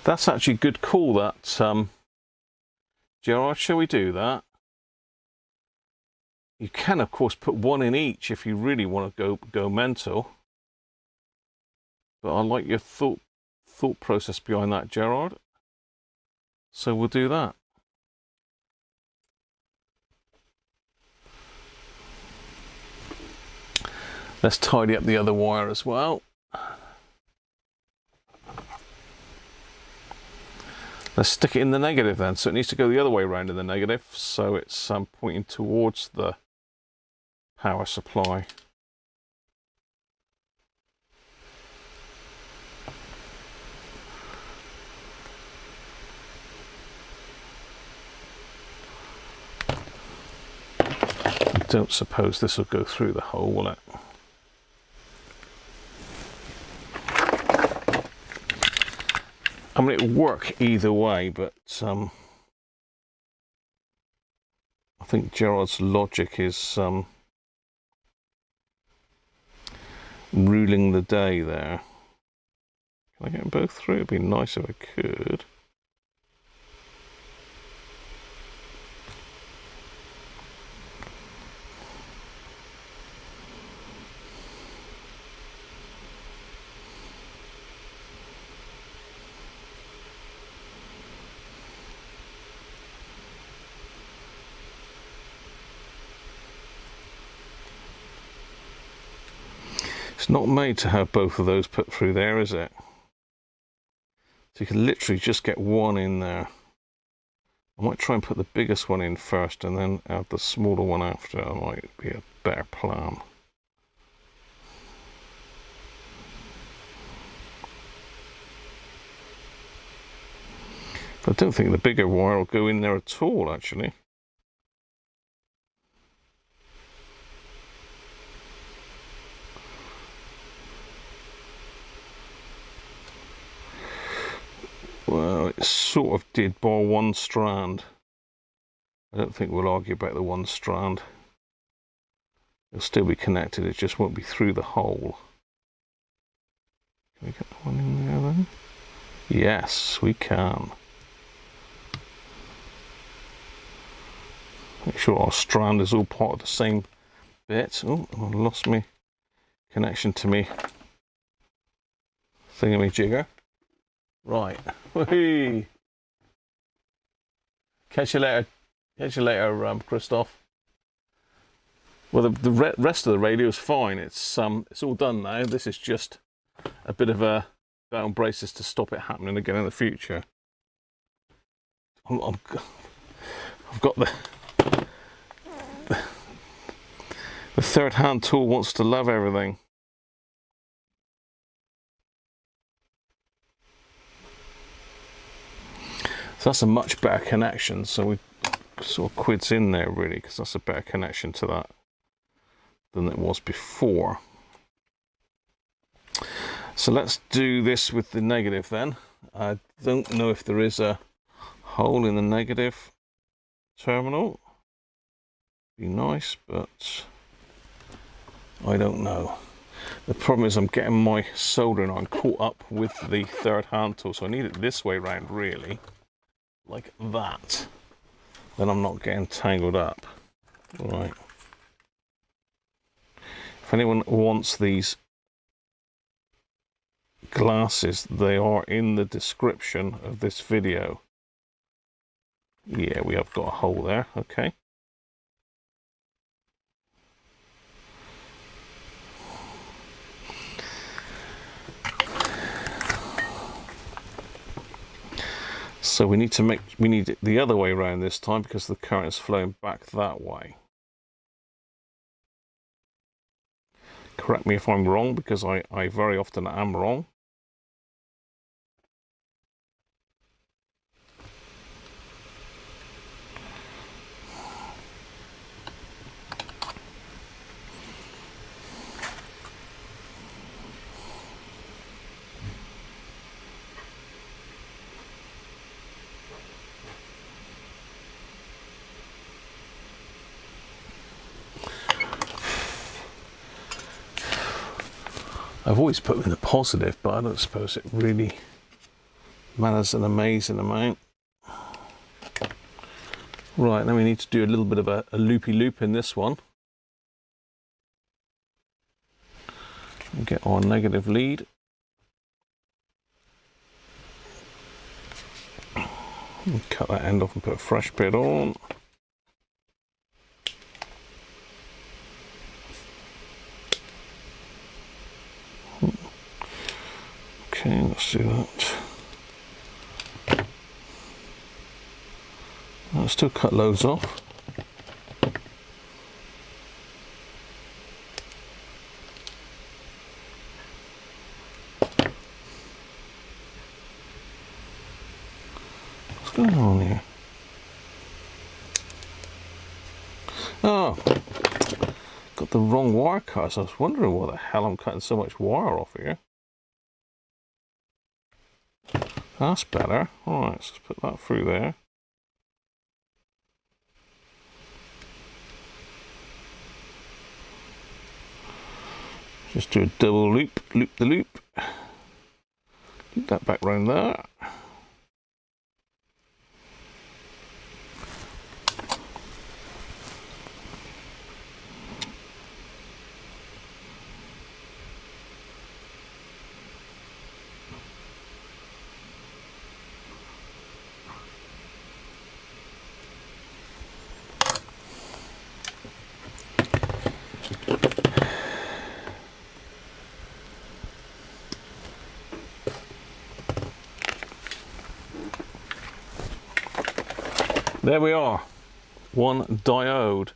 S1: That's actually a good call, that, Gerard, shall we do that? You can, of course, put one in each if you really want to go mental. But I like your thought process behind that, Gerard. So we'll do that. Let's tidy up the other wire as well. Let's stick it in the negative then. So it needs to go the other way around in the negative. So it's pointing towards the power supply. I don't suppose this will go through the hole, will it? I mean, it'll work either way, but I think Gerard's logic is ruling the day there. Can I get them both through? It'd be nice if I could. It's not made to have both of those put through there, is it? So you can literally just get one in there. I might try and put the biggest one in first and then add the smaller one after. That might be a better plan. I don't think the bigger wire will go in there at all, actually. Well, it sort of did bar one strand. I don't think we'll argue about the one strand. It'll still be connected, it just won't be through the hole. Can we get the one in there then? Yes, we can. Make sure our strand is all part of the same bit. Oh, I lost my connection to me thingamajigger. Right. Whee! Catch you later. Catch you later, Christoph. Well, the rest of the radio is fine. It's all done now. This is just a bit of a belt and braces to stop it happening again in the future. I've got the third hand tool wants to love everything. So that's a much better connection. So we sort of quids in there really, because that's a better connection to that than it was before. So let's do this with the negative then. I don't know if there is a hole in the negative terminal. Be nice, but I don't know. The problem is I'm getting my soldering iron caught up with the third hand tool, so I need it this way round really, like that. Then I'm not getting tangled up. Right. If anyone wants these glasses, they are in the description of this video. Yeah, we have got a hole there, okay. So we need it the other way around this time because the current is flowing back that way. Correct me if I'm wrong, because I very often am wrong. I've always put them in the positive, but I don't suppose it really matters an amazing amount. Right, then we need to do a little bit of a loopy loop in this one. And get our negative lead. And cut that end off and put a fresh bit on. Okay, let's do that. I'll still cut loads off. What's going on here? Oh, got the wrong wire cut. So I was wondering why the hell I'm cutting so much wire off here. That's better. Alright, so let's put that through there. Just do a double loop, loop the loop. Loop that back round there. There we are, one diode.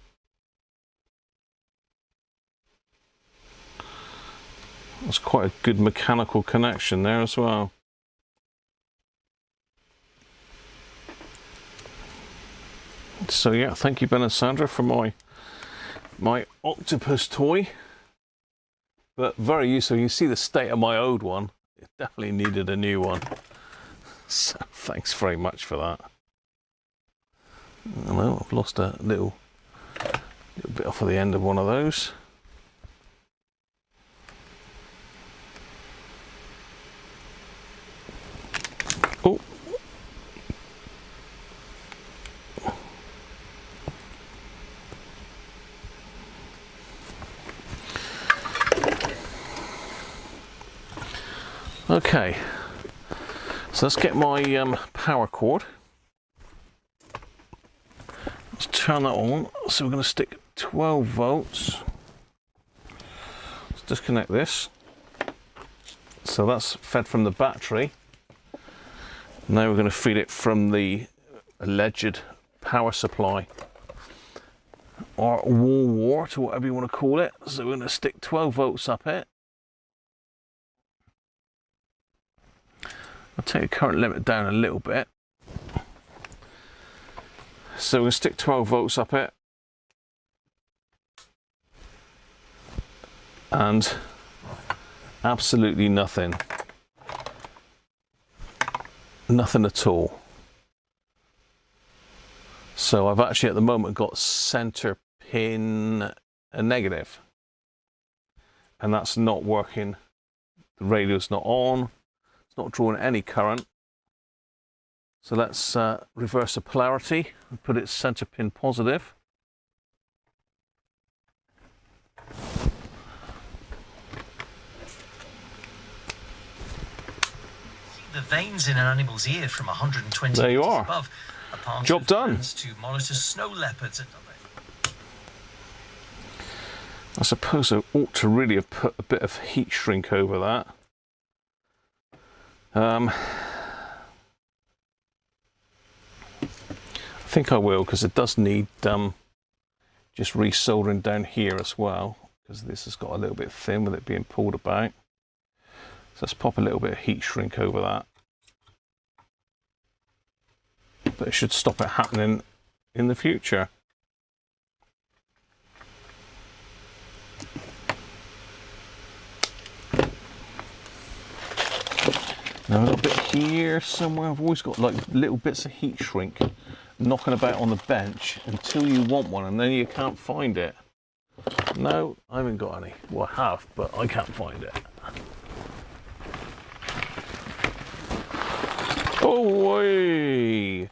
S1: That's quite a good mechanical connection there as well. So yeah, thank you Ben and Sandra for my octopus toy. But very useful. You see the state of my old one. It definitely needed a new one. So thanks very much for that. I know I've lost a little bit off of the end of one of those. Oh. Okay. So let's get my power cord. Let's turn that on. So we're going to stick 12 volts. Let's disconnect this. So that's fed from the battery. Now we're going to feed it from the alleged power supply, or wall wart, or whatever you want to call it. So we're going to stick 12 volts up it. I'll take the current limit down a little bit. So we're going to stick 12 volts up it. And absolutely nothing. Nothing at all. So I've actually at the moment got center pin a negative. And that's not working. The radio's not on. It's not drawing any current. So let's reverse the polarity and put it center pin positive.
S12: The veins in an animal's ear from 120
S1: there you
S12: meters
S1: are.
S12: above.
S1: Job done.
S12: To monitor snow leopards.
S1: I suppose I ought to really have put a bit of heat shrink over that. think I will, because it does need just resoldering down here as well, because this has got a little bit thin with it being pulled about. So let's pop a little bit of heat shrink over that. But it should stop it happening in the future. Now a little bit here somewhere. I've always got like little bits of heat shrink knocking about on the bench until you want one, and then you can't find it. No, I haven't got any. Well, I have, but I can't find it. Oh, way!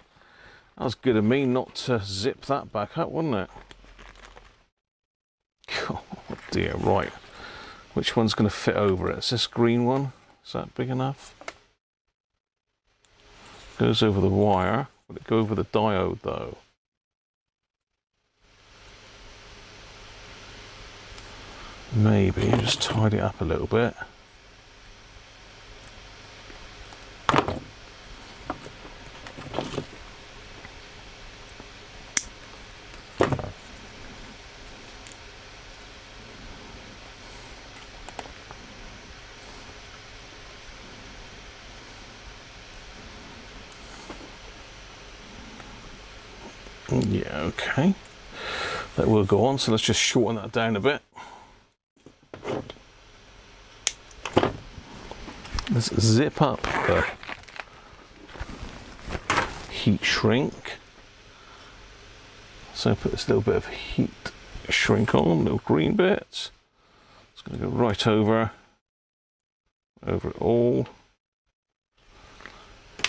S1: That was good of me not to zip that back up, wasn't it? Oh dear, right. Which one's going to fit over it? Is this green one? Is that big enough? Goes over the wire. Will it go over the diode though? Maybe. Just tidy it up a little bit. Yeah, okay. That will go on, so let's just shorten that down a bit. Let's zip up the heat shrink. So put this little bit of heat shrink on, little green bits. It's going to go right over it all.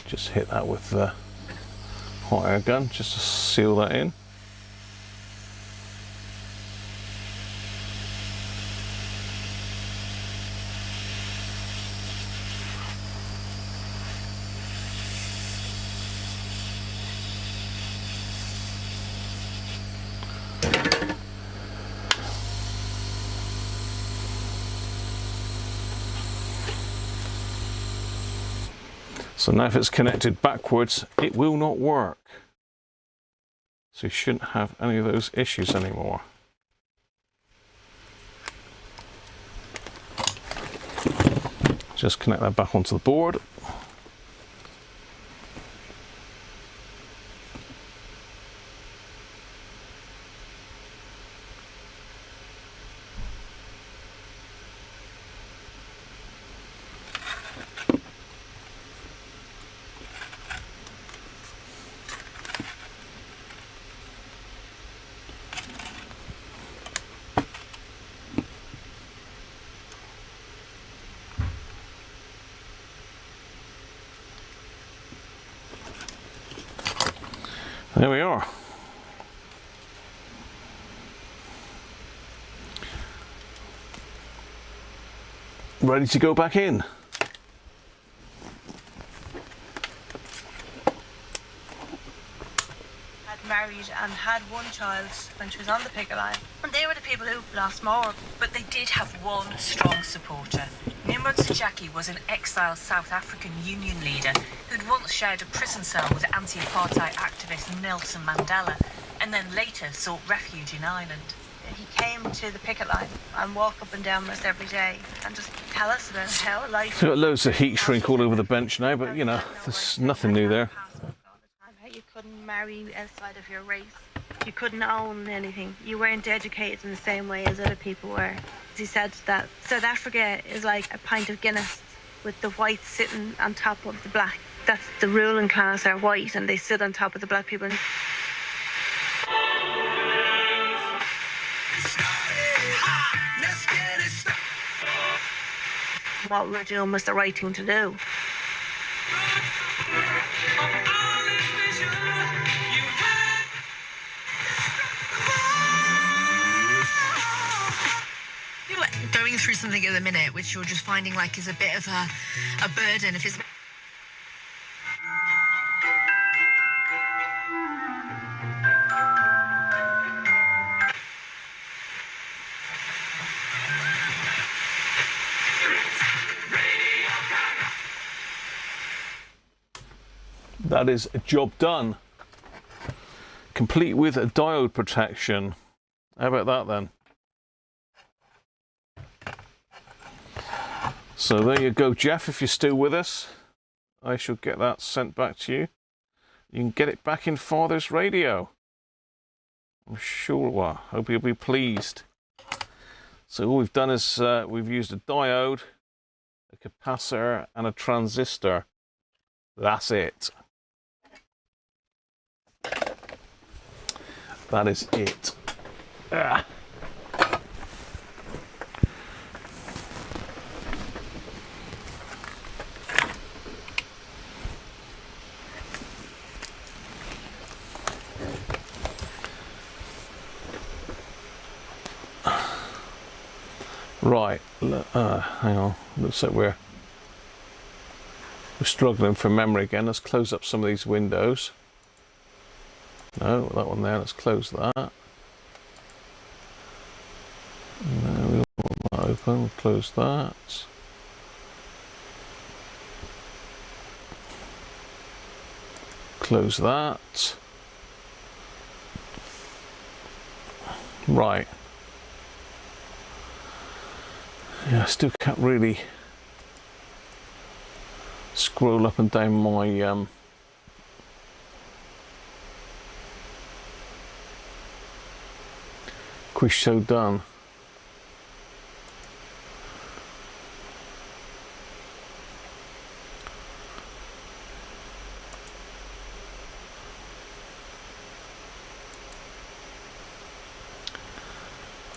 S1: Just hit that with the hot air gun just to seal that in. So now if it's connected backwards, it will not work. So you shouldn't have any of those issues anymore. Just connect that back onto the board. There we are. Ready to go back in.
S13: Married and had one child when she was on the picket line, and they were the people who lost more.
S8: But they did have one strong supporter. Nimrod Sajaki was an exiled South African Union leader who'd once shared a prison cell with anti-apartheid activist Nelson Mandela, and then later sought refuge in Ireland.
S13: He came to the picket line and walked up and down us every day and just tell us about how life.
S1: We've got loads of heat shrink all over the bench now, but you know, there's nothing new there.
S13: You couldn't marry outside of your race. You couldn't own anything. You weren't educated in the same way as other people were. He said that South Africa is like a pint of Guinness with the whites sitting on top of the black. That's the ruling class are white and they sit on top of the black people. What we're doing was the right thing to do.
S3: Going through something at the minute which you're just finding like is a bit of a burden if it's
S1: That is a job done. complete with a diode protection. How about that then? So there you go, Jeff. If you're still with us, I shall get that sent back to you. You can get it back in Father's radio. I'm sure. Well, hope you'll be pleased. So all we've done is we've used a diode, a capacitor, and a transistor. That's it. That is it. Ah. Right, hang on, looks like we're struggling for memory again. Let's close up some of these windows. No, that one there, let's close that. No, we don't want that open, we'll close that. Close that. Right. Yeah, I still can't really scroll up and down my quiz show done.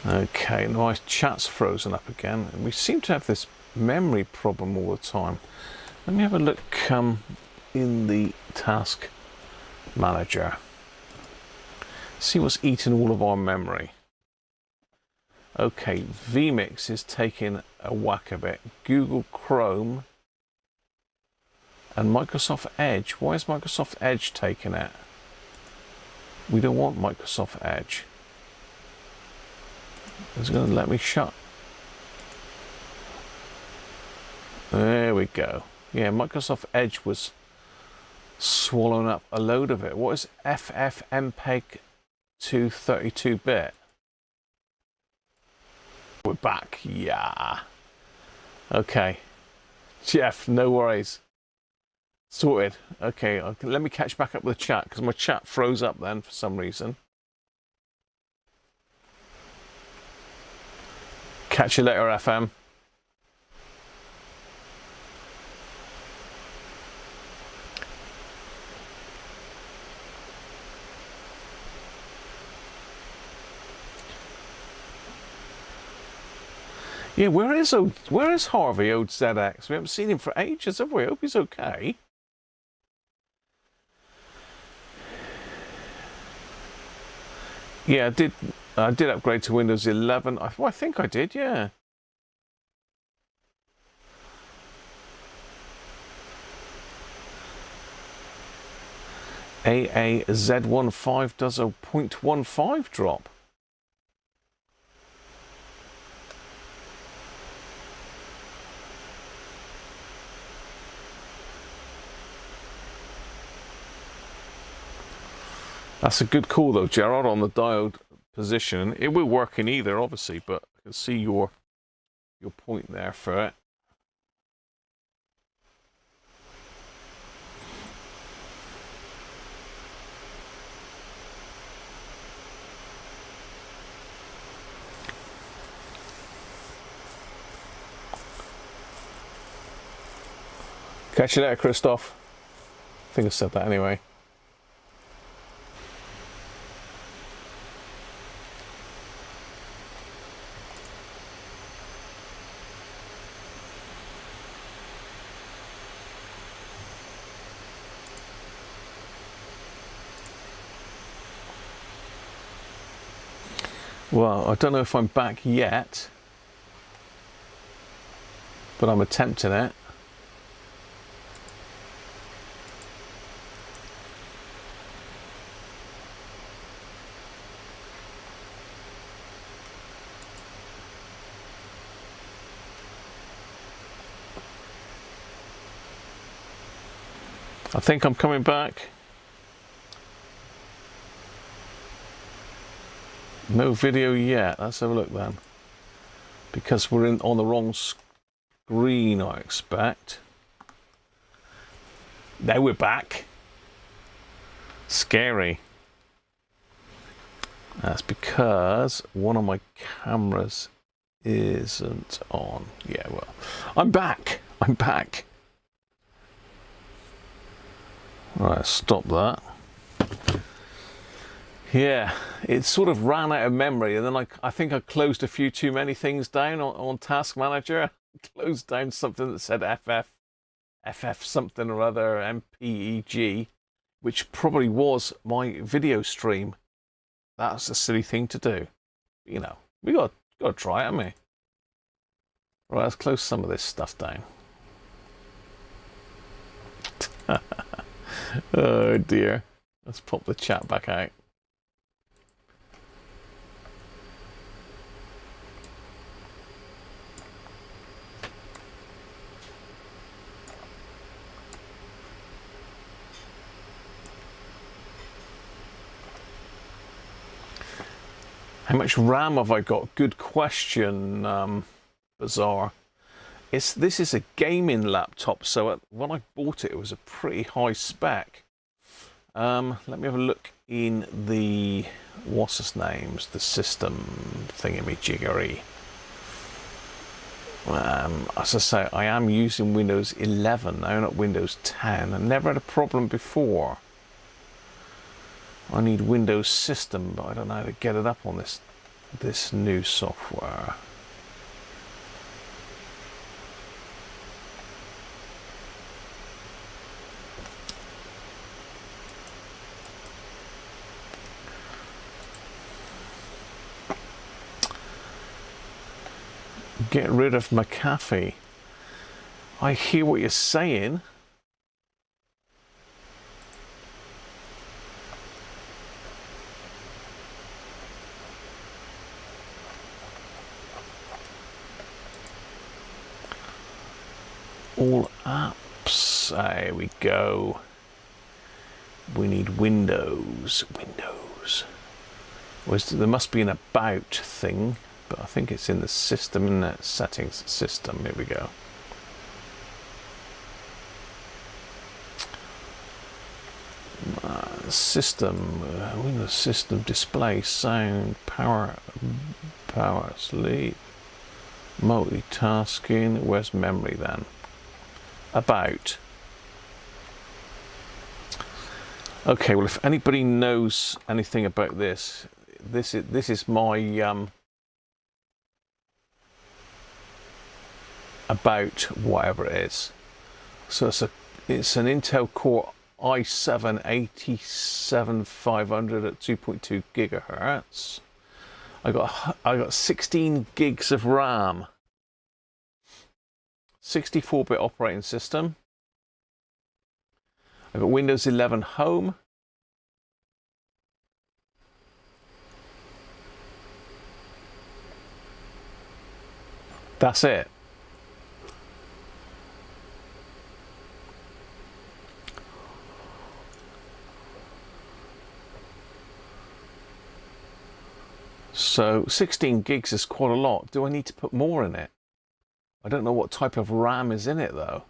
S1: Okay, now my chat's frozen up again, and we seem to have this memory problem all the time. Let me have a look in the task manager. See what's eating all of our memory. Okay, vMix is taking a whack of it. Google Chrome and Microsoft Edge. Why is Microsoft Edge taking it? We don't want Microsoft Edge. It's going to let me shut. There we go. Yeah, Microsoft Edge was swallowing up a load of it. What is FFmpeg to 32-bit? We're back. Yeah. Okay. Jeff, no worries. Sorted. Okay, let me catch back up with the chat because my chat froze up then for some reason. Catch you later, FM. Yeah, where is Harvey, old ZX? We haven't seen him for ages, have we? I hope he's okay. Yeah, I did upgrade to Windows 11. I think I did, yeah. AAZ15 does a 0.15 drop. That's a good call though, Gerard, on the diode position. It will work in either, obviously, but I can see your point there for it. Catch you later, Christoph. I think I said that anyway. Well, I don't know if I'm back yet, but I'm attempting it. I think I'm coming back. No video yet. Let's have a look then. Because we're on the wrong screen, I expect. Now we're back. Scary. That's because one of my cameras isn't on. Yeah, well, I'm back. I'm back. Right, stop that. Yeah, it sort of ran out of memory, and then I think I closed a few too many things down on Task Manager. Closed down something that said FF something or other, MPEG, which probably was my video stream. That's a silly thing to do. You know, we got to try it, haven't we? Right, let's close some of this stuff down. Oh dear. Let's pop the chat back out. How much RAM have I got? Good question, Bizarre. This is a gaming laptop, so when I bought it, it was a pretty high spec. Let me have a look in the, what's its names, the system thingamajiggery. As I say, I am using Windows 11 now, not Windows 10. I never had a problem before. I need Windows System, but I don't know how to get it up on this new software. Get rid of McAfee. I hear what you're saying. All apps. There we go. We need Windows. There must be an about thing, but I think it's in the system, in that settings system. Here we go. System, Windows system, display, sound, power, sleep, multitasking. Where's memory then? About. Okay, well, if anybody knows anything about this is my about whatever it is. So it's an Intel Core i7-87-500 at 2.2 gigahertz. I got 16 gigs of RAM. 64-bit operating system. I've got Windows 11 Home. That's it. So 16 gigs is quite a lot. Do I need to put more in it? I don't know what type of RAM is in it though.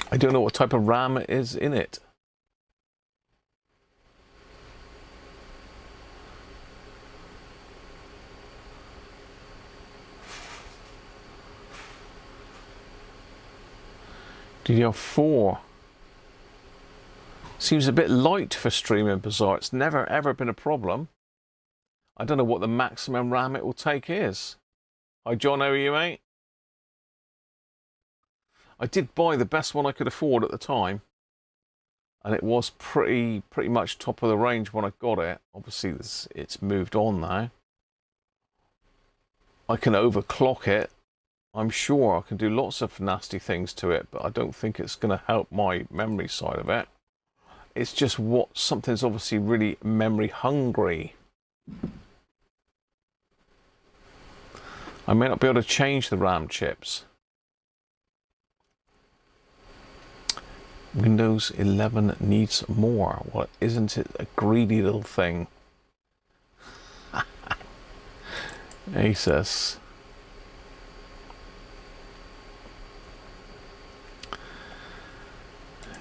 S1: I don't know what type of RAM is in it. DDR4 seems a bit light for streaming Bizarre. It's never ever been a problem. I don't know what the maximum RAM it will take is. Hi John, how are you, mate? I did buy the best one I could afford at the time, and it was pretty much top of the range when I got it. Obviously it's moved on now. I can overclock it. I'm sure I can do lots of nasty things to it, but I don't think it's going to help my memory side of it. It's just what something's obviously really memory hungry. I may not be able to change the RAM chips. Windows 11 needs more. Well, isn't it a greedy little thing? Asus.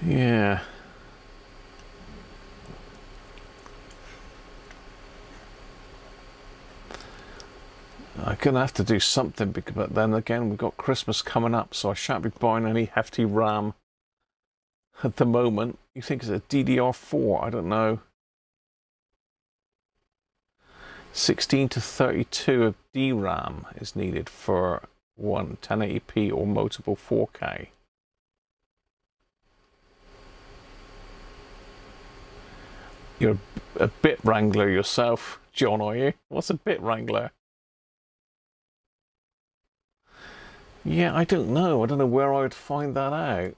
S1: Yeah. I'm gonna have to do something, but then again we've got Christmas coming up, so I shan't be buying any hefty RAM at the moment. You think it's a DDR4? I don't know. 16 to 32 of DRAM is needed for one 1080p or multiple 4K. You're a bit wrangler yourself, John, are you? What's a bit wrangler? Yeah, I don't know. I don't know where I would find that out.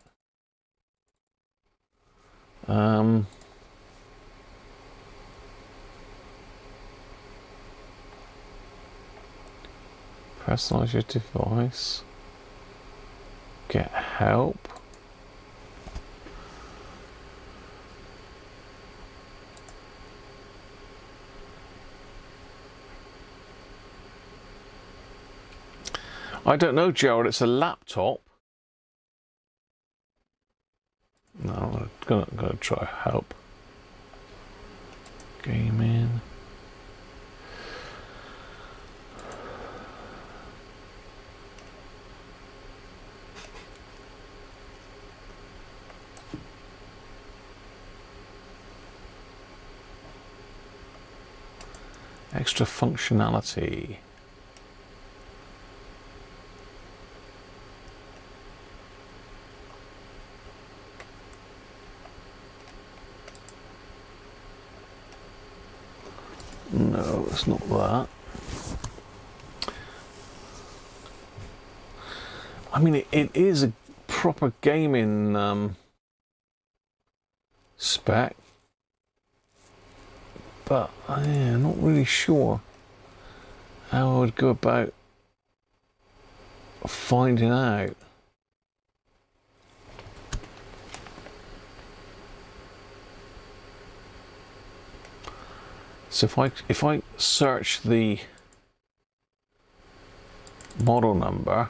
S1: Personalize your device. Get help. I don't know, Gerald. It's a laptop. No, I'm gonna try help. Gaming. Extra functionality. No, it's not that. I mean, it is a proper gaming spec, but I'm not really sure how I would go about finding out. So if I search the model number,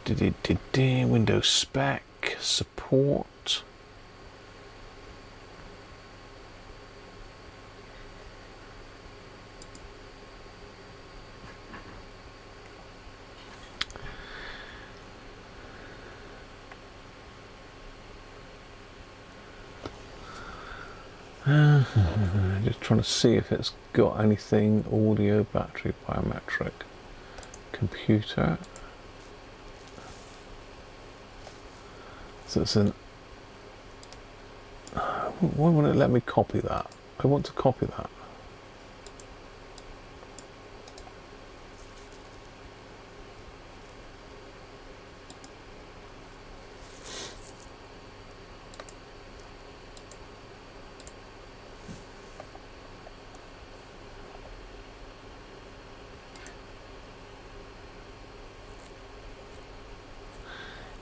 S1: Windows spec support. Just trying to see if it's got anything. Audio, battery, biometric, computer. So it's an. Why won't it let me copy that? I want to copy that.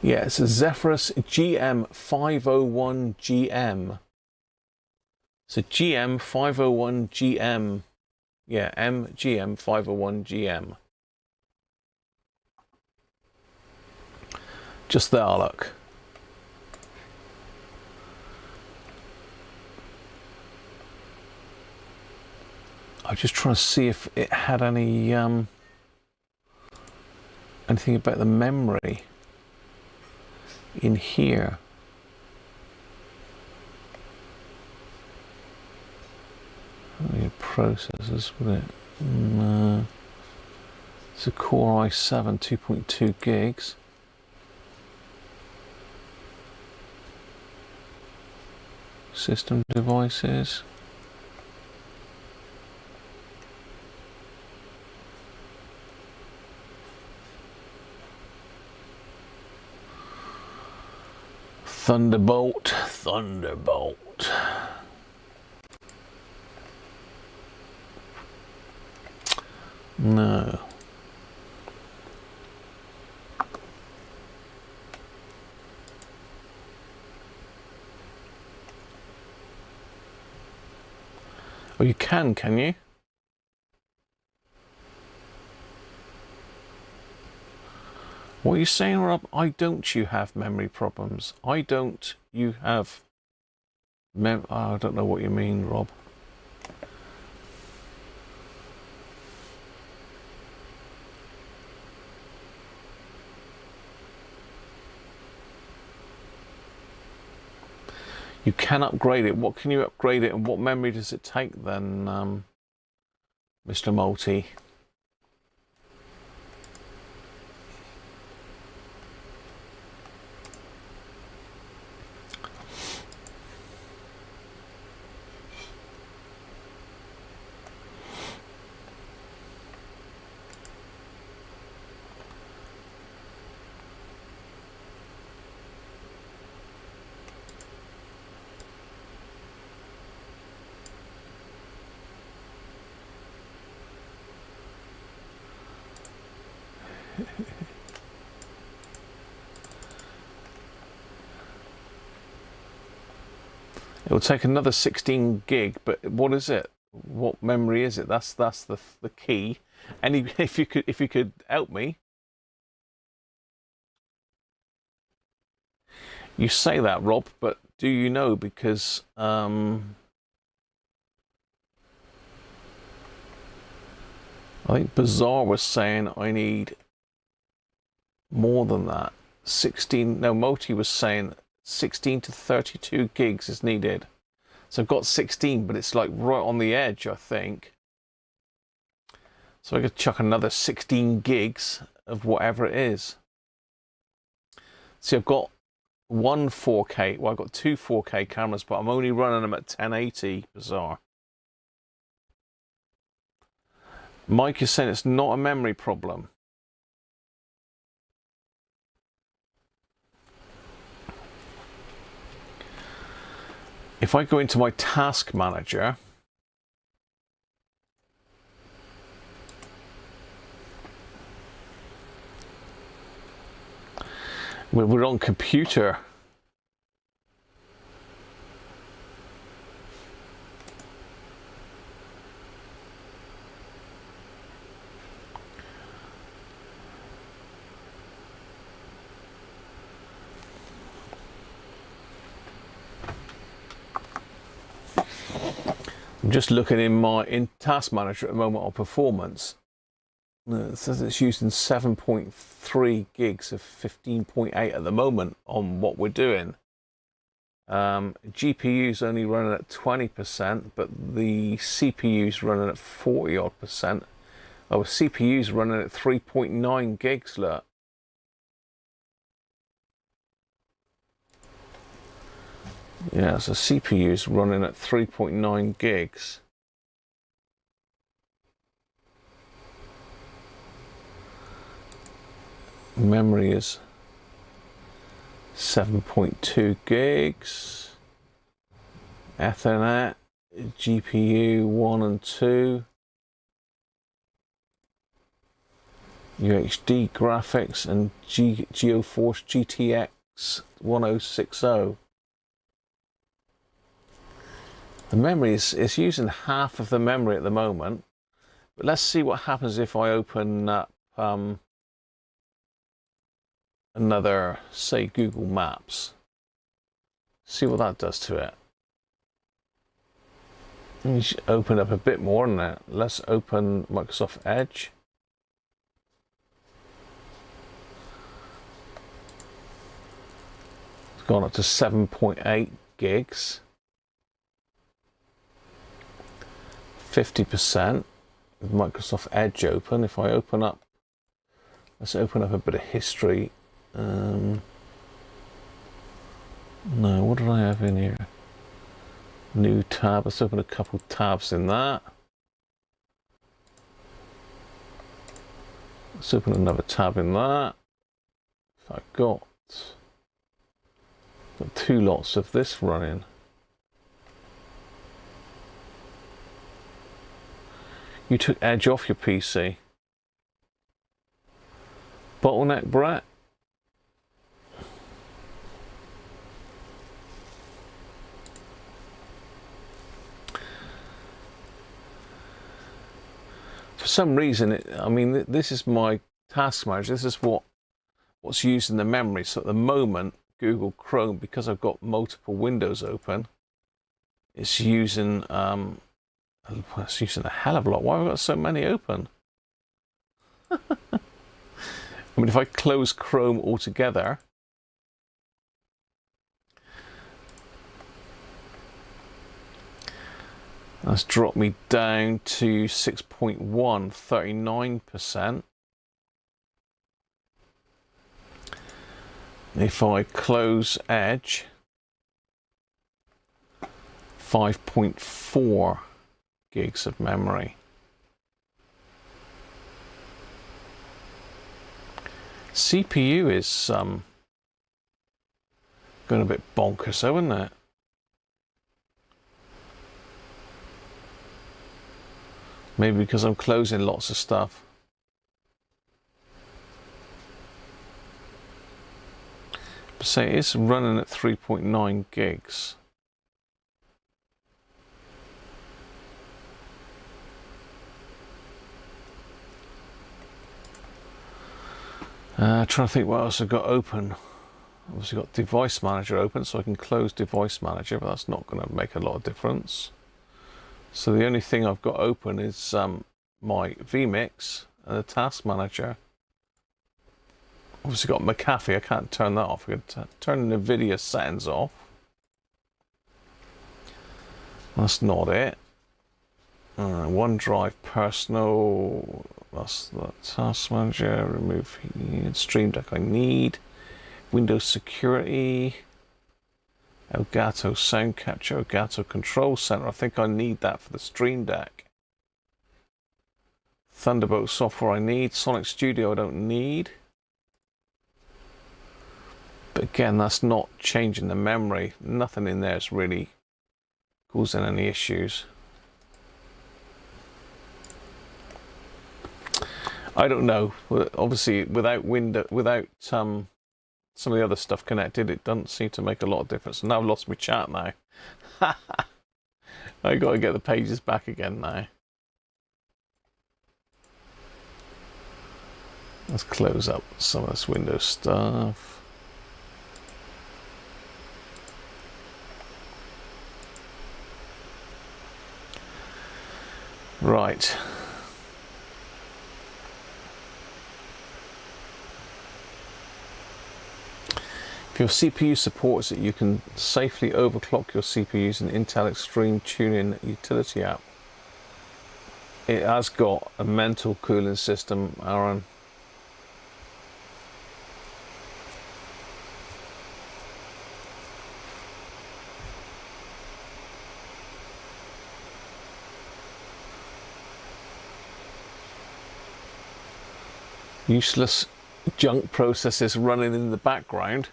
S1: Yeah, it's a Zephyrus GM501GM. It's a GM501GM. Yeah, MGM501GM. Just there, look. I'm just trying to see if it had any anything about the memory in here. Processors, would it? No. It's a Core i7 2.2 gigs. System devices. Thunderbolt, Thunderbolt. No. Oh, you can you? What are you saying, Rob? I don't you have memory problems? I don't you have oh, I don't know what you mean, Rob. You can upgrade it. What can you upgrade it and what memory does it take then, Mr. Multi? It will take another 16 gig, but what is it? What memory is it? That's the key. And if you could help me. You say that, Rob, but do you know? Because I think Bazaar was saying I need more than that. 16. No, Multi was saying 16 to 32 gigs is needed. So I've got 16, but it's like right on the edge, I think. So I could chuck another 16 gigs of whatever it is. See, I've got one 4K. Well, I've got two 4K cameras, but I'm only running them at 1080. Bizarre. Mike is saying it's not a memory problem. If I go into my task manager, we're on computer. I'm just looking in task manager at the moment on performance. It says it's using 7.3 gigs of 15.8 at the moment on what we're doing. GPU's only running at 20%, but the CPU's running at 40 odd percent. Oh, CPU's running at 3.9 gigs, look. Yeah, so CPU's running at 3.9 gigs. Memory is 7.2 gigs. Ethernet, GPU 1 and 2. UHD graphics and GeoForce GTX 1060. The memory is using half of the memory at the moment, but let's see what happens if I open up another, say, Google Maps. See what that does to it. You should open up a bit more than that. Let's open Microsoft Edge. It's gone up to 7.8 gigs. 50% with Microsoft Edge open. If I open up, let's open up a bit of history. No, what did I have in here? New tab. Let's open a couple tabs in that. Let's open another tab in that. If I got Got 2 lots of this running. You took Edge off your PC. Bottleneck, Brett? For some reason, I mean, this is my task manager. This is what's used in the memory. So at the moment, Google Chrome, because I've got multiple windows open, it's using a hell of a lot. Why have I got so many open? I mean, if I close Chrome altogether, that's dropped me down to 6.1, 39%. If I close Edge, 5.4 gigs of memory. CPU is going a bit bonkers, though, isn't it? Maybe because I'm closing lots of stuff. But say it's running at 3.9 gigs. Trying to think what else I've got open. Obviously got Device Manager open, so I can close Device Manager, but that's not going to make a lot of difference. So the only thing I've got open is my vMix and the Task Manager. Obviously got McAfee, I can't turn that off. I can turn the NVIDIA settings off. That's not it. OneDrive Personal, that's the Task Manager, remove Stream Deck I need. Windows Security, Elgato Sound Capture, Elgato Control Center. I think I need that for the Stream Deck. Thunderbolt software I need. Sonic Studio I don't need. But again, that's not changing the memory. Nothing in there is really causing any issues. I don't know. Obviously, without some of the other stuff connected, it doesn't seem to make a lot of difference. Now I've lost my chat now. I got to get the pages back again now. Let's close up some of this Windows stuff. Right. If your CPU supports it, you can safely overclock your CPU using Intel Extreme Tuning Utility app. It has got a mental cooling system, Aaron. Useless junk processes running in the background.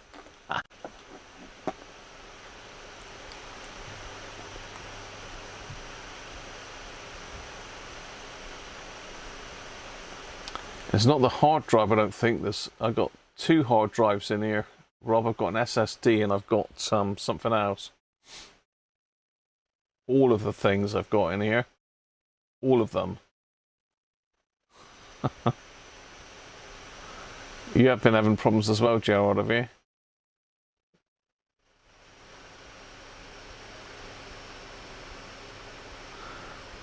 S1: It's not the hard drive, I don't think. I've got 2 hard drives in here. Rob, I've got an SSD and I've got something else. All of the things I've got in here. All of them. You have been having problems as well, Gerard, have you?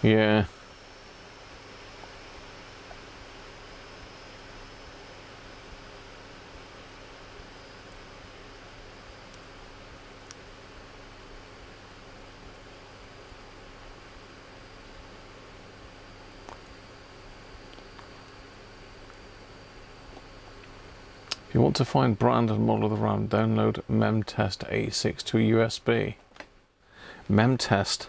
S1: Yeah. If you want to find brand and model of the RAM, download memtest 86 to a USB. Memtest.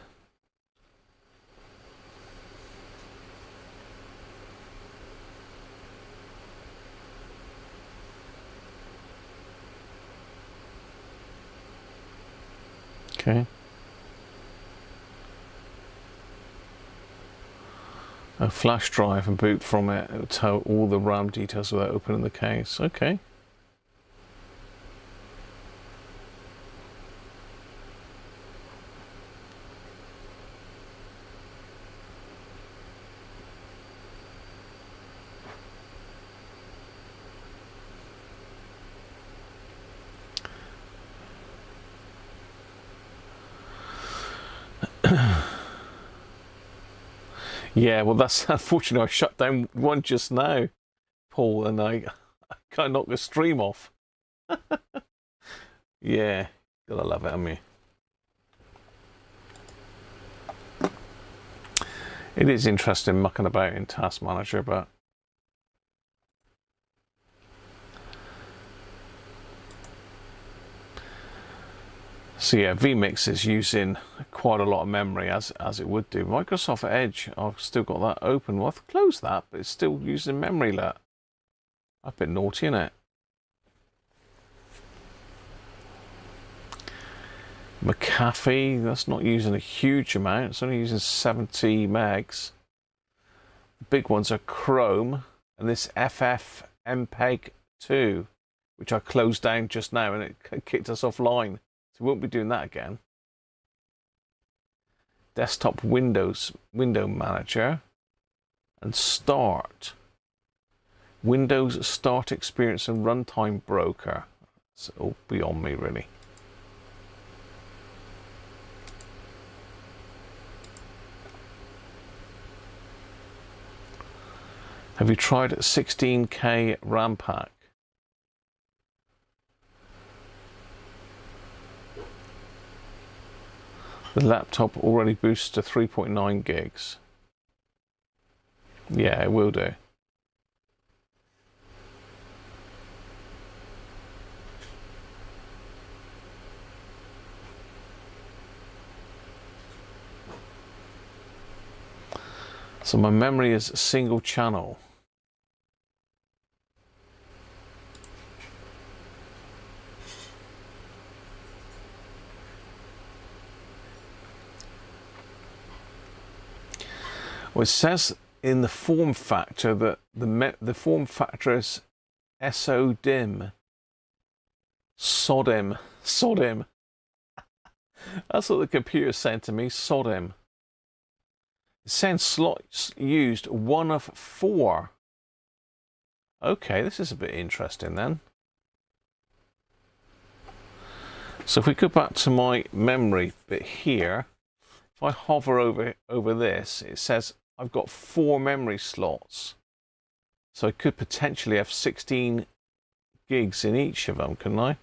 S1: Okay. A flash drive and boot from it. It will tell all the RAM details without opening the case. Okay. Yeah, well, that's unfortunate. I shut down one just now, Paul, and I can't knock the stream off. Yeah, gotta love it, haven't you? It is interesting mucking about in Task Manager, but so yeah, vMix is using quite a lot of memory as it would do. Microsoft Edge, I've still got that open. Well, I've closed that, but it's still using memory. Look, I've been naughty, innit? McAfee, that's not using a huge amount. It's only using 70 megs. The big ones are Chrome and this FFmpeg 2, which I closed down just now, and it kicked us offline. So we won't be doing that again. Desktop window manager and Start. Windows Start Experience and Runtime Broker. It's all beyond me, really. Have you tried 16K RAM pack? The laptop already boosts to 3.9 gigs. Yeah, it will do. So my memory is single channel. Well, it says in the form factor that the form factor is SODIMM. SODIMM. That's what the computer said to me, SODIMM. It says slots used 1 of 4. Okay, this is a bit interesting then. So if we go back to my memory bit here, if I hover over this, it says I've got 4 memory slots. So I could potentially have 16 gigs in each of them, couldn't I?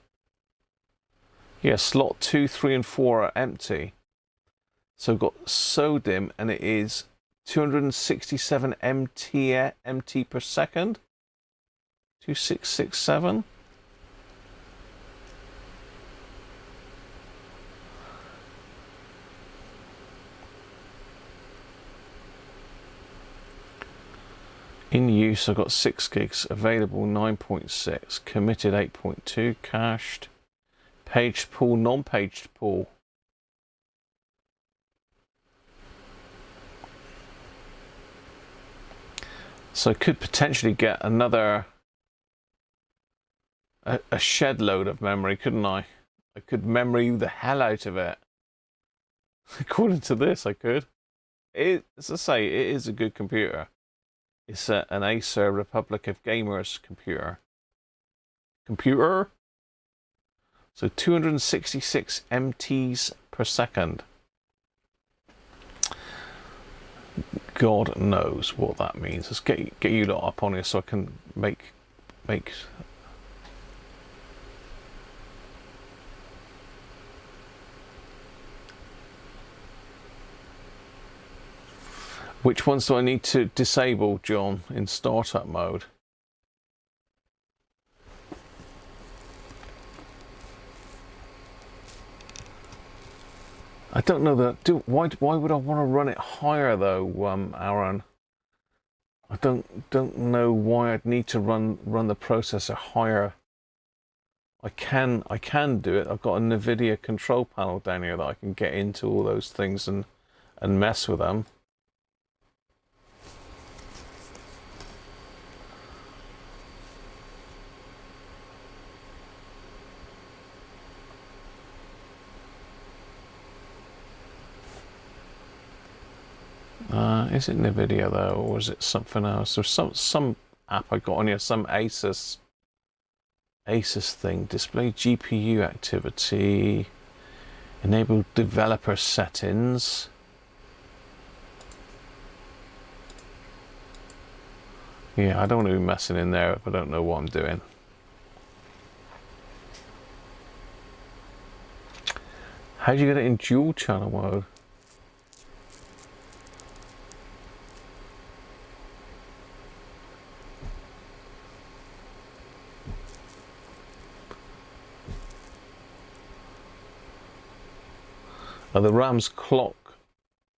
S1: Yeah, slot 2, 3, and 4 are empty. So I've got SODIMM, and it is 267 MT per second. 2667. In use, I've got 6 gigs, available 9.6, committed 8.2, cached, paged pool, non-paged pool. So I could potentially get another, a shed load of memory, couldn't I? I could memory the hell out of it. According to this, I could. As I say, it is a good computer. It's an Acer Republic of Gamers computer. So 266 MTs per second. God knows what that means. Let's get you lot up on here so I can make. Which ones do I need to disable, John, in startup mode? I don't know that. Why would I want to run it higher though, Aaron? I don't know why I'd need to run the processor higher I can do it. I've got a NVIDIA control panel down here that I can get into all those things and mess with them. Is it NVIDIA though, or is it something else? There's some app I got on here, some Asus thing. Display GPU activity, enable developer settings. Yeah, I don't want to be messing in there if I don't know what I'm doing. How do you get it in dual channel mode? The RAM's clock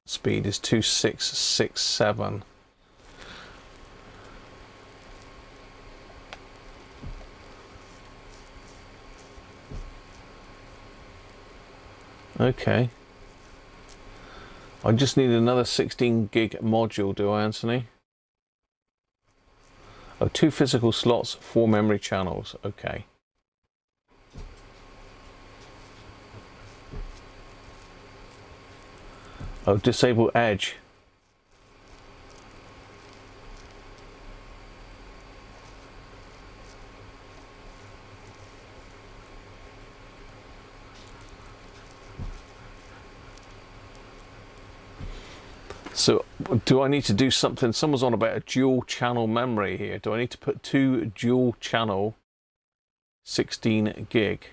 S1: speed is 2667. Okay. I just need another 16 gig module, do I, Anthony? Oh, 2 physical slots, 4 memory channels. Okay. Oh, disable edge. So, do I need to do something? Someone's on about a dual channel memory here. Do I need to put 2 dual channel 16 gig?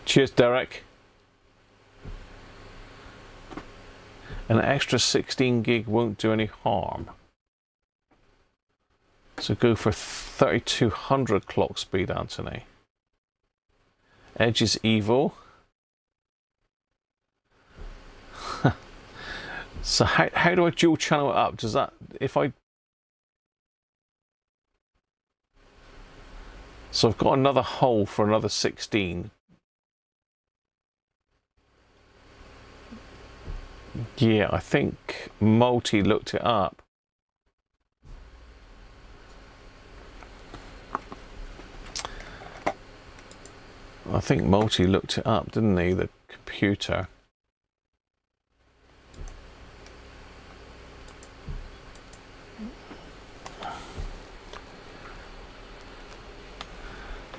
S1: Cheers, Derek. An extra 16 gig won't do any harm. So go for 3200 clock speed, Anthony. Edge is evil. So how do I dual channel it up? Does that, if I... So I've got another hole for another 16. Yeah, I think Multi looked it up. I think Multi looked it up, didn't he, the computer?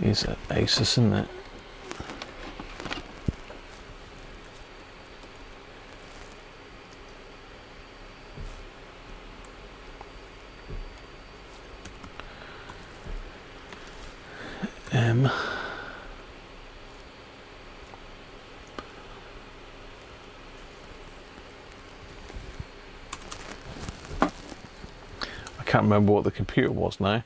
S1: Is it Asus, isn't it? I can't remember what the computer was now.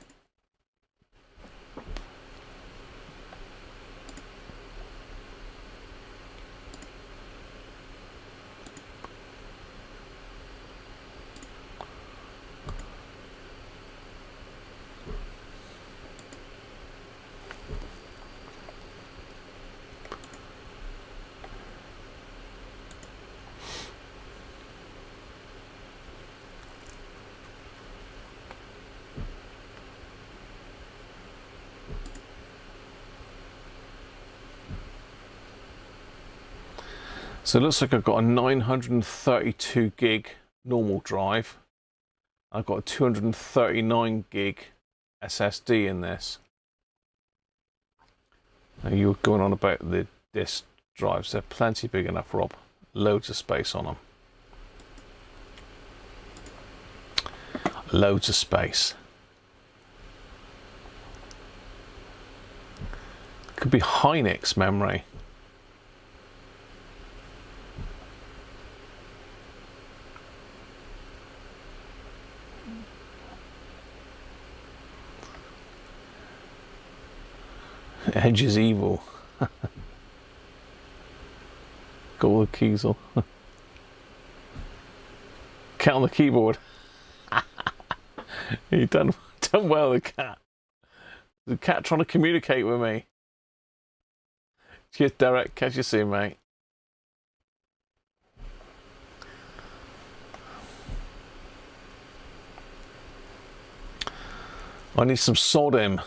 S1: So it looks like I've got a 932 gig normal drive. I've got a 239 gig SSD in this. Now you were going on about the disk drives. They're plenty big enough, Rob. Loads of space on them. Loads of space. Could be Hynix memory. Edge is evil. Got all the keys on. Cat on the keyboard. You done well, the cat. The cat trying to communicate with me. Cheers, Derek. Catch you soon, mate. I need some sodium.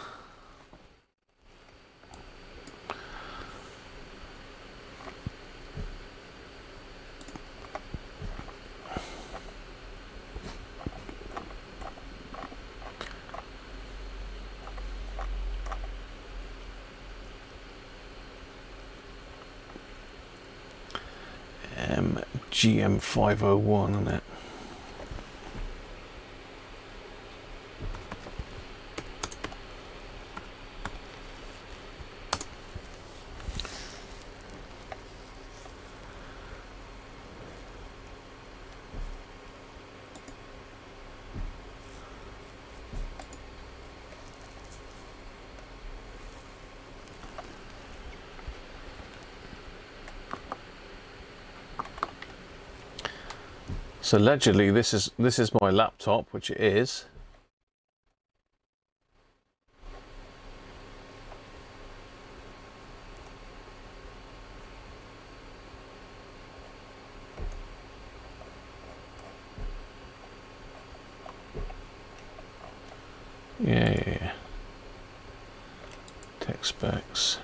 S1: GM501, isn't it? So allegedly this is my laptop, which it is. Yeah. Tech specs.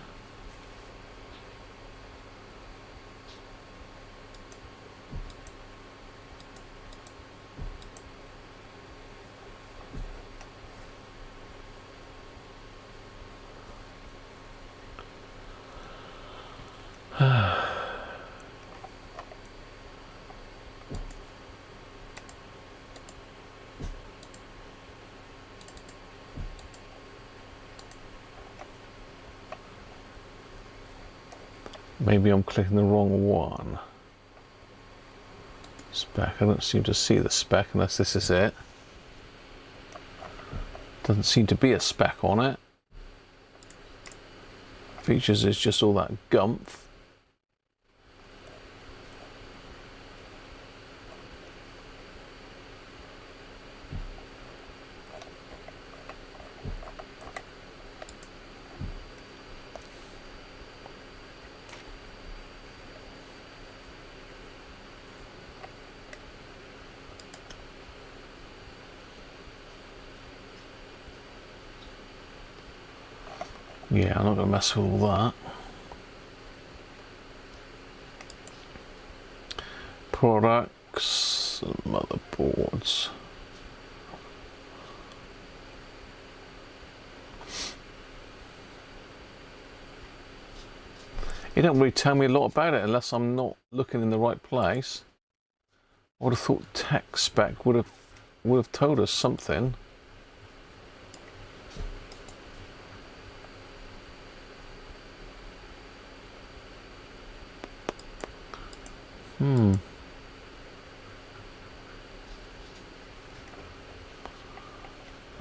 S1: Maybe I'm clicking the wrong one. Spec, I don't seem to see the spec unless this is it. Doesn't seem to be a spec on it. Features is just all that gumph. Yeah, I'm not going to mess with all that. Products and motherboards. It don't really tell me a lot about it unless I'm not looking in the right place. I would have thought tech spec would have told us something.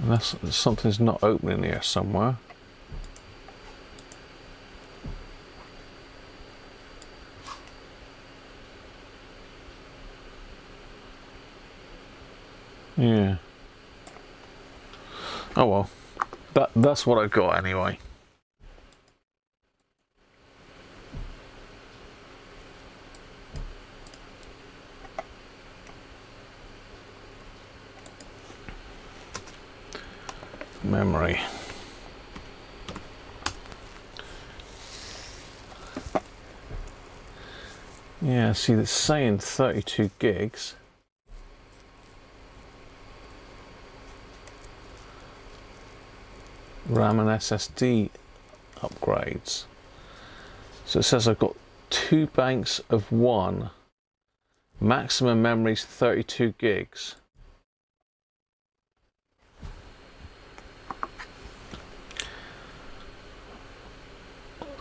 S1: Unless something's not opening here somewhere. Yeah. Oh well. That's what I've got anyway. Memory. Yeah, see, it's saying 32 gigs. RAM and SSD upgrades. So it says I've got 2 banks of 1. Maximum memory is 32 gigs.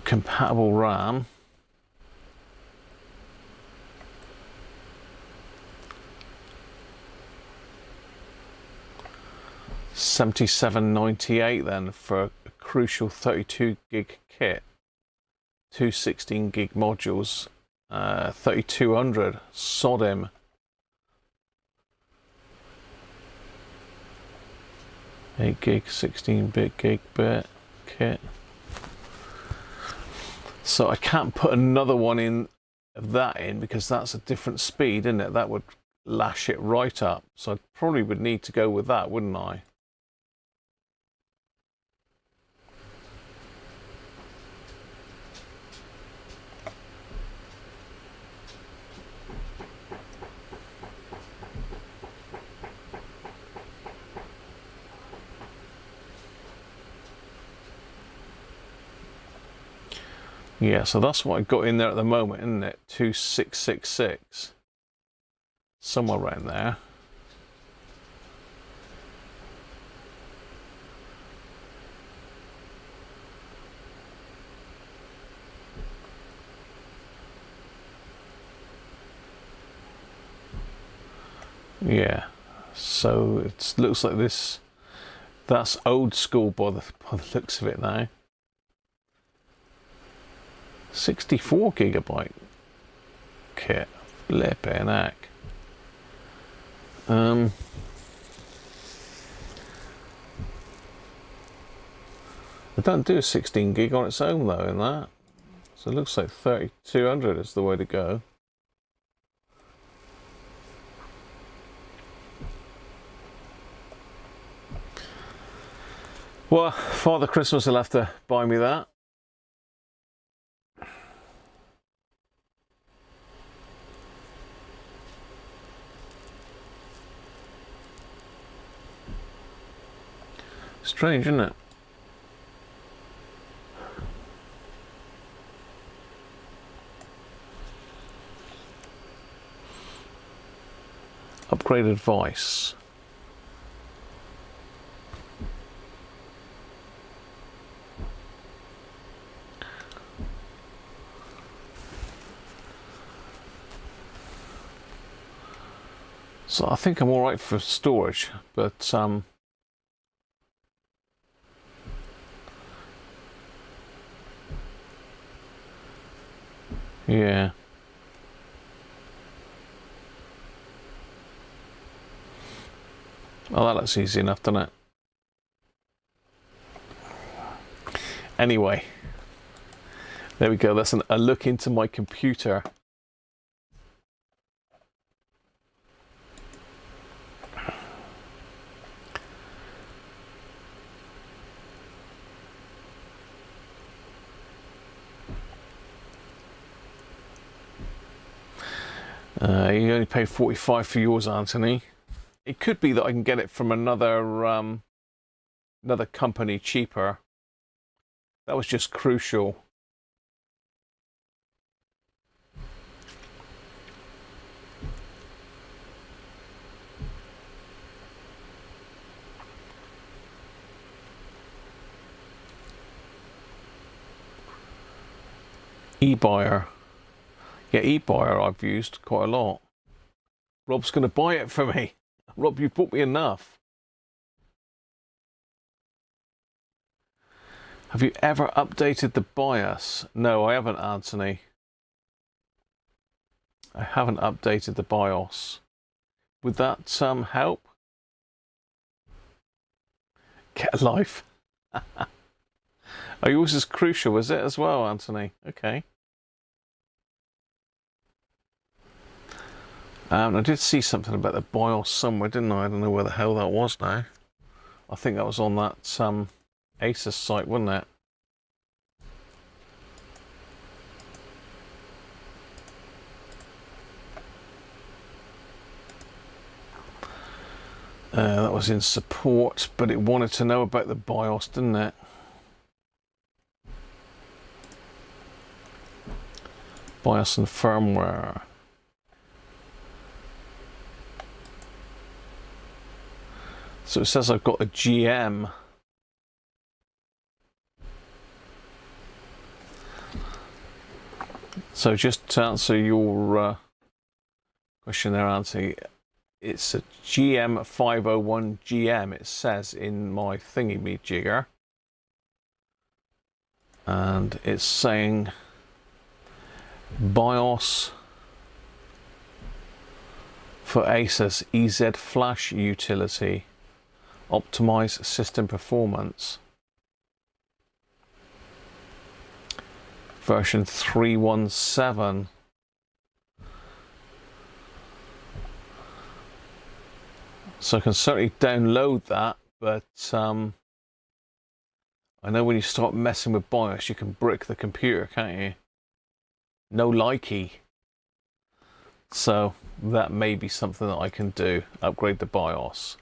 S1: Compatible RAM. $77.98 then for a crucial 32 gig kit. 2 16 gig modules. 3200 SODIMM. Eight gig, 16 bit gigabit. kit. So I can't put another one in of that in because that's a different speed, isn't it? That would lash it right up. So I probably would need to go with that, wouldn't I? Yeah, so that's what I got in there at the moment, isn't it? 2666. Somewhere around there. Yeah, so it looks like this. That's old school by the looks of it now. 64 gigabyte kit. Flippin' heck. They don't do a 16 gig on its own though in that. So it looks like 3200 is the way to go. Well, Father Christmas will have to buy me that. Strange, isn't it? Upgrade advice. So I think I'm all right for storage, but yeah. Oh, that looks easy enough, doesn't it? Anyway, there we go. That's a look into my computer. You only pay 45 for yours, Anthony. It could be that I can get it from another company cheaper. That was just crucial. eBuyer. Yeah, eBuyer I've used quite a lot. Rob's going to buy it for me. Rob, you bought me enough. Have you ever updated the BIOS? No, I haven't, Anthony. I haven't updated the BIOS. Would that help? Get a life. Oh, yours is crucial, is it, as well, Anthony? Okay. I did see something about the BIOS somewhere, didn't I? I don't know where the hell that was now. I think that was on that Asus site, wasn't it? That was in support, but it wanted to know about the BIOS, didn't it? BIOS and firmware. So it says I've got a GM. So just to answer your question there, Auntie, it's a GM 501 GM, it says in my thingy me jigger. And it's saying BIOS for Asus EZ Flash utility. Optimize system performance. version 317. So I can certainly download that, but I know when you start messing with BIOS, you can brick the computer, can't you? No likey. So that may be something that I can do, upgrade the BIOS.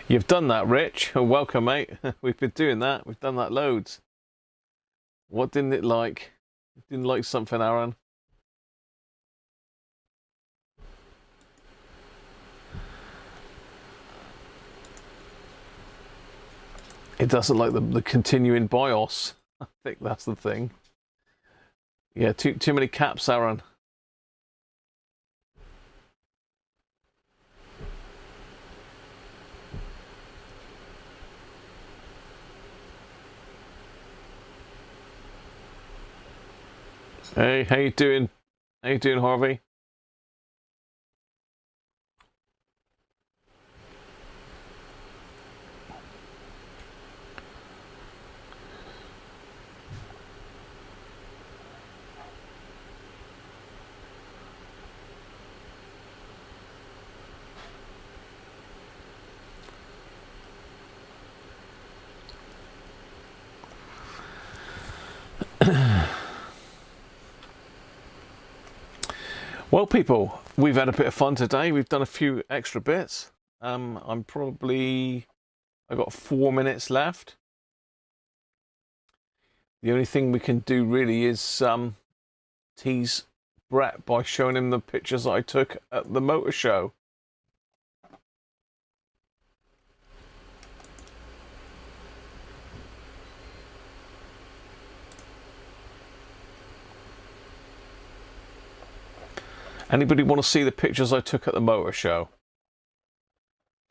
S1: You've done that, Rich. Welcome, mate. We've been doing that. We've done that loads. What didn't it like? It didn't like something, Aaron. It doesn't like the continuing BIOS. I think that's the thing. Yeah, too many caps, Aaron. Hey, how you doing? How you doing, Harvey? Well, people, we've had a bit of fun today. We've done a few extra bits. I've got 4 minutes left. The only thing we can do really is tease Brett by showing him the pictures that I took at the motor show. Anybody want to see the pictures I took at the motor show?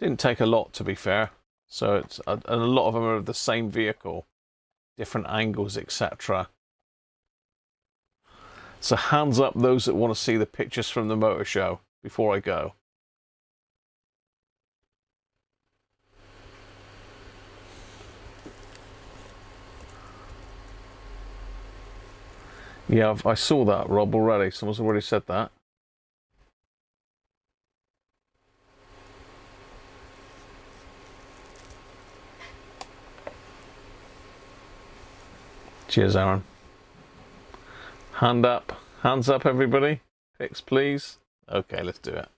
S1: Didn't take a lot, to be fair. So it's and a lot of them are of the same vehicle, different angles, etc. So hands up those that want to see the pictures from the motor show before I go. Yeah, I saw that, Rob, already. Someone's already said that. Cheers, Aaron. Hands up, everybody. Pics, please. Okay, let's do it.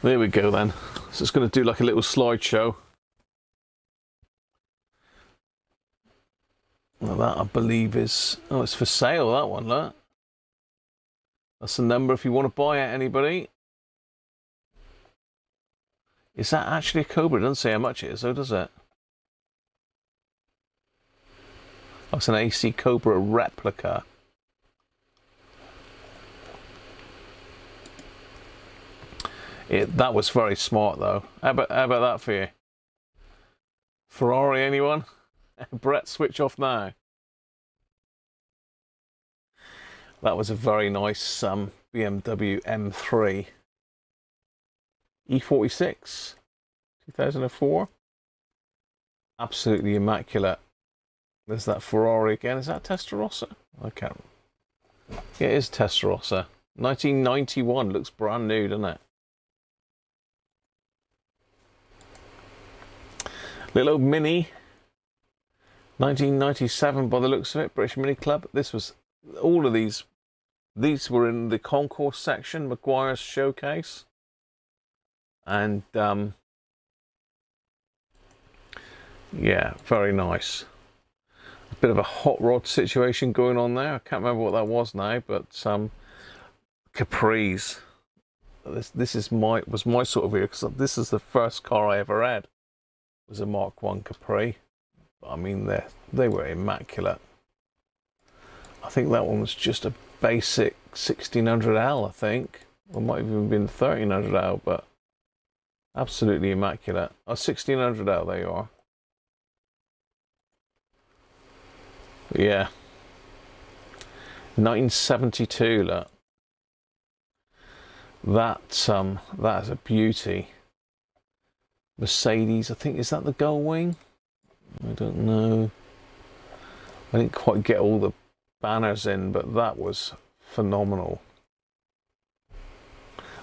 S1: There we go then. So it's going to do like a little slideshow. Well, that I believe is, oh, it's for sale, that one, look. That's the number if you want to buy it, anybody. Is that actually a Cobra? It doesn't say how much it is, though, does it? Oh, it's an AC Cobra replica. That was very smart, though. How about that for you? Ferrari, anyone? Brett, switch off now. That was a very nice BMW M3 E46 2004. Absolutely immaculate. There's that Ferrari again. Is that Testarossa? I can't. Yeah, it is Testarossa. 1991. Looks brand new, doesn't it? Little old Mini. 1997 by the looks of it, British Mini Club. This was, all of these were in the concourse section, Maguire's showcase. And yeah, very nice. A bit of a hot rod situation going on there. I can't remember what that was now, but Capris. This was my sort of vehicle, because this is the first car I ever had. It was a Mark I Capri. I mean, they were immaculate. I think that one was just a basic 1600L, I think. Or might have even been 1300L, but absolutely immaculate. Oh, 1600L, there you are. Yeah. 1972, look. That is a beauty. Mercedes, I think, is that the Gullwing? I don't know. I didn't quite get all the banners in, but that was phenomenal.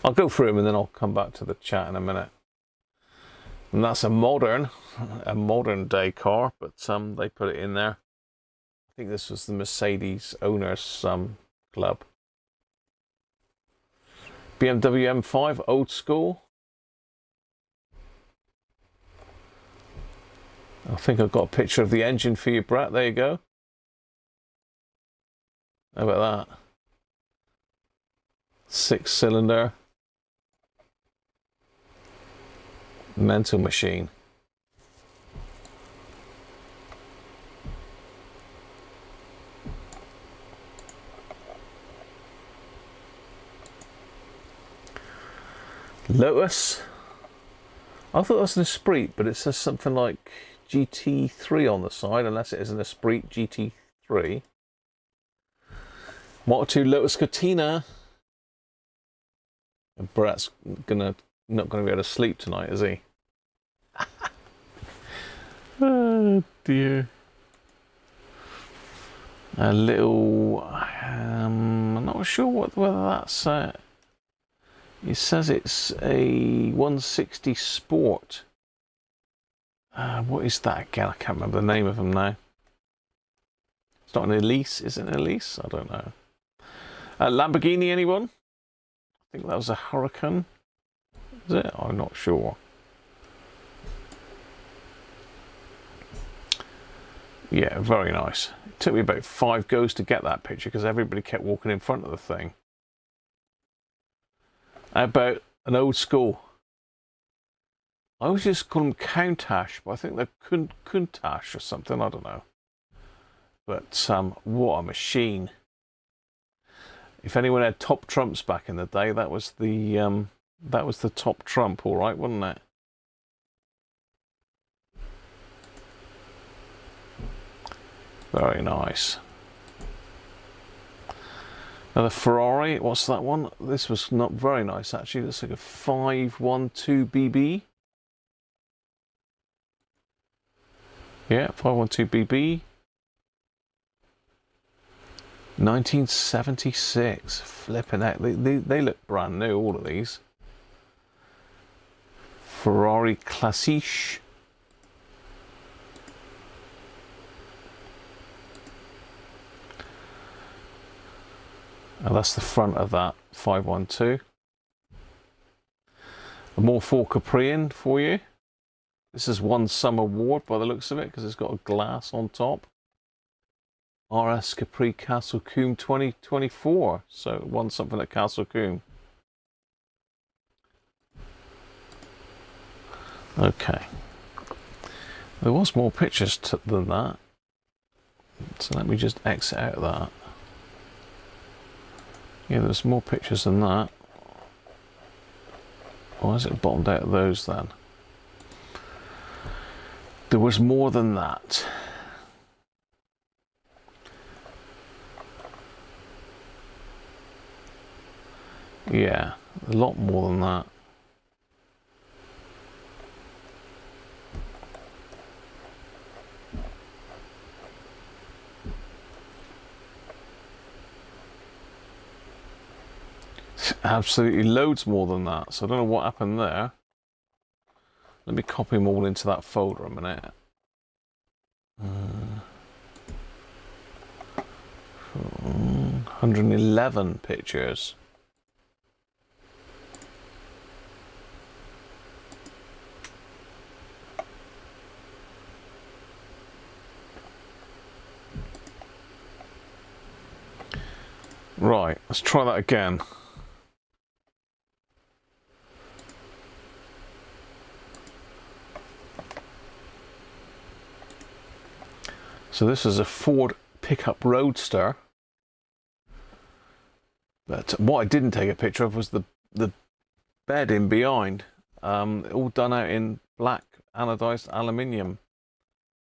S1: I'll go through them and then I'll come back to the chat in a minute. And that's a modern day car, but they put it in there. I think this was the Mercedes owners club. BMW M5, old school. I think I've got a picture of the engine for you, Brett. There you go. How about that? 6-cylinder. Mental machine. Lotus. I thought that was an Esprit, but it says something like GT3 on the side, unless it is an Esprit GT3. Model 2 Lotus Cortina. And Brett's not gonna be able to sleep tonight, is he? Oh dear. A little. I'm not sure whether that's. It says it's a 160 Sport. What is that again? I can't remember the name of them now. It's not an Elise, is it an Elise? I don't know. Lamborghini, anyone? I think that was a Huracan. Is it? I'm not sure. Yeah, very nice. It took me about 5 goes to get that picture because everybody kept walking in front of the thing. How about an old school? I always just call them Countach, but I think they're Countach or something. I don't know. But what a machine! If anyone had top trumps back in the day, that was the top trump, all right, wasn't it? Very nice. Another Ferrari. What's that one? This was not very nice actually. Looks like a 512BB. Yeah, 512BB. 1976. Flipping out. They look brand new, all of these. Ferrari Classiche. And that's the front of that 512. A more for Caprian for you. This is won some award by the looks of it because it's got a glass on top. RS Capri Castle Combe 2024. So it won something at Castle Combe. Okay. There was more pictures than that. So let me just exit out of that. Yeah, there's more pictures than that. Why is it bottomed out of those then? There was more than that. Yeah, a lot more than that. Absolutely loads more than that. So I don't know what happened there. Let me copy them all into that folder a minute. 111 pictures. Right, let's try that again. So this is a Ford pickup Roadster. But what I didn't take a picture of was the bed in behind. All done out in black anodized aluminium.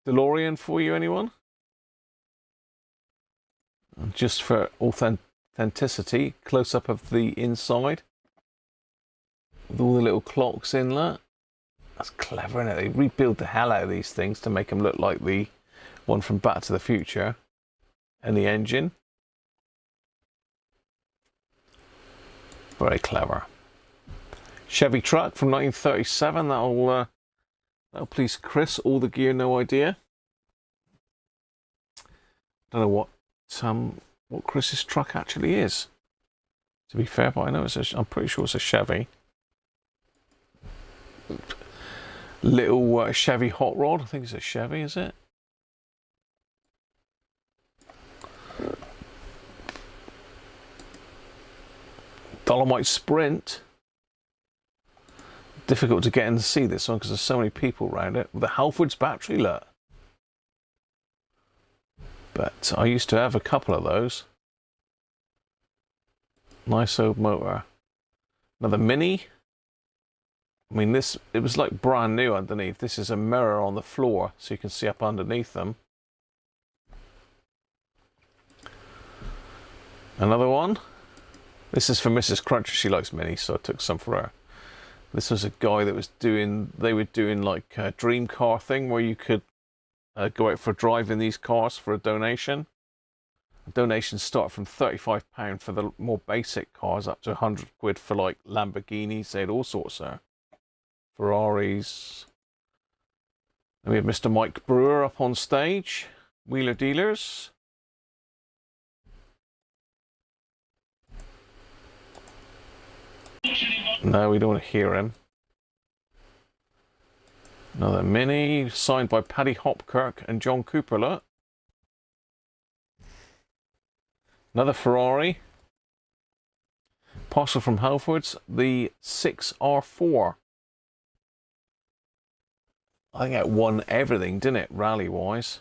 S1: DeLorean for you, anyone? Just for authenticity, close up of the inside with all the little clocks in that. That's clever, isn't it? They rebuild the hell out of these things to make them look like the one from Back to the Future and the engine. Very clever. Chevy truck from 1937. That'll please Chris. All the gear, no idea. Don't know what Chris's truck actually is, to be fair, but I know I'm pretty sure it's a Chevy. Little Chevy hot rod. I think it's a Chevy, is it? Dolomite Sprint. Difficult to get in to see this one because there's so many people around it. The Halfords battery, look. But I used to have a couple of those. Nice old motor. Another Mini. I mean, it was like brand new underneath. This is a mirror on the floor, so you can see up underneath them. Another one. This is for Mrs. Cruncher. She likes Minis, so I took some for her. This was a guy that was doing, they were doing like a dream car thing where you could go out for a drive in these cars for a donation. Donations start from £35 for the more basic cars up to 100 quid for like Lamborghinis. They had all sorts there. Ferraris. And we have Mr. Mike Brewer up on stage. Wheeler Dealers. No, we don't want to hear him. Another Mini, signed by Paddy Hopkirk and John Cooper, look. Another Ferrari. Parcel from Halfords, the 6R4. I think it won everything, didn't it, rally-wise?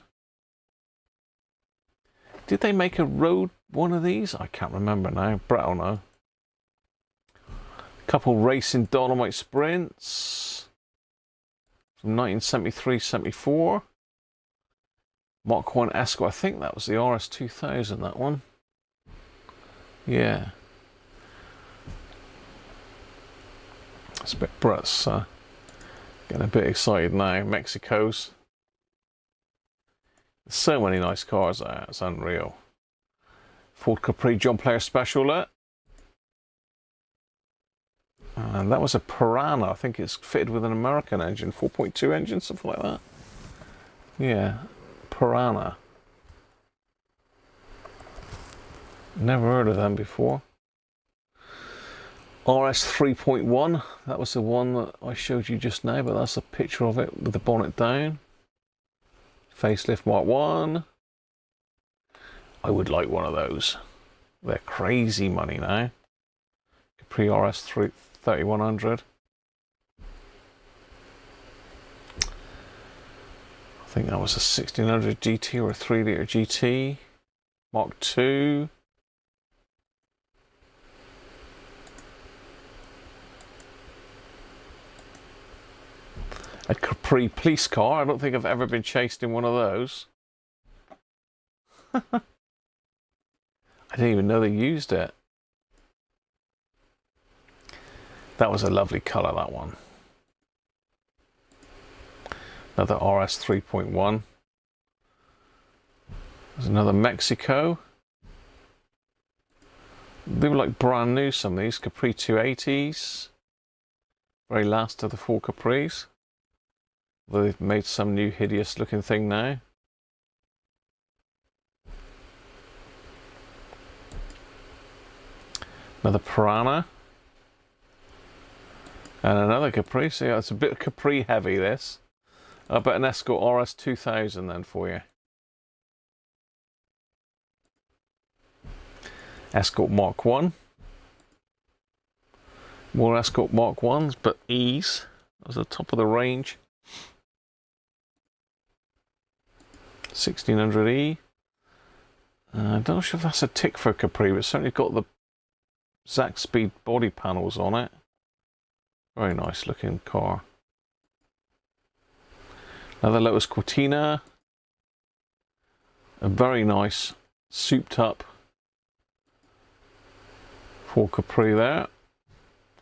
S1: Did they make a road one of these? I can't remember now. Brett will know. Couple racing Dolomite Sprints from 1973-74. Mark 1 Escort. I think that was the RS2000, that one. Yeah. It's a bit Brett's getting a bit excited now. Mexico's. There's so many nice cars there. It's unreal. Ford Capri John Player Special there. And that was a Piranha. I think it's fitted with an American engine. 4.2 engine, something like that. Yeah. Piranha. Never heard of them before. RS 3.1. That was the one that I showed you just now, but that's a picture of it with the bonnet down. Facelift Mark 1. I would like one of those. They're crazy money now. Capri RS 3100. I think that was a 1600 GT or a 3-litre GT. Mark II. A Capri police car. I don't think I've ever been chased in one of those. I didn't even know they used it. That was a lovely colour, that one. Another RS 3.1. There's another Mexico. They were like brand new, some of these. Capri 280s. Very last of the 4 Capris. They've made some new hideous looking thing now. Another Piranha. And another Capri. So yeah, it's a bit Capri heavy, this. I bet an Escort RS 2000 then for you. Escort Mark 1. More Escort Mark 1s, but E's. That was the top of the range. 1600E. I don't know if that's a tick for Capri, but it's certainly got the Zack Speed body panels on it. Very nice looking car. Another Lotus Cortina. A very nice souped up Ford Capri there.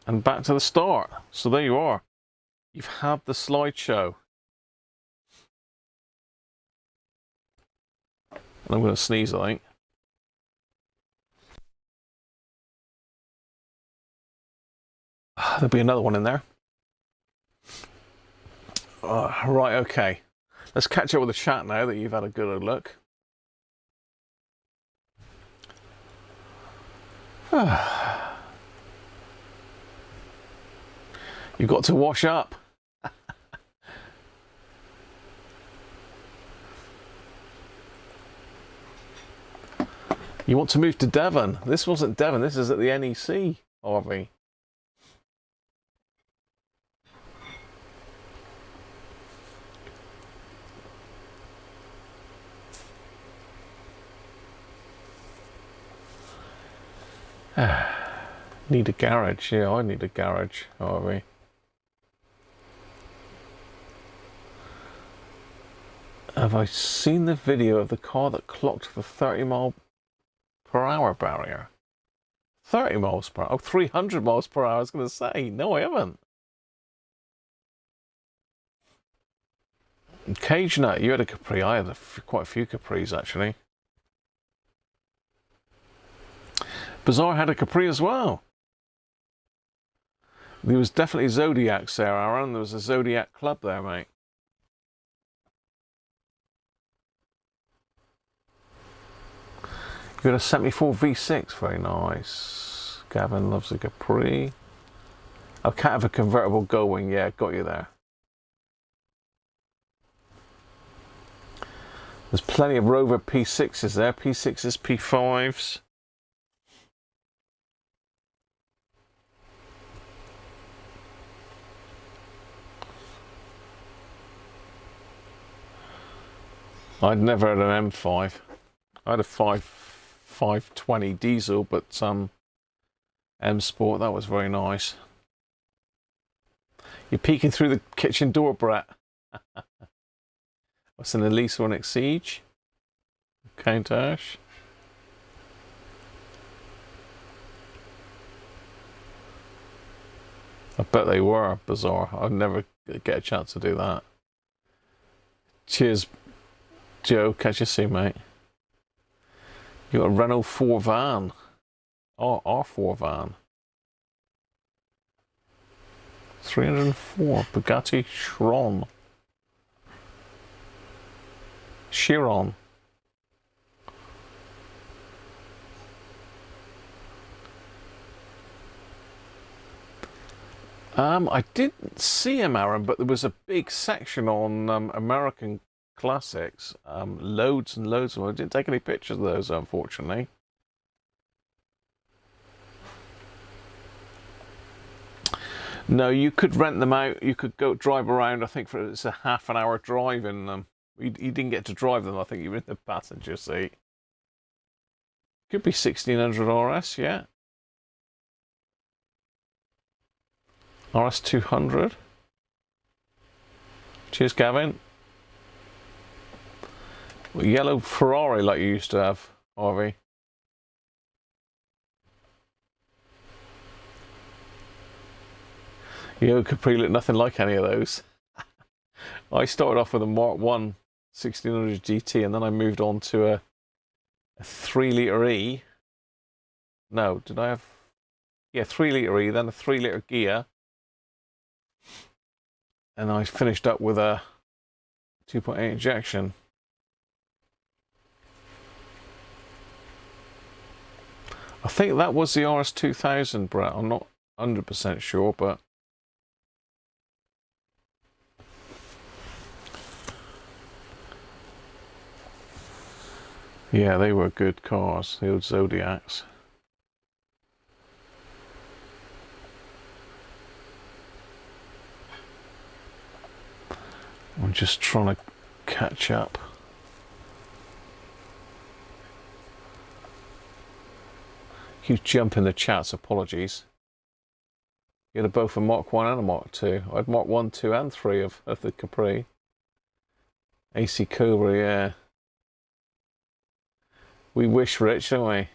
S1: And back to the start. So there you are. You've had the slideshow. And I'm going to sneeze, I think. There'll be another one in there. Right, okay. Let's catch up with the chat now that you've had a good look. You've got to wash up. You want to move to Devon. This wasn't Devon, this is at the NEC, Harvey. Need a garage. Yeah, I need a garage, Harvey. Have I seen the video of the car that clocked the 30-mile-per-hour barrier? 30 miles per hour? Oh, 300 miles per hour, I was going to say. No, I haven't. Cage Nut, you had a Capri. I had quite a few Capris, actually. Bazaar had a Capri as well. There was definitely Zodiacs there, Aaron. There was a Zodiac club there, mate. You got a 74 V6, very nice. Gavin loves a Capri. I can't have a convertible going, yeah, got you there. There's plenty of Rover P6s there, P6s, P5s. I'd never had an M5. I had a 520 diesel, but some M Sport, that was very nice. You're peeking through the kitchen door, Brett. What's an Elise or an Exige? Countach. I bet they were bizarre. I'd never get a chance to do that. Cheers, Joe. Catch you soon, mate. You got a Renault 4 van. Oh, R4 van. 304 Bugatti Chiron. Chiron. I didn't see him, Aaron, but there was a big section on American classics. Loads and loads of them. I didn't take any pictures of those, unfortunately. No, you could rent them out. You could go drive around. I think it's a half-an-hour drive in them. You didn't get to drive them. I think you were in the passenger seat. Could be 1600 RS, yeah. RS 200. Cheers, Gavin. Well, yellow Ferrari like you used to have, Harvey. You Capri look nothing like any of those. I started off with a Mark 1 1600 GT, and then I moved on to a 3-litre E. No, did I have? Yeah, 3-litre E, then a 3-litre Ghia. And I finished up with a 2.8 injection. I think that was the RS2000, Brett. I'm not 100% sure, but yeah, they were good cars, the old Zodiacs. I'm just trying to catch up. Huge jump in the chats, apologies. You had both a Mark 1 and a Mark 2. I had Mark 1, 2 and 3 of the Capri. AC Cobra, yeah. We wish, Rich, don't we?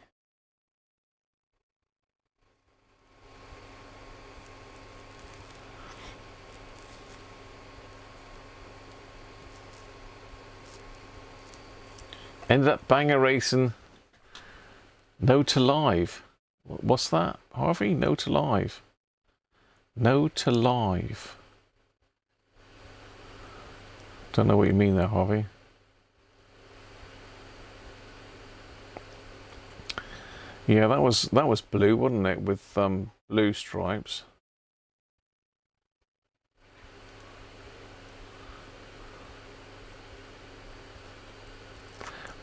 S1: Ended up banger racing. No to live. What's that, Harvey? No to live. No to live. Don't know what you mean there, Harvey. Yeah, that was blue, wasn't it? With blue stripes.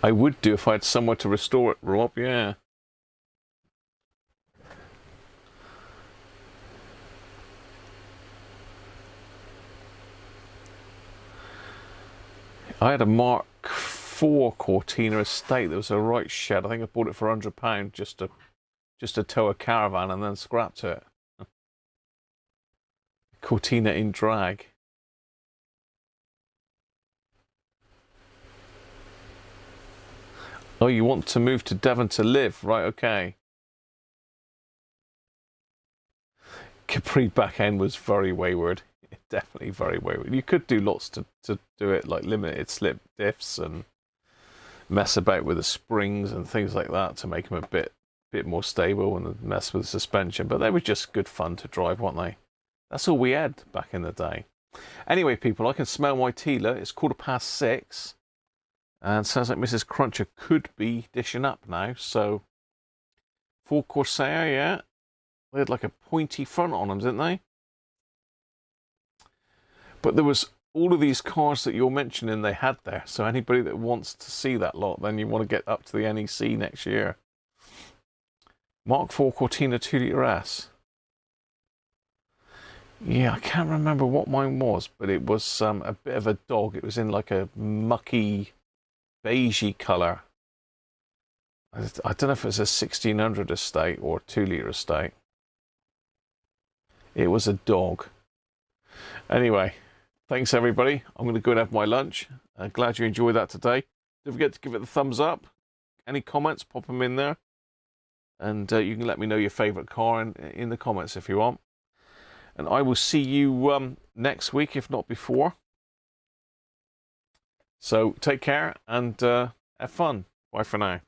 S1: I would do if I had somewhere to restore it, Rob, yeah. I had a Mark IV Cortina estate that was a right shed. I think I bought it for £100 just to tow a caravan and then scrapped it. Cortina in drag. Oh, you want to move to Devon to live? Right, okay. Capri back end was very wayward. Definitely very wayward. You could do lots to do it, like limited slip diffs and mess about with the springs and things like that to make them a bit more stable and mess with the suspension. But they were just good fun to drive, weren't they? That's all we had back in the day. Anyway, people, I can smell my Tila. It's 6:15. And sounds like Mrs. Cruncher could be dishing up now. So, Ford Corsair, yeah. They had like a pointy front on them, didn't they? But there was all of these cars that you're mentioning they had there. So anybody that wants to see that lot, then you want to get up to the NEC next year. Mark IV Cortina 2 Litre S. Yeah, I can't remember what mine was, but it was a bit of a dog. It was in like a mucky beigey colour. I don't know if it's a 1600 estate or a 2 litre estate. It was a dog. Anyway, thanks everybody. I'm going to go and have my lunch. Glad you enjoyed that today. Don't forget to give it the thumbs up. Any comments, pop them in there. And you can let me know your favourite car in the comments if you want. And I will see you next week, if not before. So take care and have fun. Bye for now.